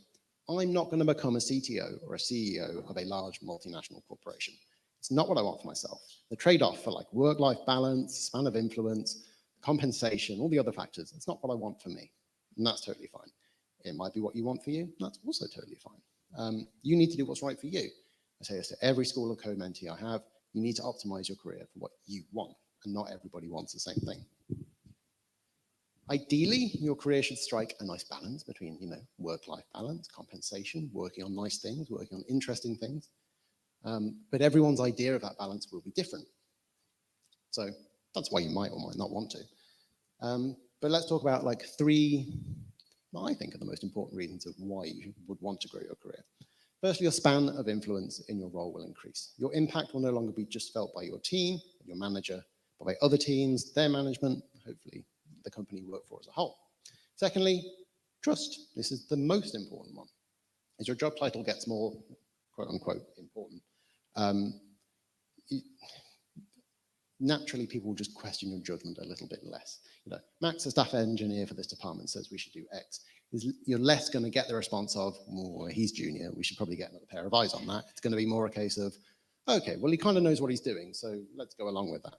I'm not going to become a CTO or a CEO of a large multinational corporation. It's not what I want for myself. The trade-off for like work-life balance, span of influence, compensation, all the other factors, it's not what I want for me. And that's totally fine. It might be what you want for you. That's also totally fine. You need to do what's right for you. I say this to every School of Code mentee I have. You need to optimize your career for what you want, and not everybody wants the same thing. Ideally, your career should strike a nice balance between, work-life balance, compensation, working on nice things, working on interesting things. But everyone's idea of that balance will be different. So that's why you might or might not want to. But let's talk about like 3, what I think are the most important reasons of why you would want to grow your career. Firstly, your span of influence in your role will increase. Your impact will no longer be just felt by your team, your manager, but by other teams, their management, hopefully the company you work for as a whole. Secondly, trust. This is the most important one. As your job title gets more, quote unquote, important, naturally people will just question your judgment a little bit less. You know, Max, a staff engineer for this department, says we should do X. You're less going to get the response of, oh, he's junior, we should probably get another pair of eyes on that. It's going to be more a case of, okay, well, he kind of knows what he's doing, so let's go along with that,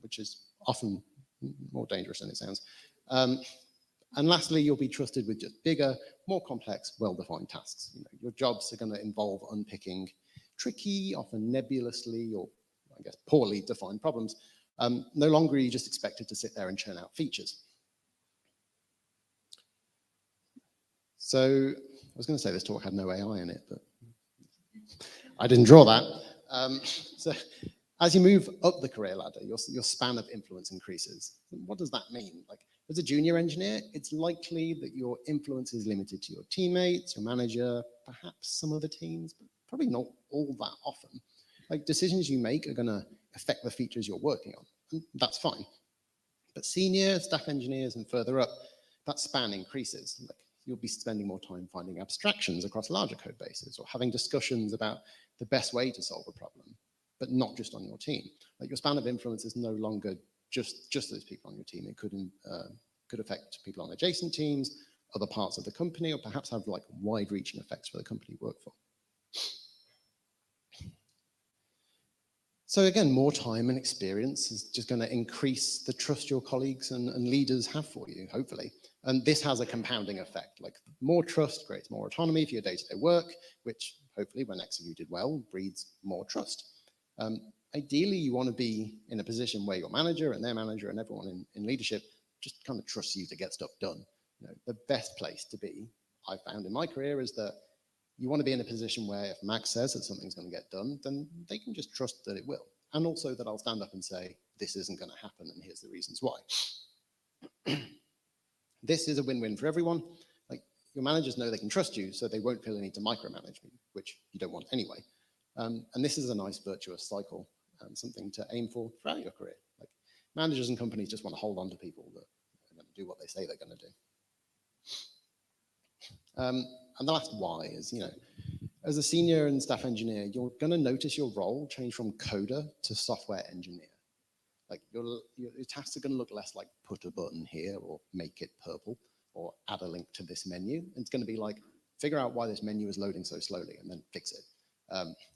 which is often more dangerous than it sounds. And lastly, you'll be trusted with just bigger, more complex, well-defined tasks. You know, your jobs are going to involve unpicking tricky, often nebulously or I guess poorly defined problems. No longer are you just expected to sit there and churn out features. So I was going to say this talk had no AI in it, but I didn't draw that. So as you move up the career ladder, your span of influence increases. What does that mean? Like, as a junior engineer, it's likely that your influence is limited to your teammates, your manager, perhaps some other teams, but probably not all that often. Like, decisions you make are going to affect the features you're working on, and that's fine. But senior staff engineers and further up, that span increases. Like, you'll be spending more time finding abstractions across larger code bases or having discussions about the best way to solve a problem, but not just on your team. Like, your span of influence is no longer just those people on your team. It could affect people on adjacent teams, other parts of the company, or perhaps have like wide-reaching effects for the company you work for. So again, more time and experience is just going to increase the trust your colleagues and leaders have for you, hopefully. And this has a compounding effect. Like, more trust creates more autonomy for your day-to-day work, which hopefully, when executed well, breeds more trust. Ideally, you want to be in a position where your manager and their manager and everyone in leadership just kind of trusts you to get stuff done. You know, the best place to be, I've found in my career, is that you want to be in a position where if Max says that something's going to get done, then they can just trust that it will. And also that I'll stand up and say, this isn't going to happen, and here's the reasons why. This is a win-win for everyone. Like, your managers know they can trust you, so they won't feel the need to micromanage you, which you don't want anyway. And this is a nice virtuous cycle, and something to aim for throughout your career. Like, managers and companies just want to hold on to people that are going to do what they say they're going to do. And the last why is, you know, as a senior and staff engineer, you're going to notice your role change from coder to software engineer. Like, your tasks are going to look less like put a button here or make it purple or add a link to this menu. It's going to be like, figure out why this menu is loading so slowly and then fix it.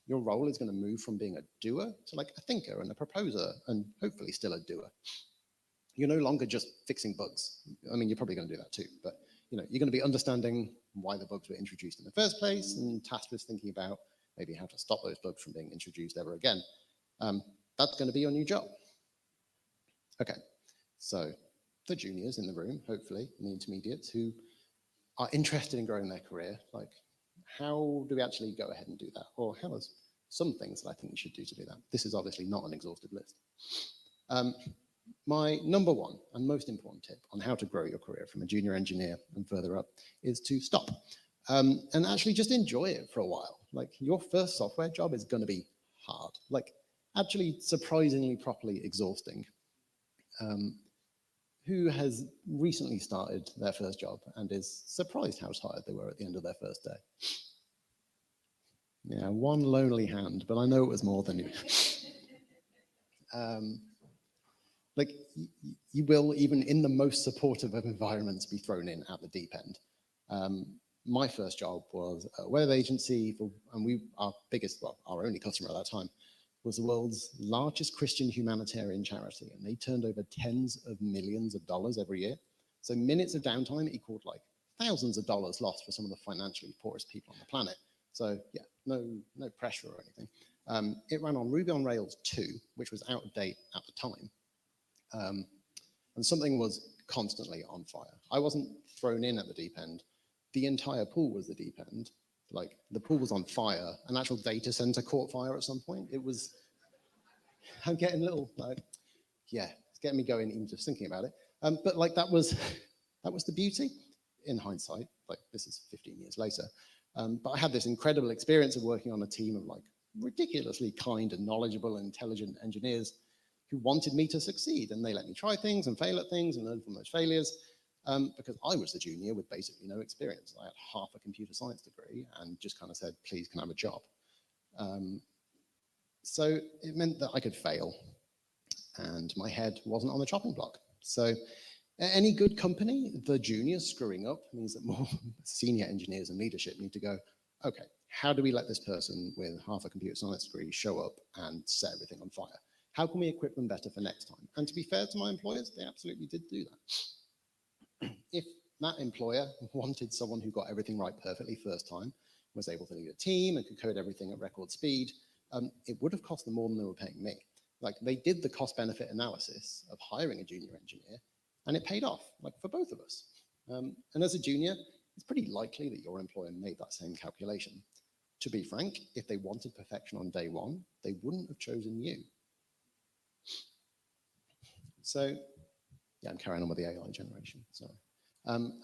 Your role is going to move from being a doer to like a thinker and a proposer, and hopefully still a doer. You're no longer just fixing bugs. I mean, you're probably going to do that too, but you know, you're going to be understanding why the bugs were introduced in the first place and tasked with thinking about maybe how to stop those bugs from being introduced ever again. That's going to be your new job. Okay, so the juniors in the room, hopefully, and the intermediates who are interested in growing their career, like, how do we actually go ahead and do that? Or how are some things that I think we should do to do that? This is obviously not an exhaustive list. My number one and most important tip on how to grow your career from a junior engineer and further up is to stop and actually just enjoy it for a while. Like, your first software job is going to be hard, like actually surprisingly properly exhausting. Who has recently started their first job and is surprised how tired they were at the end of their first day? Yeah, one lonely hand, but I know it was more than you. Like, you will, even in the most supportive of environments, be thrown in at the deep end. My first job was a web agency, and our biggest, well, our only customer at that time was the world's largest Christian humanitarian charity, and they turned over tens of millions of dollars every year. So minutes of downtime equaled like thousands of dollars lost for some of the financially poorest people on the planet. So yeah, no pressure or anything. It ran on Ruby on Rails 2, which was out of date at the time. And something was constantly on fire. I wasn't thrown in at the deep end. The entire pool was the deep end. Like, the pool was on fire. An actual data center caught fire at some point. It was, I'm getting a little like, yeah, getting me going even just thinking about it. But like that was the beauty in hindsight. Like this is 15 years later. But I had this incredible experience of working on a team of like ridiculously kind and knowledgeable and intelligent engineers who wanted me to succeed, and they let me try things and fail at things and learn from those failures. Because I was the junior with basically no experience. I had half a computer science degree and just kind of said, please, can I have a job? So it meant that I could fail and my head wasn't on the chopping block. So any good company, the juniors screwing up means that more senior engineers and leadership need to go, okay, how do we let this person with half a computer science degree show up and set everything on fire? How can we equip them better for next time? And to be fair to my employers, they absolutely did do that. If that employer wanted someone who got everything right perfectly first time, was able to lead a team and could code everything at record speed, it would have cost them more than they were paying me. Like they did the cost benefit analysis of hiring a junior engineer and it paid off, like for both of us. And as a junior, it's pretty likely that your employer made that same calculation. To be frank, if they wanted perfection on day one, they wouldn't have chosen you. So yeah, I'm carrying on with the AI generation, sorry.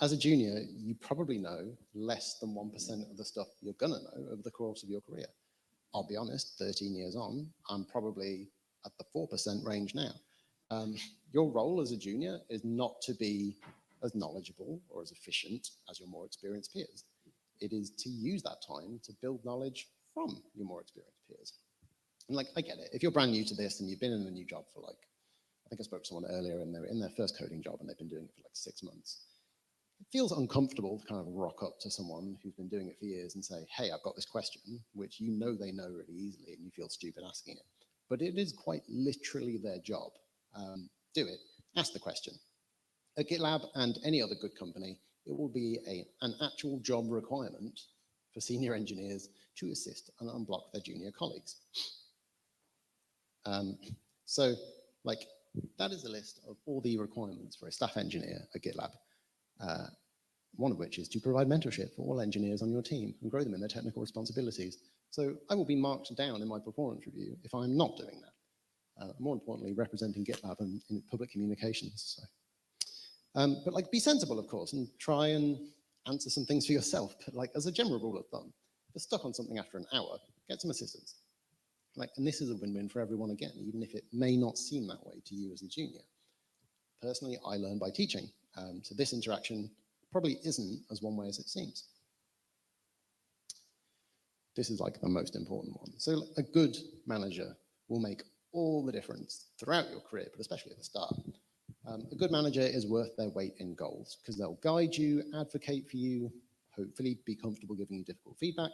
As a junior, you probably know less than 1% of the stuff you're gonna know over the course of your career. I'll be honest, 13 years on, I'm probably at the 4% range now. Your role as a junior is not to be as knowledgeable or as efficient as your more experienced peers. It is to use that time to build knowledge from your more experienced peers. And like, I get it. If you're brand new to this and you've been in a new job for like, I think I spoke to someone earlier and they're in their first coding job and they've been doing it for like 6 months. It feels uncomfortable to kind of rock up to someone who's been doing it for years and say, hey, I've got this question, which you know they know really easily and you feel stupid asking it. But it is quite literally their job. Do it, ask the question. At GitLab and any other good company, it will be an actual job requirement for senior engineers to assist and unblock their junior colleagues. So like that is a list of all the requirements for a staff engineer at GitLab. One of which is to provide mentorship for all engineers on your team and grow them in their technical responsibilities. So I will be marked down in my performance review if I'm not doing that. More importantly, representing GitLab in public communications. So. But like be sensible, of course, and try and answer some things for yourself. But like as a general rule of thumb, if you're stuck on something after an hour, get some assistance. Like, and this is a win-win for everyone again, even if it may not seem that way to you as a junior. Personally, I learn by teaching. So this interaction probably isn't as one way as it seems. This is like the most important one. So a good manager will make all the difference throughout your career, but especially at the start. A good manager is worth their weight in gold because they'll guide you, advocate for you, hopefully be comfortable giving you difficult feedback,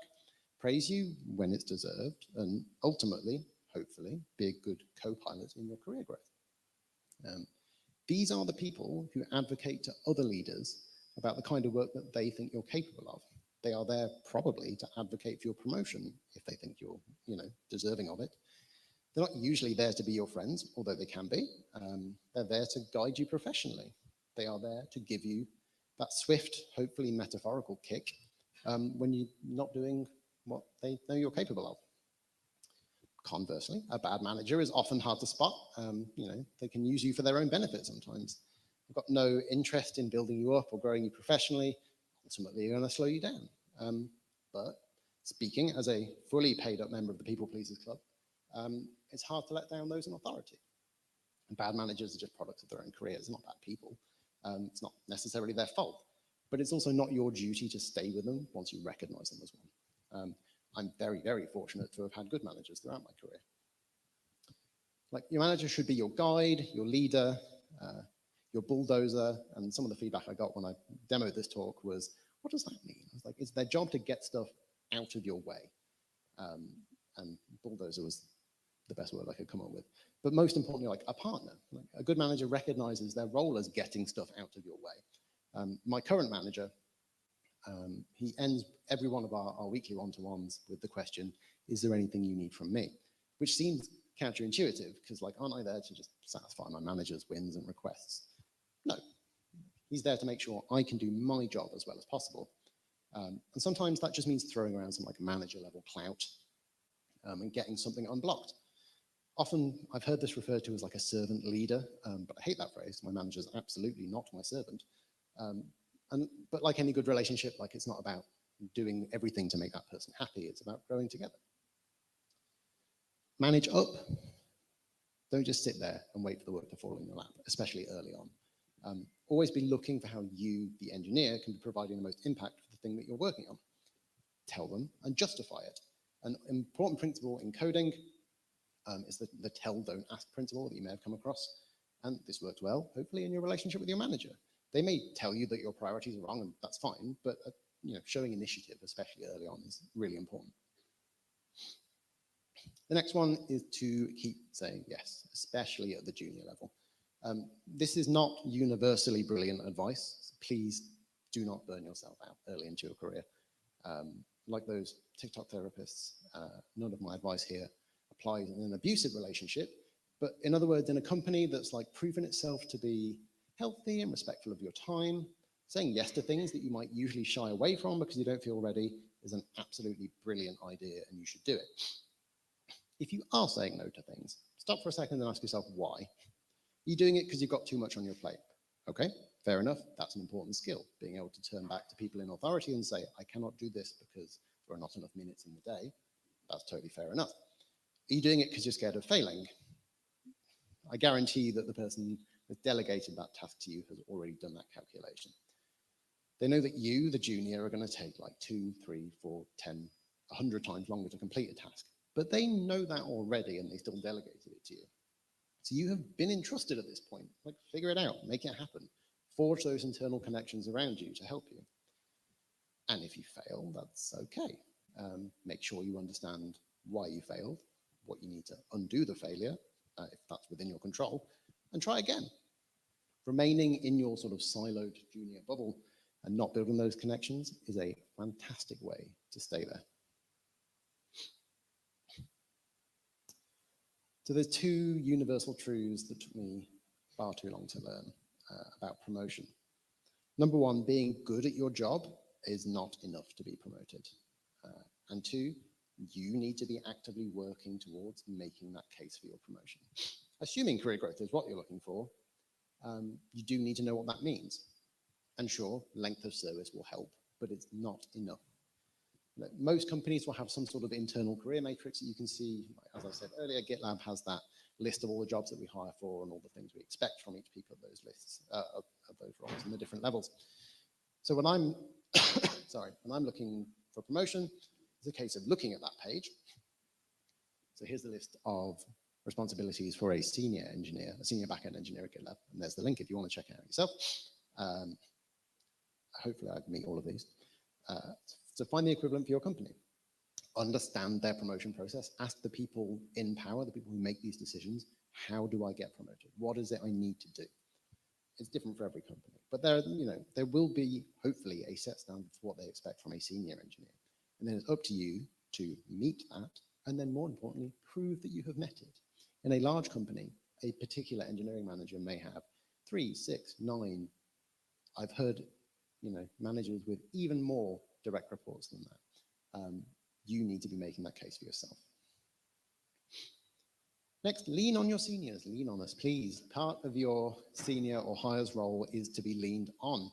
praise you when it's deserved, and ultimately, hopefully, be a good co-pilot in your career growth. These are the people who advocate to other leaders about the kind of work that they think you're capable of. They are there probably to advocate for your promotion if they think you're, deserving of it. They're not usually there to be your friends, although they can be. They're there to guide you professionally. They are there to give you that swift, hopefully metaphorical kick when you're not doing what they know you're capable of. Conversely, a bad manager is often hard to spot. They can use you for their own benefit sometimes. They've got no interest in building you up or growing you professionally. Ultimately, they're going to slow you down. But speaking as a fully paid up member of the People Pleasers Club, it's hard to let down those in authority. And bad managers are just products of their own careers, not bad people. It's not necessarily their fault, but it's also not your duty to stay with them once you recognize them as one. I'm very, very fortunate to have had good managers throughout my career. Like your manager should be your guide, your leader, your bulldozer, and some of the feedback I got when I demoed this talk was, what does that mean? I was like, it's their job to get stuff out of your way. And bulldozer was the best word I could come up with. But most importantly, like a partner. Like a good manager recognizes their role as getting stuff out of your way. My current manager, he ends every one of our weekly one-to-ones with the question, is there anything you need from me? Which seems counterintuitive because like, aren't I there to just satisfy my manager's whims and requests? No, he's there to make sure I can do my job as well as possible. And sometimes that just means throwing around some like manager level clout and getting something unblocked. Often I've heard this referred to as like a servant leader, but I hate that phrase. My manager's absolutely not my servant. But like any good relationship, like it's not about doing everything to make that person happy. It's about growing together. Manage up. Don't just sit there and wait for the work to fall in your lap, especially early on. Always be looking for how you, the engineer, can be providing the most impact for the thing that you're working on. Tell them and justify it. An important principle in coding is the tell, don't ask principle that you may have come across. And this works well, hopefully, in your relationship with your manager. They may tell you that your priorities are wrong, and that's fine, but showing initiative, especially early on, is really important. The next one is to keep saying yes, especially at the junior level. This is not universally brilliant advice. So please do not burn yourself out early into your career. Like those TikTok therapists, none of my advice here applies in an abusive relationship. But in other words, in a company that's like proven itself to be healthy and respectful of your time, saying yes to things that you might usually shy away from because you don't feel ready is an absolutely brilliant idea, and you should do it. If you are saying no to things, stop for a second and ask yourself why. Are you doing it because you've got too much on your plate? Okay, fair enough. That's an important skill, being able to turn back to people in authority and say, I cannot do this because there are not enough minutes in the day. That's totally fair enough. Are you doing it because you're scared of failing? I guarantee that the person who's delegated that task to you has already done that calculation. They know that you, the junior, are going to take like 2, 3, 4, 10, 100 times longer to complete a task. But they know that already, and they still delegated it to you. So you have been entrusted at this point. Like, figure it out, make it happen. Forge those internal connections around you to help you. And if you fail, that's okay. Make sure you understand why you failed, what you need to undo the failure, if that's within your control, and try again. Remaining in your sort of siloed junior bubble and not building those connections is a fantastic way to stay there. So there's 2 universal truths that took me far too long to learn about promotion. Number 1, being good at your job is not enough to be promoted. And 2, you need to be actively working towards making that case for your promotion. Assuming career growth is what you're looking for, you do need to know what that means. And sure, length of service will help, but it's not enough. Most companies will have some sort of internal career matrix that you can see. As I said earlier, GitLab has that list of all the jobs that we hire for and all the things we expect from each people of those lists, of those roles and the different levels. So when I'm, when I'm looking for promotion, it's a case of looking at that page. So here's the list of responsibilities for a senior engineer, a senior backend engineer at GitLab. And there's the link if you want to check it out yourself. Hopefully I meet all of these. So find the equivalent for your company. Understand their promotion process. Ask the people in power, the people who make these decisions, how do I get promoted? What is it I need to do? It's different for every company. But there will be, hopefully, a set standard for what they expect from a senior engineer. And then it's up to you to meet that, and then more importantly, prove that you have met it. In a large company, a particular engineering manager may have 3, 6, 9. I've heard managers with even more direct reports than that. You need to be making that case for yourself. Next, lean on your seniors. Lean on us, please. Part of your senior or hire's role is to be leaned on.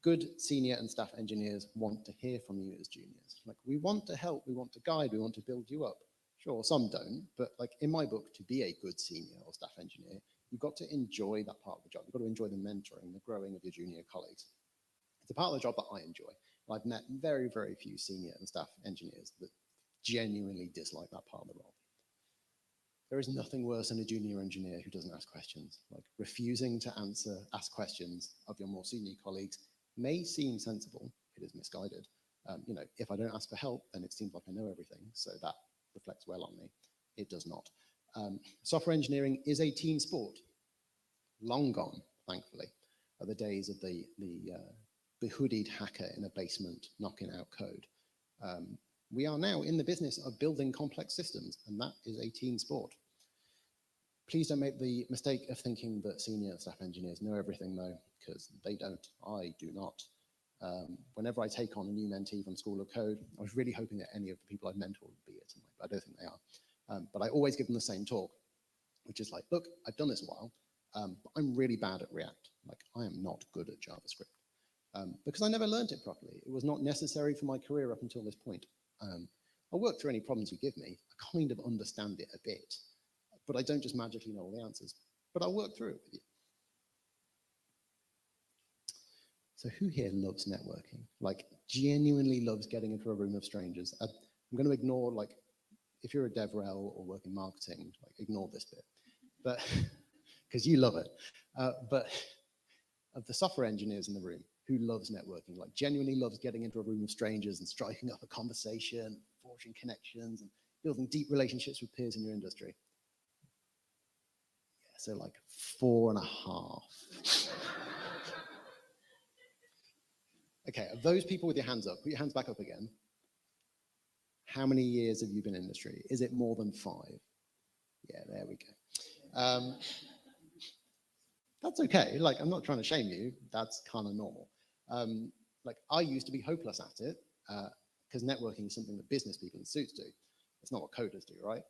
Good senior and staff engineers want to hear from you as juniors. Like, we want to help, we want to guide, we want to build you up. Sure, some don't, but like in my book, to be a good senior or staff engineer, you've got to enjoy that part of the job. You've got to enjoy the mentoring, the growing of your junior colleagues. It's a part of the job that I enjoy. I've met very, very few senior and staff engineers that genuinely dislike that part of the role. There is nothing worse than a junior engineer who doesn't ask questions. Like, refusing to ask questions of your more senior colleagues may seem sensible. It is misguided. If I don't ask for help, then it seems like I know everything. So that reflects well on me. It does not. Software engineering is a team sport. Long gone, thankfully, are the days of the behoodied hacker in a basement knocking out code. We are now in the business of building complex systems, and that is a team sport. Please don't make the mistake of thinking that senior staff engineers know everything, though, because they don't. I do not. Whenever I take on a new mentee from School of Code, I was really hoping that any of the people I've mentored would be it, but I don't think they are. But I always give them the same talk, which is like, look, I've done this a while, but I'm really bad at React. Like, I am not good at JavaScript because I never learned it properly. It was not necessary for my career up until this point. I'll work through any problems you give me. I kind of understand it a bit, but I don't just magically know all the answers. But I'll work through it with you. So who here loves networking? Like, genuinely loves getting into a room of strangers? I'm going to ignore, like, if you're a DevRel or work in marketing, like, ignore this bit, but because you love it. But of the software engineers in the room, who loves networking? Like, genuinely loves getting into a room of strangers and striking up a conversation, forging connections, and building deep relationships with peers in your industry? Yeah, so like 4.5. Okay, of those people with your hands up, put your hands back up again. How many years have you been in industry? Is it more than 5? Yeah, there we go. That's okay. Like, I'm not trying to shame you. That's kind of normal. Like, I used to be hopeless at it because networking is something that business people in suits do. It's not what coders do, right?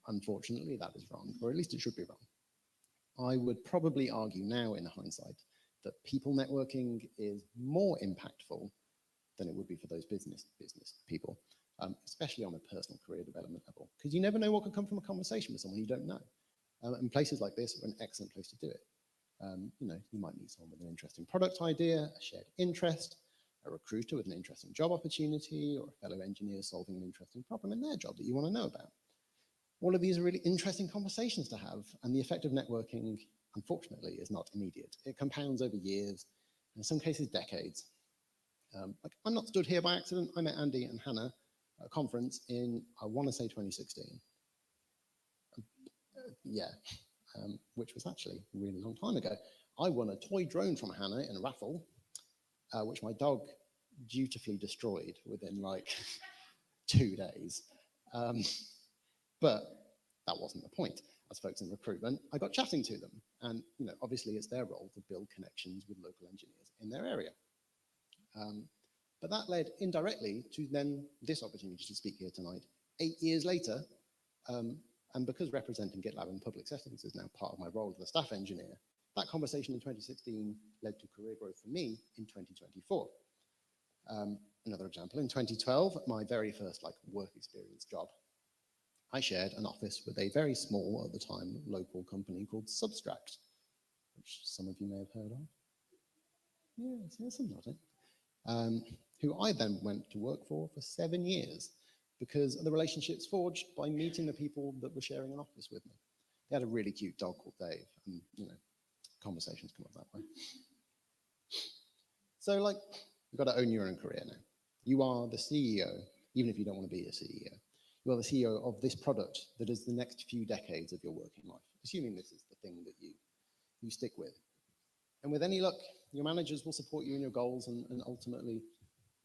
Unfortunately, that is wrong, or at least it should be wrong. I would probably argue now, in hindsight, that people networking is more impactful than it would be for those business people, especially on a personal career development level, because you never know what could come from a conversation with someone you don't know. And places like this are an excellent place to do it. You know, you might meet someone with an interesting product idea, a shared interest, a recruiter with an interesting job opportunity, or a fellow engineer solving an interesting problem in their job that you want to know about. All of these are really interesting conversations to have, and the effect of networking, unfortunately, is not immediate. It compounds over years, in some cases decades. Like, I'm not stood here by accident. I met Andy and Hannah at a conference in, I want to say 2016. Yeah, which was actually a really long time ago. I won a toy drone from Hannah in a raffle, which my dog dutifully destroyed within like 2 days. But that wasn't the point. As folks in recruitment, I got chatting to them, and you know, obviously it's their role to build connections with local engineers in their area. But that led indirectly to then this opportunity to speak here tonight, 8 years later. And because representing GitLab in public settings is now part of my role as a staff engineer, that conversation in 2016 led to career growth for me in 2024. Another example, in 2012, my very first like work experience job, I shared an office with a very small, at the time, local company called Substract, which some of you may have heard of. Yes, I'm nodding. Who I then went to work for 7 years because of the relationships forged by meeting the people that were sharing an office with me. They had a really cute dog called Dave, and you know, conversations come up that way. So like, you've got to own your own career now. You are the CEO, even if you don't want to be a CEO. You are the CEO of this product that is the next few decades of your working life, assuming this is the thing that you stick with. And with any luck, your managers will support you in your goals, and ultimately,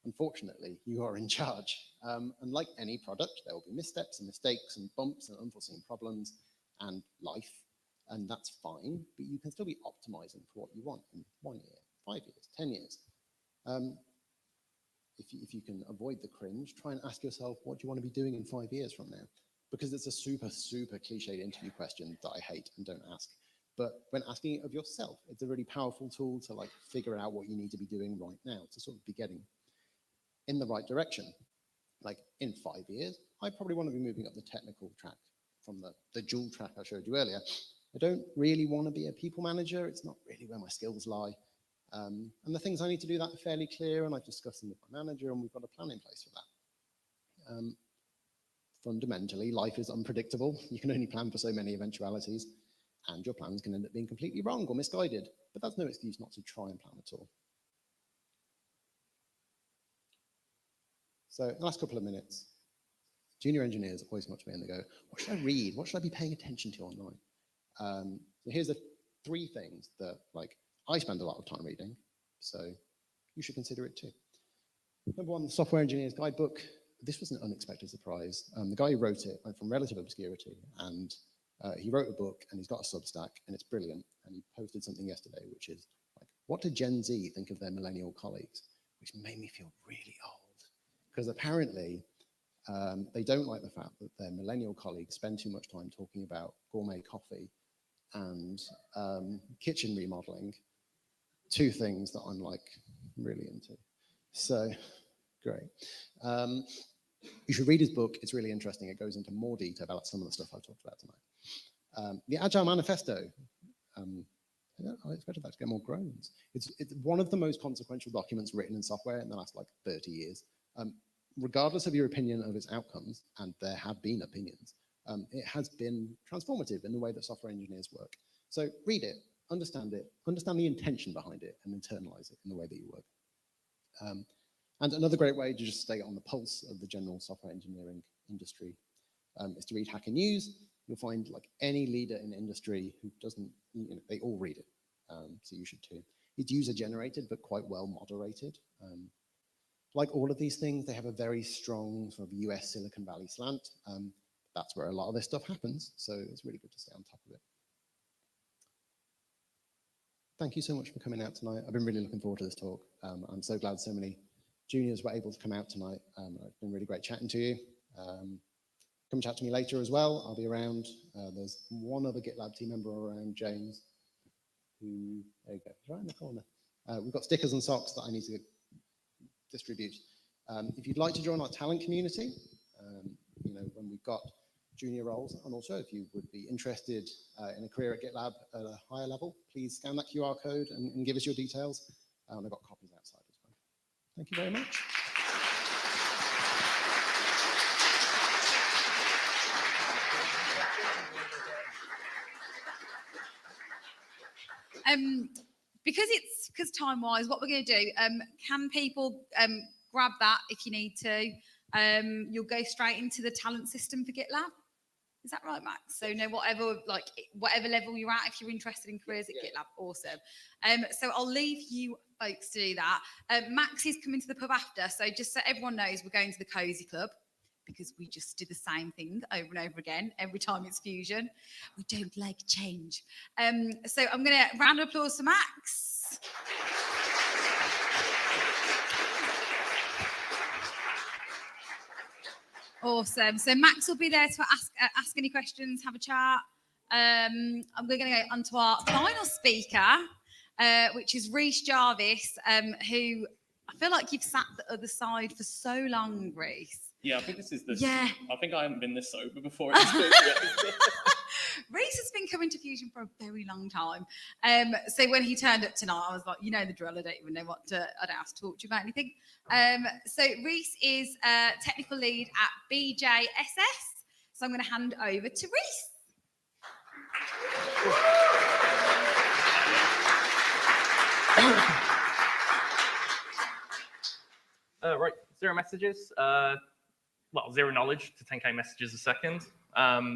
unfortunately, you are in charge. And like any product, there will be missteps and mistakes and bumps and unforeseen problems and life, and that's fine, but you can still be optimizing for what you want in 1 year, 5 years, 10 years. If you can avoid the cringe, try and ask yourself, what do you want to be doing in 5 years from now? Because it's a super, super cliched interview question that I hate and don't ask. But when asking it of yourself, it's a really powerful tool to like figure out what you need to be doing right now to sort of be getting in the right direction. Like in 5 years, I probably want to be moving up the technical track from the dual track I showed you earlier. I don't really want to be a people manager. It's not really where my skills lie. And the things I need to do that are fairly clear, and I've discussed them with my manager, and we've got a plan in place for that. Fundamentally, life is unpredictable. You can only plan for so many eventualities, and your plans can end up being completely wrong or misguided, but that's no excuse not to try and plan at all. So the last couple of minutes, junior engineers always much me and they go, what should I read? What should I be paying attention to online? So here's the 3 things that like I spend a lot of time reading, so you should consider it too. Number 1, the Software Engineer's Guidebook. This was an unexpected surprise. The guy who wrote it went from relative obscurity, and he wrote a book, and he's got a Substack, and it's brilliant. And he posted something yesterday, which is like, what do Gen Z think of their millennial colleagues? Which made me feel really old, because apparently They don't like the fact that their millennial colleagues spend too much time talking about gourmet coffee and kitchen remodeling, two things that I'm like really into. So great. You should read his book. It's really interesting. It goes into more detail about some of the stuff I've talked about tonight. The Agile Manifesto. I expected that to get more groans. It's one of the most consequential documents written in software in the last like 30 years. Regardless of your opinion of its outcomes, and there have been opinions, it has been transformative in the way that software engineers work. So read it, understand the intention behind it, and internalize it in the way that you work. And another great way to just stay on the pulse of the general software engineering industry is to read Hacker News. You'll find like any leader in the industry who doesn't, they all read it. So you should too. It's user generated, but quite well moderated. Like all of these things, they have a very strong sort of US Silicon Valley slant. That's where a lot of this stuff happens. So it's really good to stay on top of it. Thank you so much for coming out tonight. I've been really looking forward to this talk. I'm so glad so many juniors were able to come out tonight. It's been really great chatting to you. Come chat to me later as well. I'll be around. There's one other GitLab team member around, James, who, there you go, he's right in the corner. We've got stickers and socks that I need to distribute. If you'd like to join our talent community, when we've got junior roles, and also if you would be interested in a career at GitLab at a higher level, please scan that QR code and give us your details. I've got copies outside as well. Thank you very much. Because time-wise, what we're going to do, can people grab that if you need to? You'll go straight into the talent system for GitLab. Is that right, Max? So whatever level you're at, if you're interested in careers at GitLab, awesome. So I'll leave you folks to do that. Max is coming to the pub after, so just so everyone knows, we're going to the Cozy Club, because we just do the same thing over and over again every time it's Fusion. We don't like change. So I'm going to round of applause for Max. Awesome. So Max will be there to ask any questions, have a chat. I'm going to go on to our final speaker, which is Rhys Jarvis, who I feel like you've sat the other side for so long, Rhys. Yeah, I think this is this. Yeah. I think I haven't been this sober before. Rhys has been coming to Fusion for a very long time. So when he turned up tonight, I was like, you know the drill. I don't even know I don't have to talk to you about anything. So Rhys is a technical lead at BJSS. So I'm going to hand over to Rhys. Right, 0 messages. Well, 0 knowledge to 10K messages a second.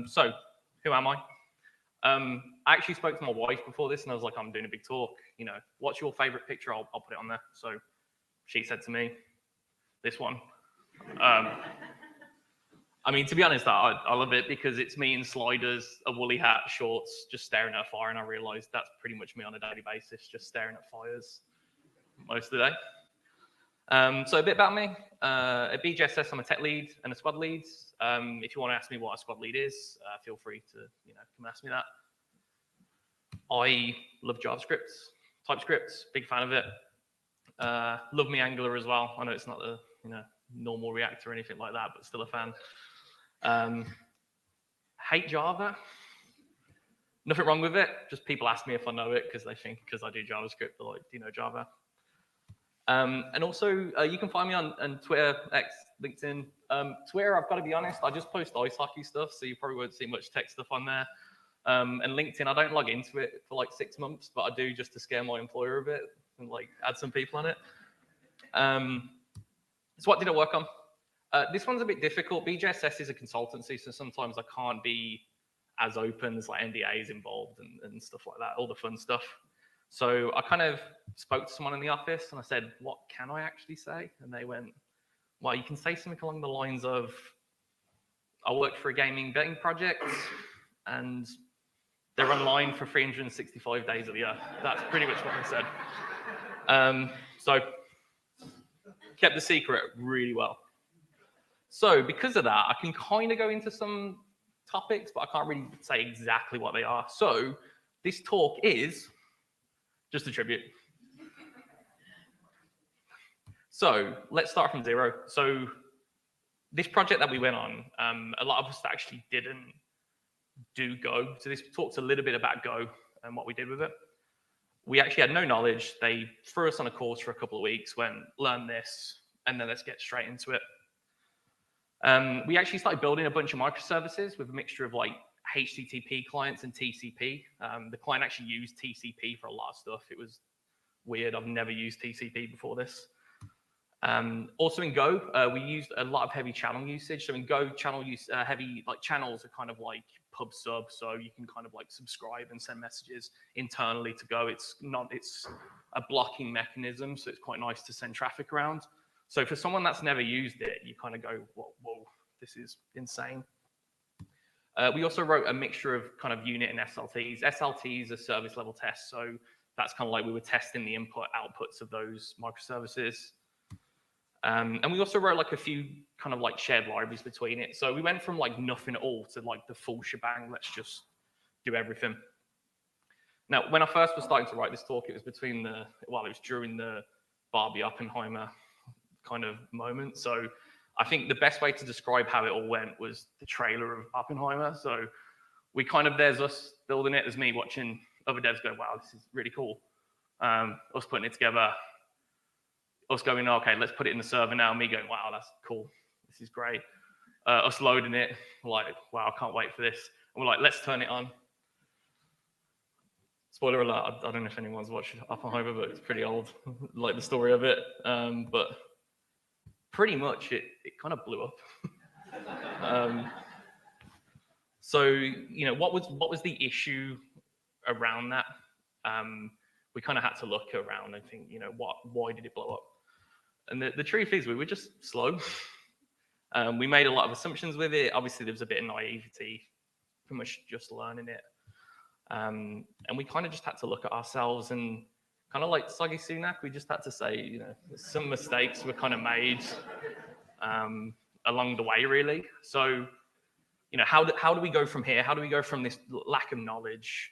So, who am I? I actually spoke to my wife before this, and I was like, I'm doing a big talk. What's your favorite picture? I'll put it on there. So, she said to me, this one. I mean, to be honest, I love it because it's me in sliders, a woolly hat, shorts, just staring at a fire, and I realised that's pretty much me on a daily basis, just staring at fires most of the day. So a bit about me. At BJSS, I'm a tech lead and a squad lead. If you want to ask me what a squad lead is, feel free to come ask me that. I love JavaScript, TypeScript, big fan of it. Love me Angular as well. I know it's not the normal React or anything like that, but still a fan. Hate Java. Nothing wrong with it. Just people ask me if I know it because they think because I do JavaScript, they're like, do you know Java? And also, you can find me on Twitter, X, LinkedIn. Twitter, I've got to be honest, I just post ice hockey stuff, so you probably won't see much tech stuff on there. And LinkedIn, I don't log into it for like 6 months, but I do just to scare my employer a bit and like add some people on it. So what did I work on? This one's a bit difficult. BJSS is a consultancy, so sometimes I can't be as open as like NDAs involved and stuff like that, all the fun stuff. So I kind of spoke to someone in the office and I said, what can I actually say? And they went, well, you can say something along the lines of, I work for a gaming betting project and they're online for 365 days of the year. That's pretty much what I said. So kept the secret really well. So because of that, I can kind of go into some topics, but I can't really say exactly what they are. So this talk is just a tribute. So let's start from zero. So this project that we went on, a lot of us actually didn't do Go. So this talks a little bit about Go and what we did with it. We actually had no knowledge. They threw us on a course for a couple of weeks, went, learn this, and then let's get straight into it. We actually started building a bunch of microservices with a mixture of like HTTP clients and TCP. The client actually used TCP for a lot of stuff. It was weird. I've never used TCP before this. Also in Go, we used a lot of heavy channel usage. So in Go, channel use, heavy like channels are kind of like pub sub. So you can kind of like subscribe and send messages internally to Go. It's a blocking mechanism. So it's quite nice to send traffic around. So for someone that's never used it, you kind of go, whoa, this is insane. We also wrote a mixture of kind of unit and SLTs. SLTs are service level tests. So that's kind of like we were testing the input outputs of those microservices. And we also wrote like a few kind of like shared libraries between it. So we went from like nothing at all to like the full shebang. Let's just do everything. Now, when I first was starting to write this talk, it was during the Barbie Oppenheimer kind of moment. So I think the best way to describe how it all went was the trailer of Oppenheimer. So we kind of, there's us building it, there's me watching other devs go, wow, this is really cool. Us putting it together, us going, okay, let's put it in the server now. Me going, wow, that's cool. This is great. Us loading it, like, wow, I can't wait for this. And we're like, let's turn it on. Spoiler alert, I don't know if anyone's watched Oppenheimer, but it's pretty old, like the story of it. But pretty much it kind of blew up. So, you know, what was the issue around that? We kind of had to look around and think, you know, why did it blow up? And the truth is we were just slow. We made a lot of assumptions with it. Obviously, there was a bit of naivety from us just learning it. And we kind of just had to look at ourselves and kind of like Soggy Sunak, we just had to say, you know, some mistakes were kind of made along the way, really. So, you know, how do we go from here? How do we go from this lack of knowledge?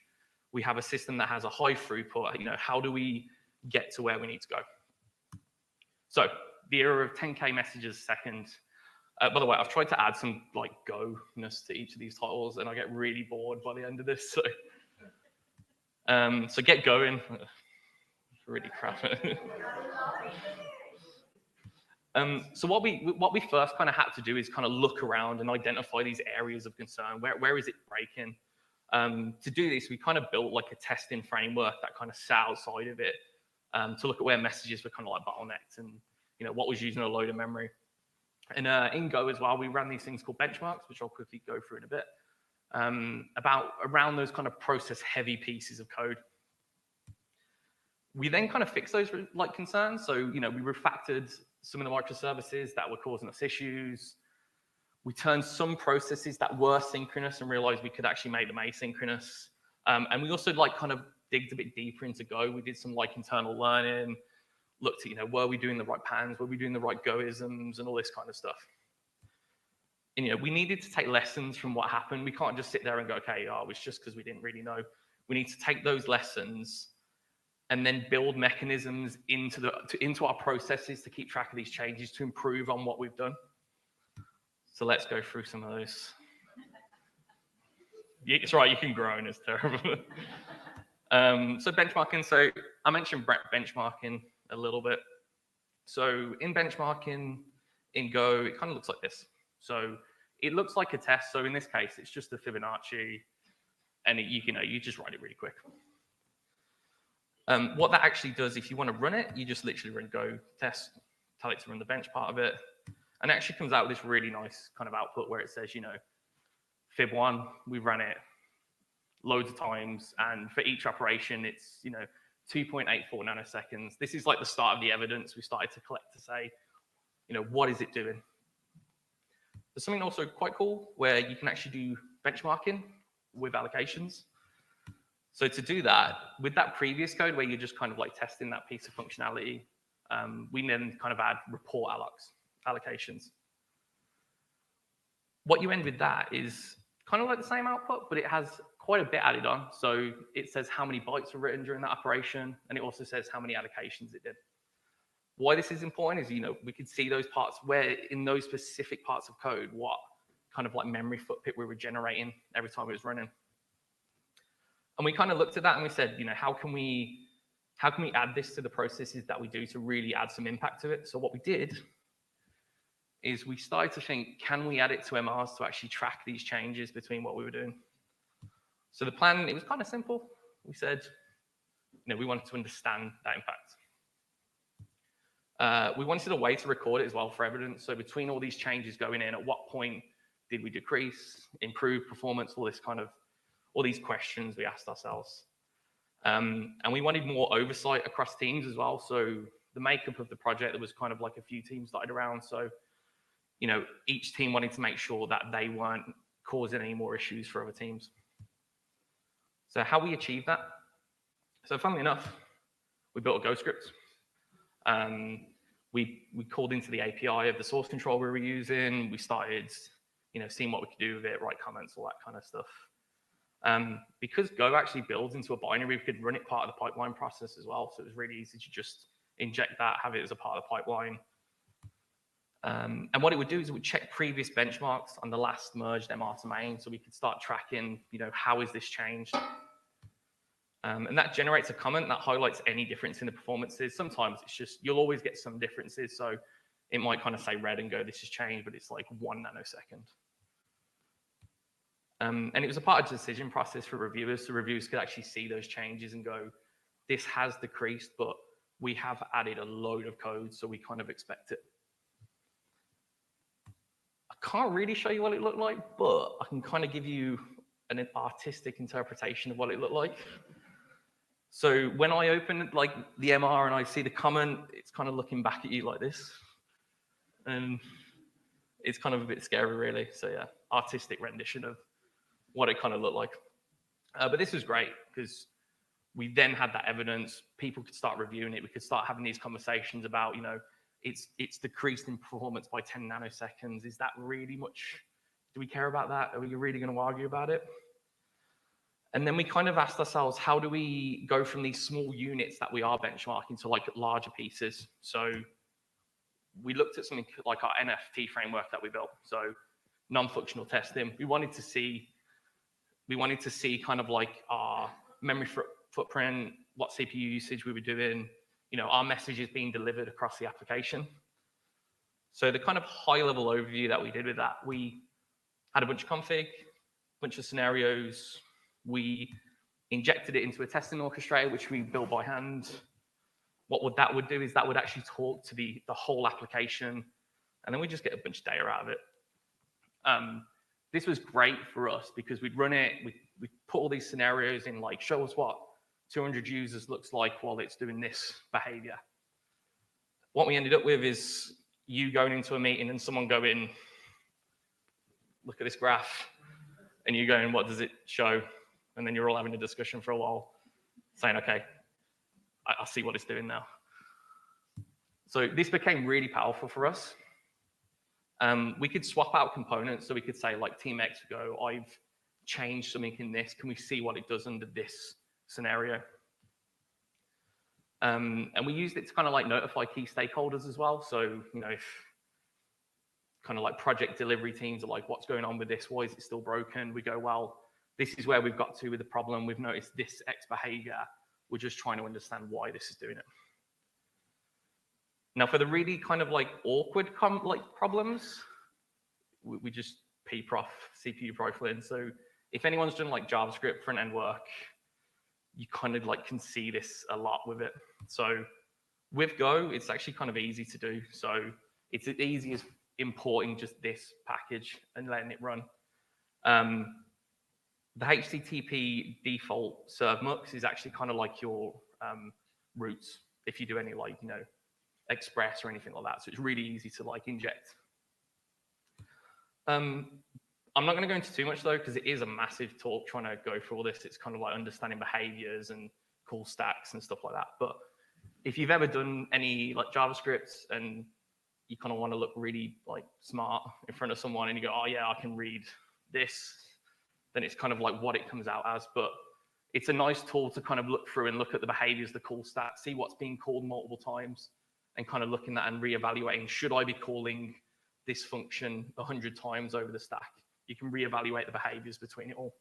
We have a system that has a high throughput. You know, how do we get to where we need to go? So the era of 10K messages a second. By the way, I've tried to add some like Go-ness to each of these titles, and I get really bored by the end of this. So get going. Really crap. So what we first kind of had to do is kind of look around and identify these areas of concern. Where is it breaking? To do this, we kind of built like a testing framework that kind of sat outside of it to look at where messages were kind of like bottlenecked and, you know, what was using a load of memory. And in Go as well, we ran these things called benchmarks, which I'll quickly go through in a bit, around those kind of process-heavy pieces of code. We then kind of fixed those like concerns. So, you know, we refactored some of the microservices that were causing us issues. We turned some processes that were synchronous and realized we could actually make them asynchronous. And we also like kind of digged a bit deeper into Go. We did some like internal learning, looked at, you know, were we doing the right patterns? Were we doing the right Goisms and all this kind of stuff? And, you know, we needed to take lessons from what happened. We can't just sit there and go, okay, oh, it was just because we didn't really know. We need to take those lessons and then build mechanisms into our processes to keep track of these changes, to improve on what we've done. So let's go through some of those. It's right, you can groan, it's terrible. So benchmarking, so I mentioned benchmarking a little bit. So in benchmarking, in Go, it kind of looks like this. So it looks like a test. So in this case, it's just a Fibonacci, and you just write it really quick. What that actually does, if you want to run it, you just literally run Go test, tell it to run the bench part of it, and it actually comes out with this really nice kind of output where it says, you know, Fib1, we ran it loads of times, and for each operation, it's, you know, 2.84 nanoseconds. This is like the start of the evidence we started to collect to say, you know, what is it doing? There's something also quite cool where you can actually do benchmarking with allocations. So to do that, with that previous code where you're just kind of like testing that piece of functionality, we then kind of add report allocations. what you end with that is kind of like the same output, but it has quite a bit added on. So it says how many bytes were written during that operation, and it also says how many allocations it did. Why this is important is, we could see those parts where in those specific parts of code, what kind of like memory footprint we were generating every time it was running. And we kind of looked at that and we said, how can we add this to the processes that we do to really add some impact to it? So what we did is we started to think, can we add it to MRs to actually track these changes between what we were doing? So the plan, it was kind of simple. We said, we wanted to understand that impact. We wanted a way to record it as well for evidence. So between all these changes going in, at what point did we decrease, improve performance, all these questions we asked ourselves. And we wanted more oversight across teams as well. So the makeup of the project, there was kind of like a few teams dotted around. So, each team wanted to make sure that they weren't causing any more issues for other teams. So how we achieved that? So funnily enough, we built a Go script. We called into the API of the source control we were using. We started, seeing what we could do with it, write comments, all that kind of stuff. Because Go actually builds into a binary, we could run it part of the pipeline process as well. So it was really easy to just inject that, have it as a part of the pipeline. And what it would do is it would check previous benchmarks on the last merged MR to main, so we could start tracking, how is this changed? And that generates a comment that highlights any difference in the performances. Sometimes it's just, you'll always get some differences. So it might kind of say red and go, this has changed, but it's like 1 nanosecond. And it was a part of the decision process for reviewers, so reviewers could actually see those changes and go, this has decreased, but we have added a load of code, so we kind of expect it. I can't really show you what it looked like, but I can kind of give you an artistic interpretation of what it looked like. So when I open like the MR and I see the comment, it's kind of looking back at you like this. And it's kind of a bit scary, really. So yeah, artistic rendition of what it kind of looked like. But this was great because we then had that evidence. People could start reviewing it. We could start having these conversations about, it's decreased in performance by 10 nanoseconds. Is that really much? Do we care about that? Are we really going to argue about it? And then we kind of asked ourselves, how do we go from these small units that we are benchmarking to like larger pieces? So we looked at something like our NFT framework that we built. So non-functional testing. We wanted to see kind of like our memory footprint, what CPU usage we were doing, our messages being delivered across the application. So the kind of high level overview that we did with that, we had a bunch of config, bunch of scenarios. We injected it into a testing orchestrator, which we built by hand. What that would do is that would actually talk to the whole application, and then we just get a bunch of data out of it. This was great for us because we'd run it, we put all these scenarios in, like, show us what 200 users looks like while it's doing this behavior. What we ended up with is you going into a meeting and someone going, look at this graph, and you going, what does it show? And then you're all having a discussion for a while, saying, okay, I see what it's doing now. So this became really powerful for us. We could swap out components, so we could say, like, Team X would go, I've changed something in this. Can we see what it does under this scenario? And we used it to kind of like notify key stakeholders as well. So, if kind of like project delivery teams are like, what's going on with this? Why is it still broken? We go, well, this is where we've got to with the problem. We've noticed this X behavior. We're just trying to understand why this is doing it. Now, for the really kind of like awkward problems, we just pprof CPU profiling. So if anyone's done like JavaScript front end work, you kind of like can see this a lot with it. So with Go, it's actually kind of easy to do. So it's as easy as importing just this package and letting it run. The HTTP default serve mux is actually kind of like your roots if you do any like, Express or anything like that. So it's really easy to like inject. I'm not going to go into too much though, because it is a massive talk trying to go through all this. It's kind of like understanding behaviors and call stacks and stuff like that. But if you've ever done any like JavaScript and you kind of want to look really like smart in front of someone and you go, oh yeah, I can read this, then it's kind of like what it comes out as. But it's a nice tool to kind of look through and look at the behaviors, the call stats, see what's being called multiple times, and kind of looking at and reevaluating, should I be calling this function 100 times over the stack? You can reevaluate the behaviors between it all.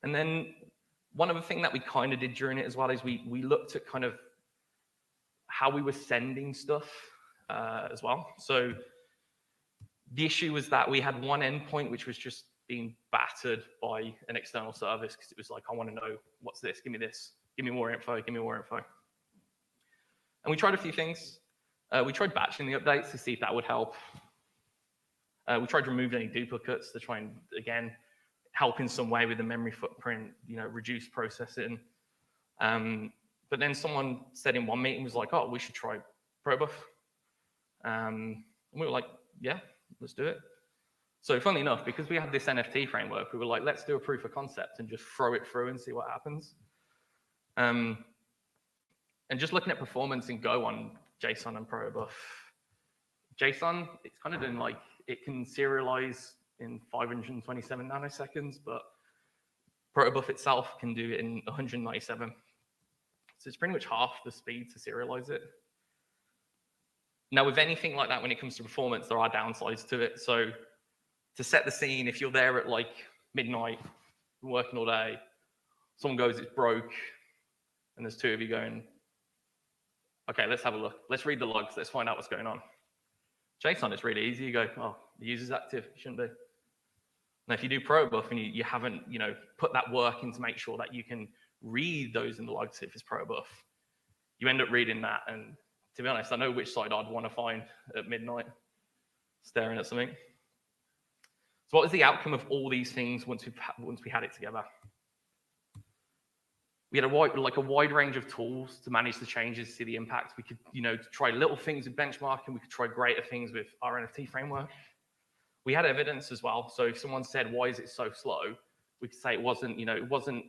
And then one other thing that we kind of did during it as well is we looked at kind of how we were sending stuff as well. So the issue was that we had one endpoint which was just being battered by an external service because it was like, I want to know, what's this? Give me this. Give me more info. Give me more info. And we tried a few things. We tried batching the updates to see if that would help. We tried removing any duplicates to try and, again, help in some way with the memory footprint, reduce processing. But then someone said in one meeting was like, oh, we should try ProBuff. And we were like, yeah, let's do it. So funnily enough, because we had this NFT framework, we were like, let's do a proof of concept and just throw it through and see what happens. And just looking at performance in Go on JSON and ProBuff. JSON, it's kind of doing like, it can serialize in 527 nanoseconds, but ProBuff itself can do it in 197. So it's pretty much half the speed to serialize it. Now, with anything like that, when it comes to performance, there are downsides to it. So to set the scene, if you're there at like midnight, working all day, someone goes, it's broke, and there's two of you going, okay, let's have a look. Let's read the logs. Let's find out what's going on. JSON is really easy. You go, oh, the user's active. It shouldn't be. Now, if you do ProBuff and you haven't, put that work in to make sure that you can read those in the logs if it's ProBuff, you end up reading that. And to be honest, I know which side I'd want to find at midnight, staring at something. So what was the outcome of all these things once we had it together? We had a wide range of tools to manage the changes, see the impact. We could, try little things with benchmarking. We could try greater things with our NFT framework. We had evidence as well. So if someone said, why is it so slow? We could say it wasn't, it wasn't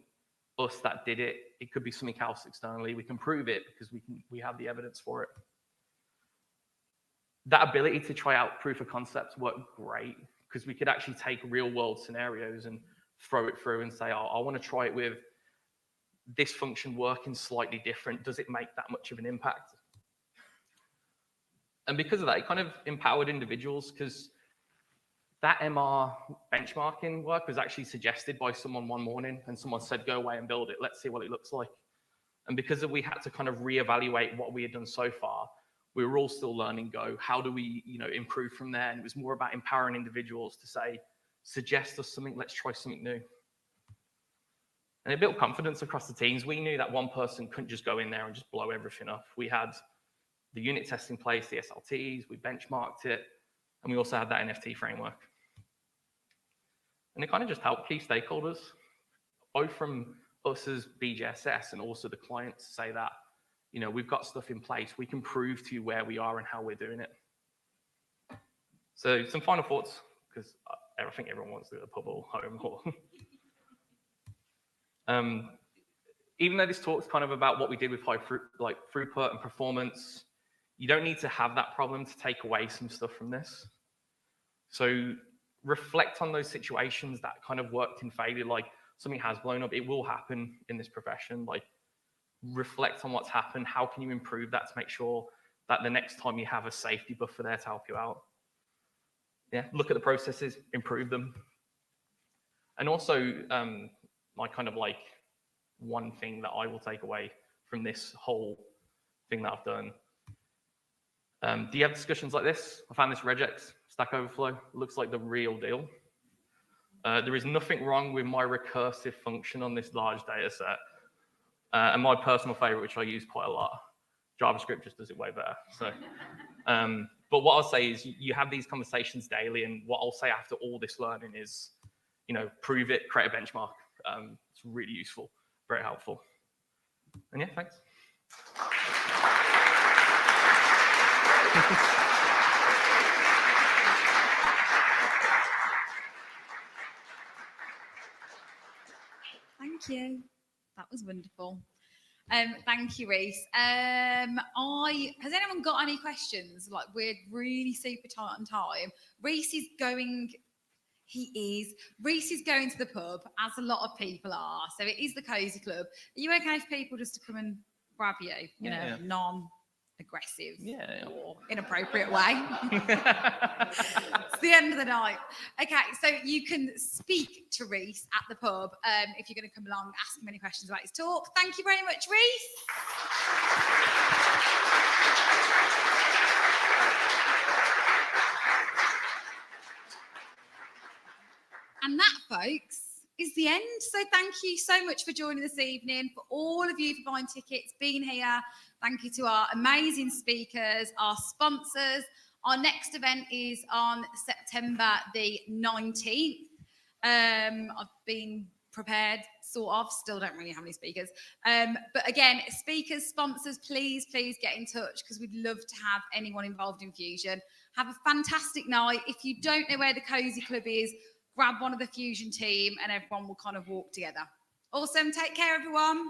us that did it. It could be something else externally. We can prove it because we have the evidence for it. That ability to try out proof of concepts worked great because we could actually take real world scenarios and throw it through and say, oh, I want to try it with this function working slightly different. Does it make that much of an impact? And because of that, it kind of empowered individuals because that MR benchmarking work was actually suggested by someone one morning and someone said, go away and build it. Let's see what it looks like. And because we had to kind of reevaluate what we had done so far, we were all still learning Go. How do we, improve from there? And it was more about empowering individuals to say, suggest us something, let's try something new. And it built confidence across the teams. We knew that one person couldn't just go in there and just blow everything up. We had the unit tests in place, the SLTs, we benchmarked it, and we also had that NFT framework. And it kind of just helped key stakeholders, both from us as BGSS and also the client to say that, we've got stuff in place. We can prove to you where we are and how we're doing it. So some final thoughts, because I think everyone wants to go to the pub or home. Even though this talk's kind of about what we did with throughput and performance, you don't need to have that problem to take away some stuff from this. So reflect on those situations that kind of worked in failure, like something has blown up. It will happen in this profession. Like reflect on what's happened. How can you improve that to make sure that the next time you have a safety buffer there to help you out? Yeah, look at the processes, improve them. And also, my kind of one thing that I will take away from this whole thing that I've done. Do you have discussions like this? I found this regex, Stack Overflow, looks like the real deal. There is nothing wrong with my recursive function on this large data set. And my personal favorite, which I use quite a lot, JavaScript just does it way better. So, but what I'll say is you have these conversations daily, and what I'll say after all this learning is, prove it, create a benchmark. It's really useful, very helpful. And yeah, thanks. Thank you. That was wonderful. Thank you, Reese. Has anyone got any questions? Like, we're really super tight on time. Reese is going to the pub, as a lot of people are. So it is the Cozy Club. Are you okay for people just to come and grab you in a non-aggressive or inappropriate way? It's the end of the night. Okay, so you can speak to Reese at the pub if you're going to come along, ask him any questions about his talk. Thank you very much, Reese. And that, folks, is the end. So thank you so much for joining this evening, for all of you for buying tickets, being here. Thank you to our amazing speakers, our sponsors. Our next event is on September the 19th. I've been prepared, sort of, still don't really have any speakers. But again, speakers, sponsors, please get in touch, because we'd love to have anyone involved in Fusion. Have a fantastic night. If you don't know where the Cozy Club is, grab one of the Fusion team and everyone will kind of walk together. Awesome. Take care, everyone.